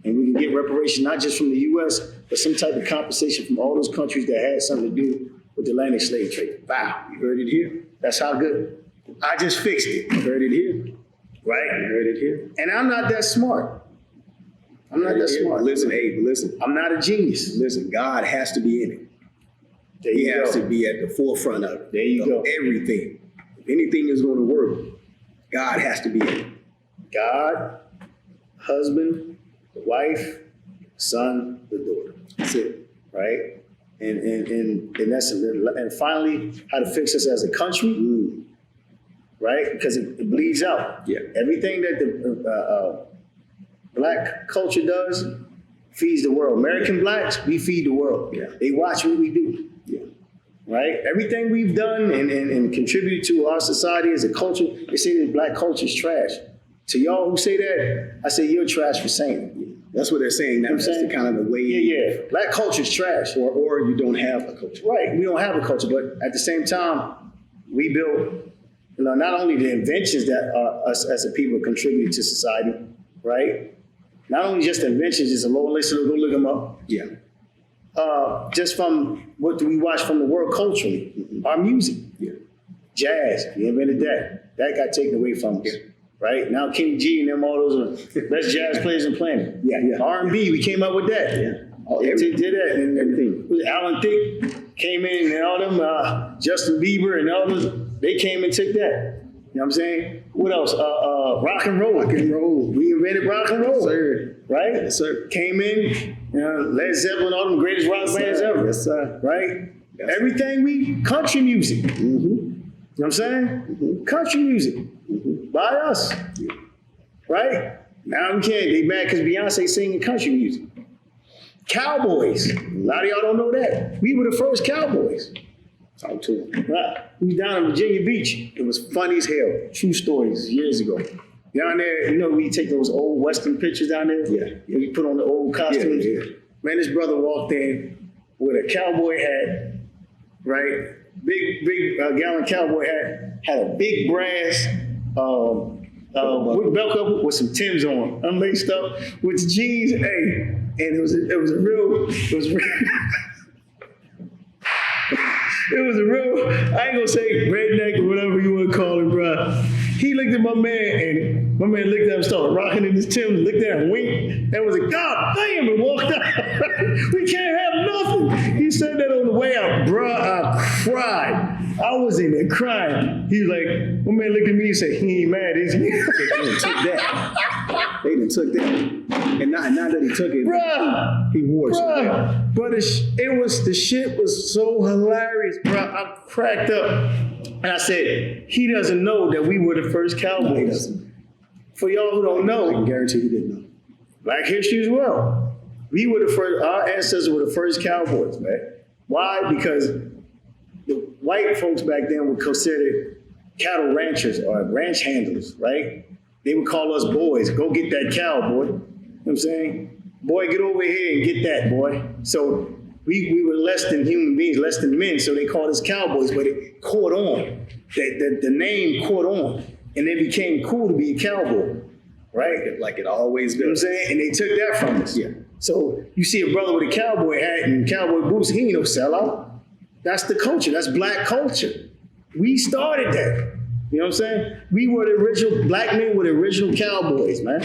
and we can get reparations not just from the U.S., but some type of compensation from all those countries that had something to do with the Atlantic slave trade. Wow, you heard it here. That's how good. I just fixed it. You heard it here. Right? You heard it here. And I'm not that smart. I'm not that smart. Listen, Abe, listen. I'm not a genius. Listen, God has to be in it. There He you has go. to be at the forefront of it. There you go. Everything. If anything is going to work, God has to be in it. God, husband, the wife, son, the daughter. That's it. Right? And that's and finally how to fix us as a country, right? Because it bleeds out. Yeah. Everything that the black culture does feeds the world. American blacks, we feed the world. Yeah. They watch what we do. Yeah. Right? Everything we've done and contributed to our society as a culture, they say that black culture is trash. To y'all who say that, I say you're trash for saying it. That's what they're saying now. You know what I'm That's saying? the kind of the way. Yeah. Black culture is trash. Or you don't have a culture. Right. We don't have a culture, but at the same time, we built, not only the inventions that us as a people contribute to society, right? Not only just the inventions, just a long list, go look them up. Yeah. Just from what we watch from the world culturally, our music, jazz, we invented that. That got taken away from us. Right? Now Kenny G and them, all those are best jazz players in the planet. Yeah. R&B, we came up with that. Yeah. They did that. And Everything. Alan Thicke came in and all them, Justin Bieber and all those, they came and took that. You know what I'm saying? What else? Rock and roll. Rock and roll. We invented rock and roll. Yes, sir. Right? Yes, sir. Came in, Led Zeppelin, all them greatest rock bands ever. Yes, sir. Right? Yes, Everything country music. Mm-hmm. You know what I'm saying? Mm-hmm. Country music. By us. Right? Now we can't. They mad because Beyonce singing country music. Cowboys. A lot of y'all don't know that. We were the first cowboys. Talk to them. Right. We was down in Virginia Beach. It was funny as hell. True stories years ago. Down there, we take those old Western pictures down there. Yeah. We put on the old costumes. Yeah. Man, this brother walked in with a cowboy hat, right? Big gallon cowboy hat, had a big brass with belt couple with some Timbs on, unlaced up with the jeans. Hey, and it was a real. It was a real, I ain't gonna say redneck or whatever you want to call it, bro. He looked at my man, and my man looked at him, started rocking in his Timbs, looked at him, winked, and was like, God damn, and walked out. We can't have nothing. He said that on the way out, bro. I cried. I was in there crying. He was like, my man looked at me and said, he ain't mad, is he? They done took that. They done took that. And not that he took it, Bruh. he wore it. Bruh, but the shit was so hilarious, bro. I cracked up, and I said, he doesn't know that we were the first No, he cowboys. doesn't. For y'all who don't I can know, guarantee he didn't know. Black history as well. We were the first. Our ancestors were the first cowboys, man. Why? Because the white folks back then were considered cattle ranchers or ranch handlers, right? They would call us boys. Go get that cow, boy. You know what I'm saying? Boy, get over here and get that, boy. So we were less than human beings, less than men, so they called us cowboys, but it caught on. The name caught on, and it became cool to be a cowboy, right? Like it always You know what I'm does. saying? And they took that from us. Yeah. So you see a brother with a cowboy hat and cowboy boots, he ain't no sellout. That's the culture. That's black culture. We started that. You know what I'm saying? We were the original, black men were the original cowboys, man.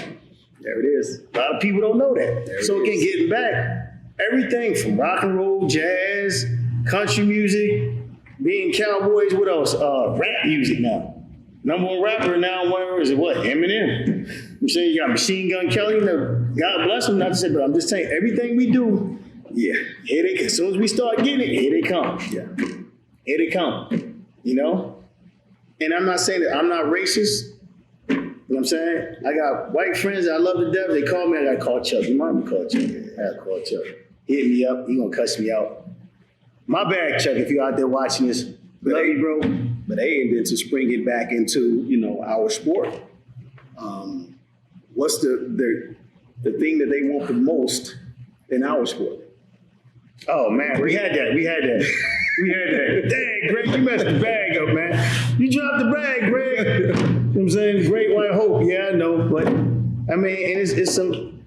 There it is. A lot of people don't know that. There So it again, is. getting back, everything from rock and roll, jazz, country music, being cowboys, what else? Rap music now. Number one rapper now, where is it? What? Eminem. I'm saying you got Machine Gun Kelly. God bless him, not to say, but I'm just saying everything we do, Yeah. here they, as soon as we start getting it, here they come. Yeah. Here they come. You know? And I'm not saying that I'm not racist. You know what I'm saying? I got white friends that I love to death. They call me, I got to call Chuck. You mind me call Chuck? I got to call Chuck. Hit me up. He going to cuss me out. My bad, Chuck, if you're out there watching this. Love you, bro. But and then to spring it back into, our sport. What's the thing that they want the most in our sport? Oh man, we had that. Dang, Greg, you messed the bag up, man. You dropped the bag, Greg. You know what I'm saying? Great White Hope. Yeah, I know, but I mean, and it's some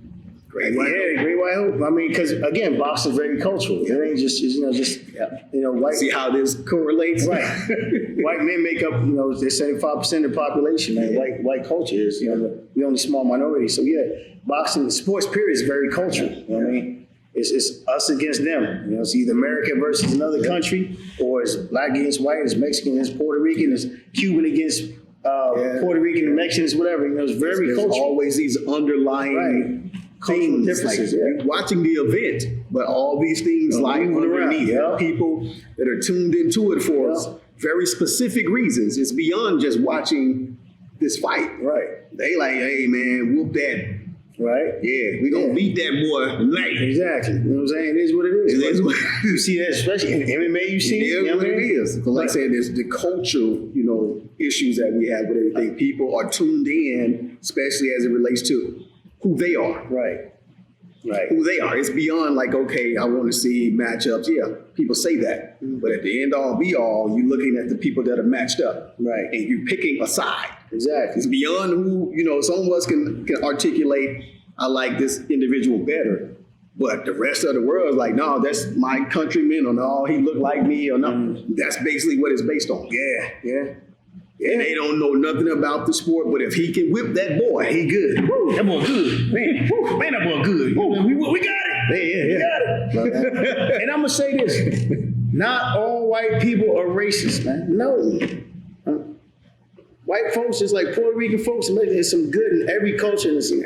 great white hope. I mean, because again, boxing is very cultural. It ain't just white. See how this correlates, right? White men make up, they're 75% of the population. Man, white culture is, the only small minority. So yeah, boxing, the sports period is very cultural. You know what I mean? It's us against them. It's either America versus another country, or it's black against white, it's Mexican against Puerto Rican, it's Cuban against Puerto Rican and Mexicans, whatever. It's very cultural. There's always these underlying things, differences. You're watching the event, but all these things lie underneath. There are people that are tuned into it for very specific reasons. It's beyond just watching this fight. Right. They like, hey man, whoop that. Right? Yeah, we're gonna beat that boy tonight. Exactly. You know what I'm saying? It is what it is. You see that, especially in MMA, you see it. Yeah, what it is. Because like I said, there's the cultural, issues that we have with everything. People are tuned in, especially as it relates to who they are. Right. Who they are. It's beyond like, okay, I want to see matchups. Yeah, people say that. But at the end all be all, you're looking at the people that are matched up. Right. And you're picking a side. Exactly. It's beyond who, some of us can articulate, I like this individual better. But the rest of the world is like, no, that's my countryman, or no, he looked like me, or no. That's basically what it's based on. Yeah. And they don't know nothing about the sport, but if he can whip that boy, he good. Woo, that boy good. Man, that boy good. We got it. Yeah. We got it. And I'm going to say this. Not all white people are racist, man. No. White folks, just like Puerto Rican folks, there's some good in every culture, and there's some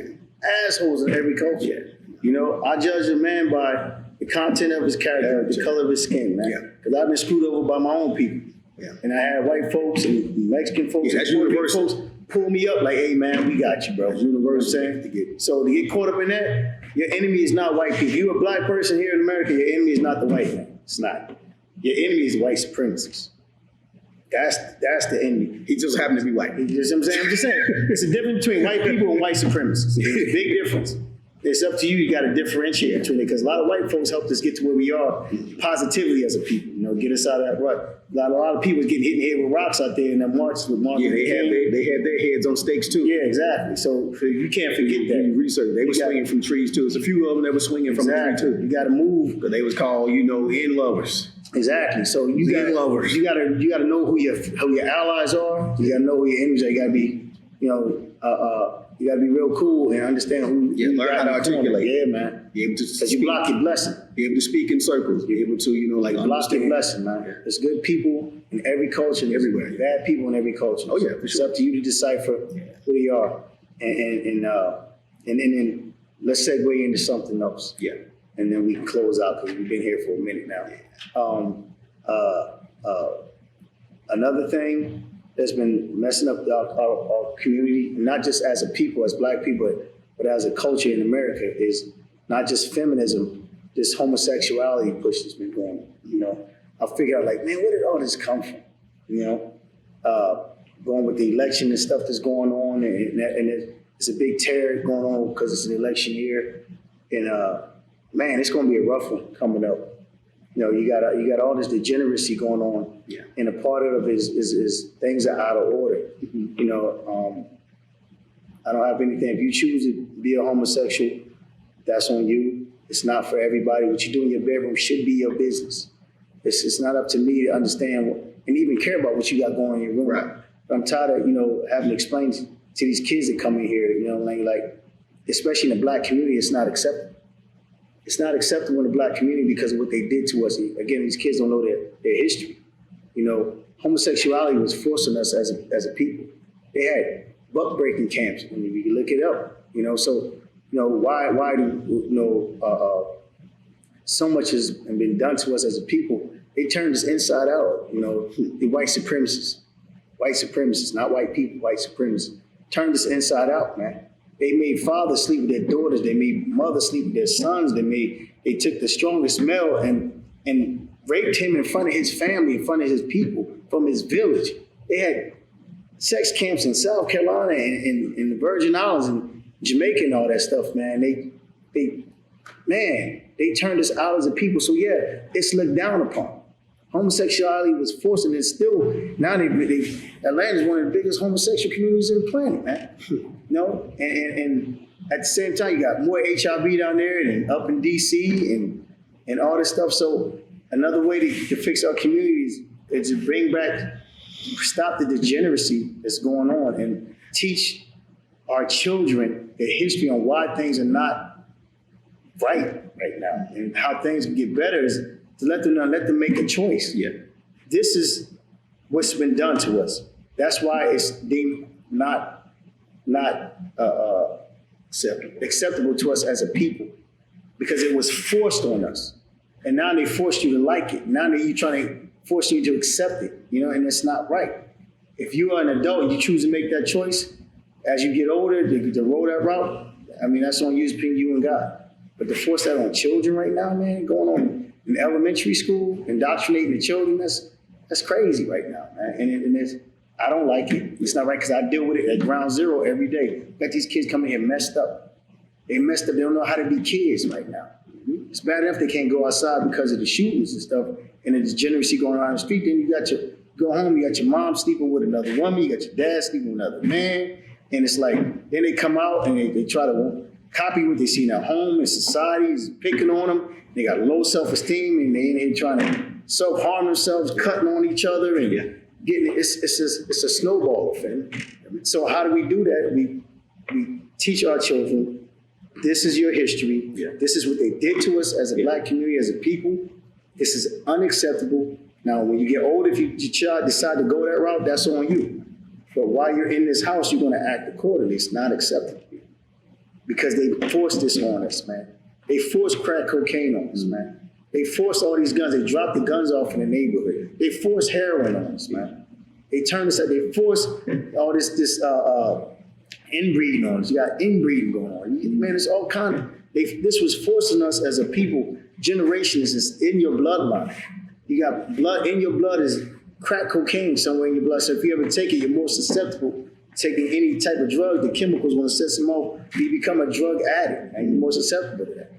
assholes in every culture. I judge a man by the content of his character, the color of his skin, man. Because I've been screwed over by my own people. Yeah. And I had white folks and Mexican folks and Puerto Rican folks pull me up like, hey, man, we got you, bro. You know what I'm saying? So to get caught up in that, your enemy is not white people. If you're a black person here in America, your enemy is not the white man. It's not. Your enemy is white supremacists. That's the enemy. He just happens to be white. You know what I'm saying? I'm just saying. It's a difference between white people and white supremacists. It's a big difference. It's up to you. You got to differentiate between it, because a lot of white folks helped us get to where we are positively as a people. Get us out of that rut. A lot of people getting hit in the head with rocks out there in that march with Martin. Yeah, they had their heads on stakes too. Yeah, exactly. So you can't forget that. Research. They were swinging from trees too. There's a few of them that were swinging from a tree too. You got to move. But they was called, in lovers. Exactly. So you got to know who your allies are. You got to know who your enemies are. You got to be, you got to be real cool and understand who you learn how to articulate. Yeah, man. Be able to because you block your blessing. Be able to speak in circles. Be able to, block your blessing, man. Yeah. There's good people in every culture, everywhere. Bad people in every culture. Oh yeah, It's up to you to decipher who they are, and then let's segue into something else. Yeah. And then we can close out because we've been here for a minute now. Another thing that's been messing up our community, not just as a people, as black people, but as a culture in America, is not just feminism, this homosexuality push that's been going on. I figure out, like, man, where did all this come from? Going with the election and stuff that's going on, and it's a big tear going on because it's an election year, and man, it's going to be a rough one coming up. You got all this degeneracy going on, and a part of it is things are out of order. I don't have anything. If you choose to be a homosexual, that's on you. It's not for everybody. What you do in your bedroom should be your business. It's not up to me to understand and even care about what you got going on in your room. Right. But I'm tired of having to explain to these kids that come in here. Like especially in the black community, it's not acceptable. It's not acceptable in the black community because of what they did to us. Again, these kids don't know their history. Homosexuality was forcing us as a people. They had buck breaking camps. I mean, you can look it up. Why do so much has been done to us as a people? They turned us inside out. The white supremacists, not white people, white supremacists turned us inside out, man. They made fathers sleep with their daughters. They made mothers sleep with their sons. They took the strongest male and raped him in front of his family, in front of his people, from his village. They had sex camps in South Carolina and in the Virgin Islands and Jamaica and all that stuff, man. They man, they turned us out as a people. So yeah, it's looked down upon. Homosexuality was forced, and it's still, now Atlanta is one of the biggest homosexual communities on the planet, man. You know, and at the same time, you got more HIV down there and up in DC and all this stuff. So another way to fix our communities is to bring back, stop the degeneracy that's going on and teach our children the history on why things are not right now and how things can get better is to let them make a choice. Yeah. This is what's been done to us. That's why it's deemed not acceptable to us as a people, because it was forced on us. And now they forced you to like it. Now they're trying to force you to accept it, you know, and it's not right. If you are an adult and you choose to make that choice, as you get older, to roll that route, I mean, that's on you, between you and God. But to force that on children right now, man, going on in elementary school, indoctrinating the children, that's crazy right now, man. And it's, I don't like it. It's not right, because I deal with it at ground zero every day. Got these kids coming here messed up. They messed up. They don't know how to be kids right now. It's bad enough they can't go outside because of the shootings and stuff and the degeneracy going on the street. Then you got go home, you got your mom sleeping with another woman, you got your dad sleeping with another man. And it's like, then they come out and they try to copy what they see in their home and society is picking on them. They got low self-esteem and they in here trying to self-harm themselves, cutting on each other and getting, it's a snowball effect. So how do we do that? We teach our children, this is your history. Yeah. This is what they did to us as a Black community, as a people. This is unacceptable. Now, when you get older, if your child decide to go that route, that's on you. But while you're in this house, you're going to act accordingly. It's not acceptable. Because they forced this on us, man. They forced crack cocaine on us, man. They forced all these guns. They dropped the guns off in the neighborhood. They forced heroin on us, man. They turned us out. They forced all this inbreeding on us. You got inbreeding going on. Man, it's all kind of, this was forcing us as a people. Generations is in your bloodline. You got blood, in your blood is crack cocaine somewhere in your blood. So if you ever take it, you're more susceptible to taking any type of drug. The chemicals, when it sets them off, you become a drug addict, and you're more susceptible to that.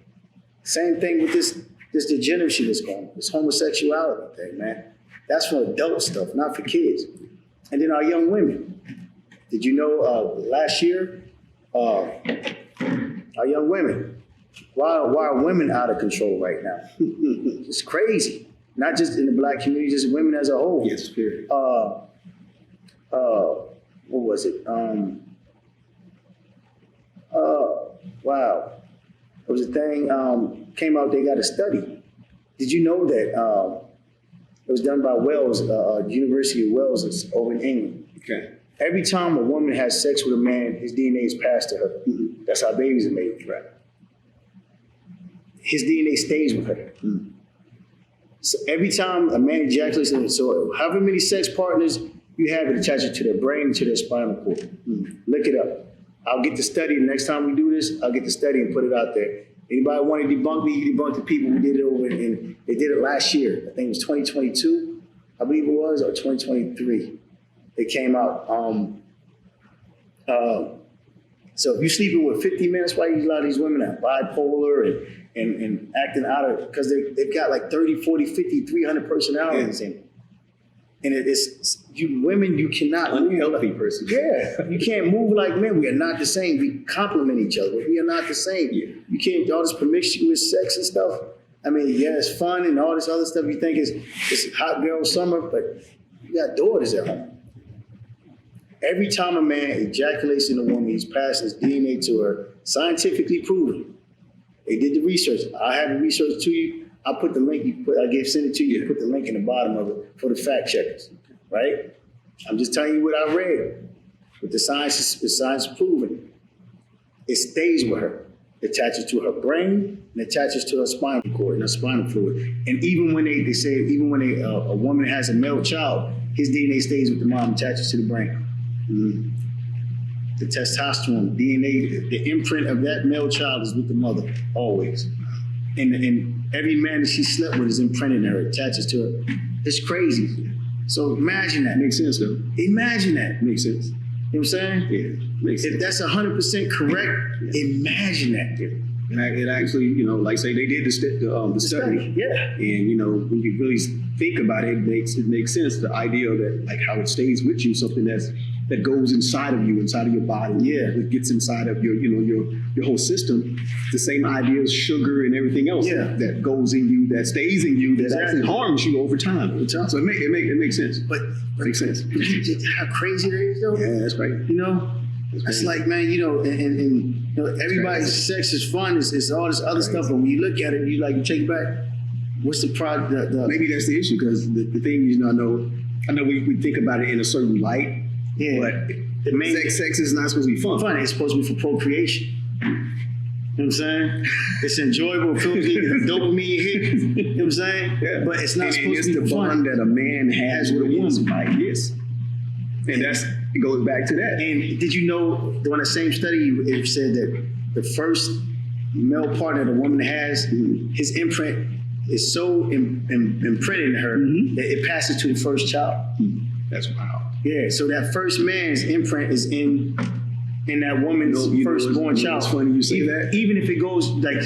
Same thing with this degeneracy that's going on, this homosexuality thing, man. That's for adult stuff, not for kids. And then our young women. Did you know last year, our young women, why are women out of control right now? It's crazy. Not just in the Black community, just women as a whole. Yes, period. What was it? Wow. It was a thing, came out, they got a study. Did you know that it was done by Wales, University of Wales over in England? Okay. Every time a woman has sex with a man, his DNA is passed to her. Mm-hmm. That's how babies are made. Right. His DNA stays with her. Mm-hmm. So every time a man ejaculates, so however many sex partners you have, it attaches to their brain, to their spinal cord. Mm-hmm. Look it up. I'll get the study. The next time we do this, I'll get the study and put it out there. Anybody want to debunk me, you debunk the people who did it over, and they did it last year. I think it was 2022, I believe it was, or 2023. It came out. So if you're sleeping with 50 minutes, why a lot of these women are bipolar and acting out of, because they've got like 30, 40, 50, 300 personalities in it. And it's you women, you cannot unhealthy person. Yeah, you can't move like men. We are not the same. We complement each other. We are not the same. Yeah. You can't, all this promiscuous sex and stuff. I mean, yeah, it's fun and all this other stuff you think is hot girl summer, but you got daughters at home. Every time a man ejaculates in a woman, he's passing his DNA to her, scientifically proven. They did the research. I have the research to you. I'll put the link, send it to you, put the link in the bottom of it for the fact checkers, right? I'm just telling you what I read. But the science is proven. It stays with her. It attaches to her brain and attaches to her spinal cord and her spinal fluid. And even when they say, even when a woman has a male child, his DNA stays with the mom, attaches to the brain. Mm-hmm. The testosterone, DNA, the imprint of that male child is with the mother, always. And every man that she slept with is imprinted in her, attaches to her. It's crazy. So imagine that. Makes sense, though. Imagine that. Makes sense. You know what I'm saying? Yeah, makes sense. If that's 100% correct, imagine that. Yeah. And it actually, like say they did the study. Yeah. And, when you really think about it, it makes sense. The idea that like how it stays with you, something that goes inside of you, inside of your body. Yeah. It gets inside of your whole system. The same idea as sugar and everything else that goes in you, that stays in you, that actually harms you over time. So it makes sense. But makes sense. How crazy that is, though. Yeah, that's right. It's like, man, and everybody's sex is fun. It's all this other stuff, but when you look at it, you take it back. What's the product? Maybe that's the issue, because the thing is, I know we think about it in a certain light, but the main sex is not supposed to be fun. It's supposed to be for procreation. You know what I'm saying? It's enjoyable, feels good, it's dopamine hit. You know what I'm saying? Yeah. But it's not supposed it's to be the fun. bond that a man has with a woman. Right? Yes. And it goes back to that. And did you know, on the same study, it said that the first male partner the woman has, his imprint is so imprinted in her that it passes to the first child. That's wild. Yeah, so that first man's imprint is in that woman's firstborn child. It's funny you say that. Even if it goes, like,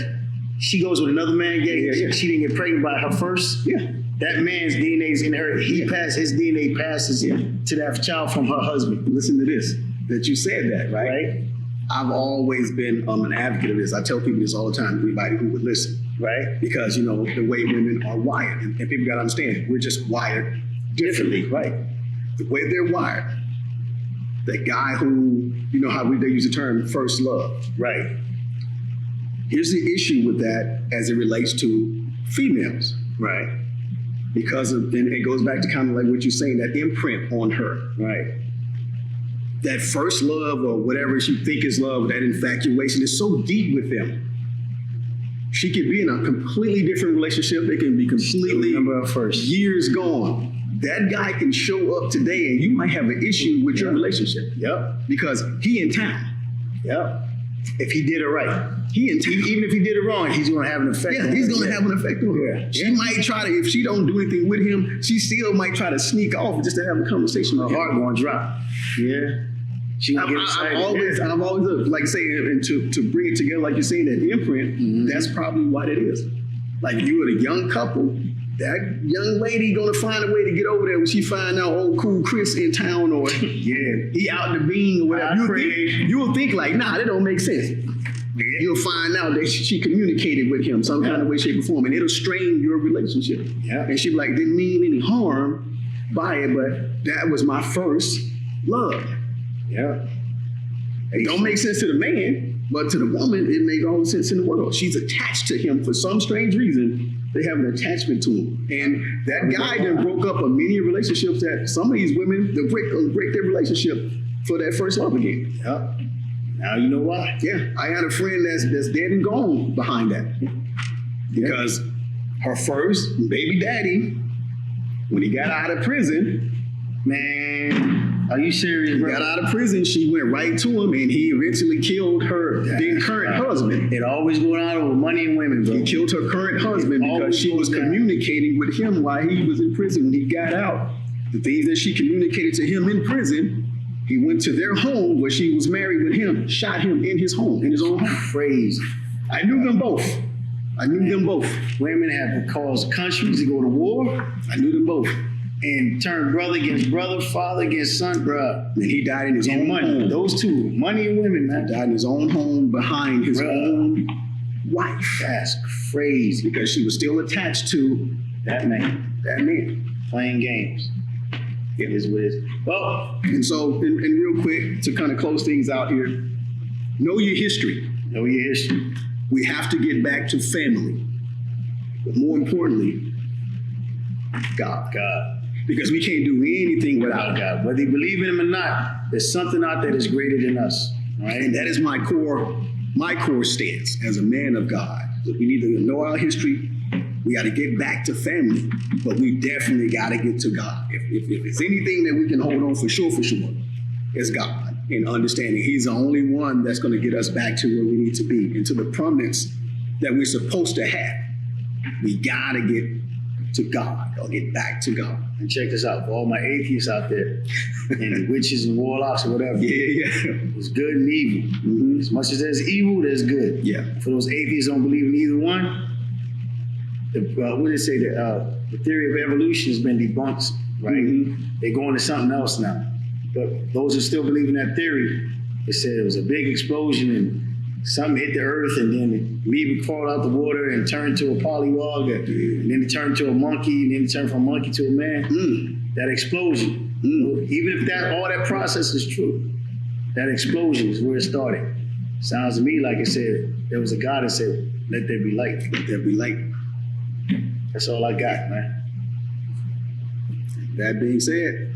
she goes with another man, she didn't get pregnant by her first. Yeah. That man's DNA is in her. His DNA passes to that child from her husband. Listen to this, that you said that, right? I've always been an advocate of this. I tell people this all the time, anybody who would listen. Right. Because, the way women are wired, and people got to understand, we're just wired differently, right? The way they're wired, that guy who, how they use the term first love. Right. Here's the issue with that as it relates to females. Right. Because and it goes back to kind of like what you're saying, that imprint on her. Right. That first love, or whatever you think is love, that infatuation is so deep with them. She could be in a completely different relationship. They can be completely years gone. That guy can show up today and you might have an issue with your relationship. Yep. Because he in town. Yep. If he did it right. He in town. Even if he did it wrong, he's going to have an effect on her. He's going to have an effect on her. Yeah. She might try to, if she don't do anything with him, she still might try to sneak off just to have a conversation. Her heart going to drop. Yeah. I've always, like saying, and to bring it together, like you're saying, that imprint, that's probably what it is. Like you and a young couple, that young lady gonna find a way to get over there when she find out old cool Chris in town, or he out the bean or whatever. You'll think like, nah, that don't make sense. You'll find out that she communicated with him some kind of way, shape, or form, and it'll strain your relationship. Yeah. And she'll be like, didn't mean any harm by it, but that was my first love. Yeah. It don't make sense to the man, but to the woman, it makes all the sense in the world. She's attached to him for some strange reason. They have an attachment to him. And that guy then broke up many relationships that some of these women, they'll break their relationship for that first love again. Yeah. Now you know why. Yeah. I had a friend that's dead and gone behind that. Because her first baby daddy, when he got out of prison, man, are you serious, bro? Got out of prison, she went right to him, and he eventually killed her then current husband. It always going on over money and women, bro. He killed her current husband because she was communicating with him while he was in prison. When he got out, the things that she communicated to him in prison, he went to their home where she was married with him, shot him in his home, in his own home. Crazy. I knew them both. Women have caused countries to go to war. I knew them both. And turn brother against brother, father against son, bro. And he died in his own home. Those two, money and women, man. He died in his own home behind his own wife. That's crazy. Because she was still attached to that man. Playing games. It is what it is. Well, and so, and real quick, to kind of close things out here, know your history. Know your history. We have to get back to family. But more importantly, God. Because we can't do anything without God. Whether you believe in him or not, there's something out there that's greater than us. Right? And that is my core stance as a man of God. We need to know our history. We got to get back to family, but we definitely got to get to God. If it's anything that we can hold on for sure, it's God. And understanding he's the only one that's going to get us back to where we need to be and to the prominence that we're supposed to have. We got to get to God or get back to God. And check this out, for all my atheists out there, and witches and warlocks or whatever. Yeah. There's good and evil. Mm-hmm. As much as there's evil, there's good. Yeah. For those atheists who don't believe in either one, what did it say? The theory of evolution has been debunked, right? Mm-hmm. They're going to something else now. But those who still believe in that theory, they said it was a big explosion and something hit the earth, and then the amoeba crawled out the water and turned to a polywog, and then it turned to a monkey, and then it turned from a monkey to a man. That explosion, even if all that process is true, that explosion is where it started. Sounds to me like it said there was a God that said, "Let there be light." Let there be light. That's all I got, man. That being said,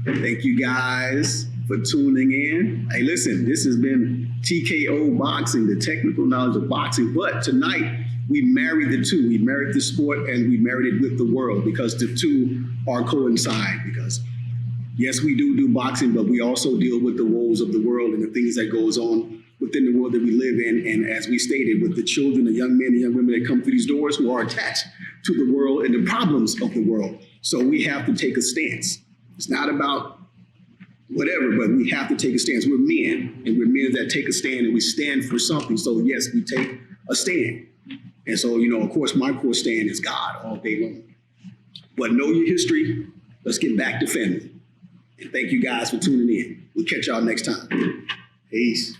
thank you guys for tuning in. Hey, listen, this has been TKO Boxing, the technical knowledge of boxing. But tonight, we married the two. We married the sport and we married it with the world, because the two are coincide. Because yes, we do boxing, but we also deal with the woes of the world and the things that goes on within the world that we live in. And as we stated, with the children, the young men, and young women that come through these doors who are attached to the world and the problems of the world. So we have to take a stance. It's not about whatever, but we have to take a stance. We're men, and we're men that take a stand, and we stand for something. So yes, we take a stand. And so, of course, my core stand is God all day long. But know your history. Let's get back to family. And thank you guys for tuning in. We'll catch y'all next time. Peace.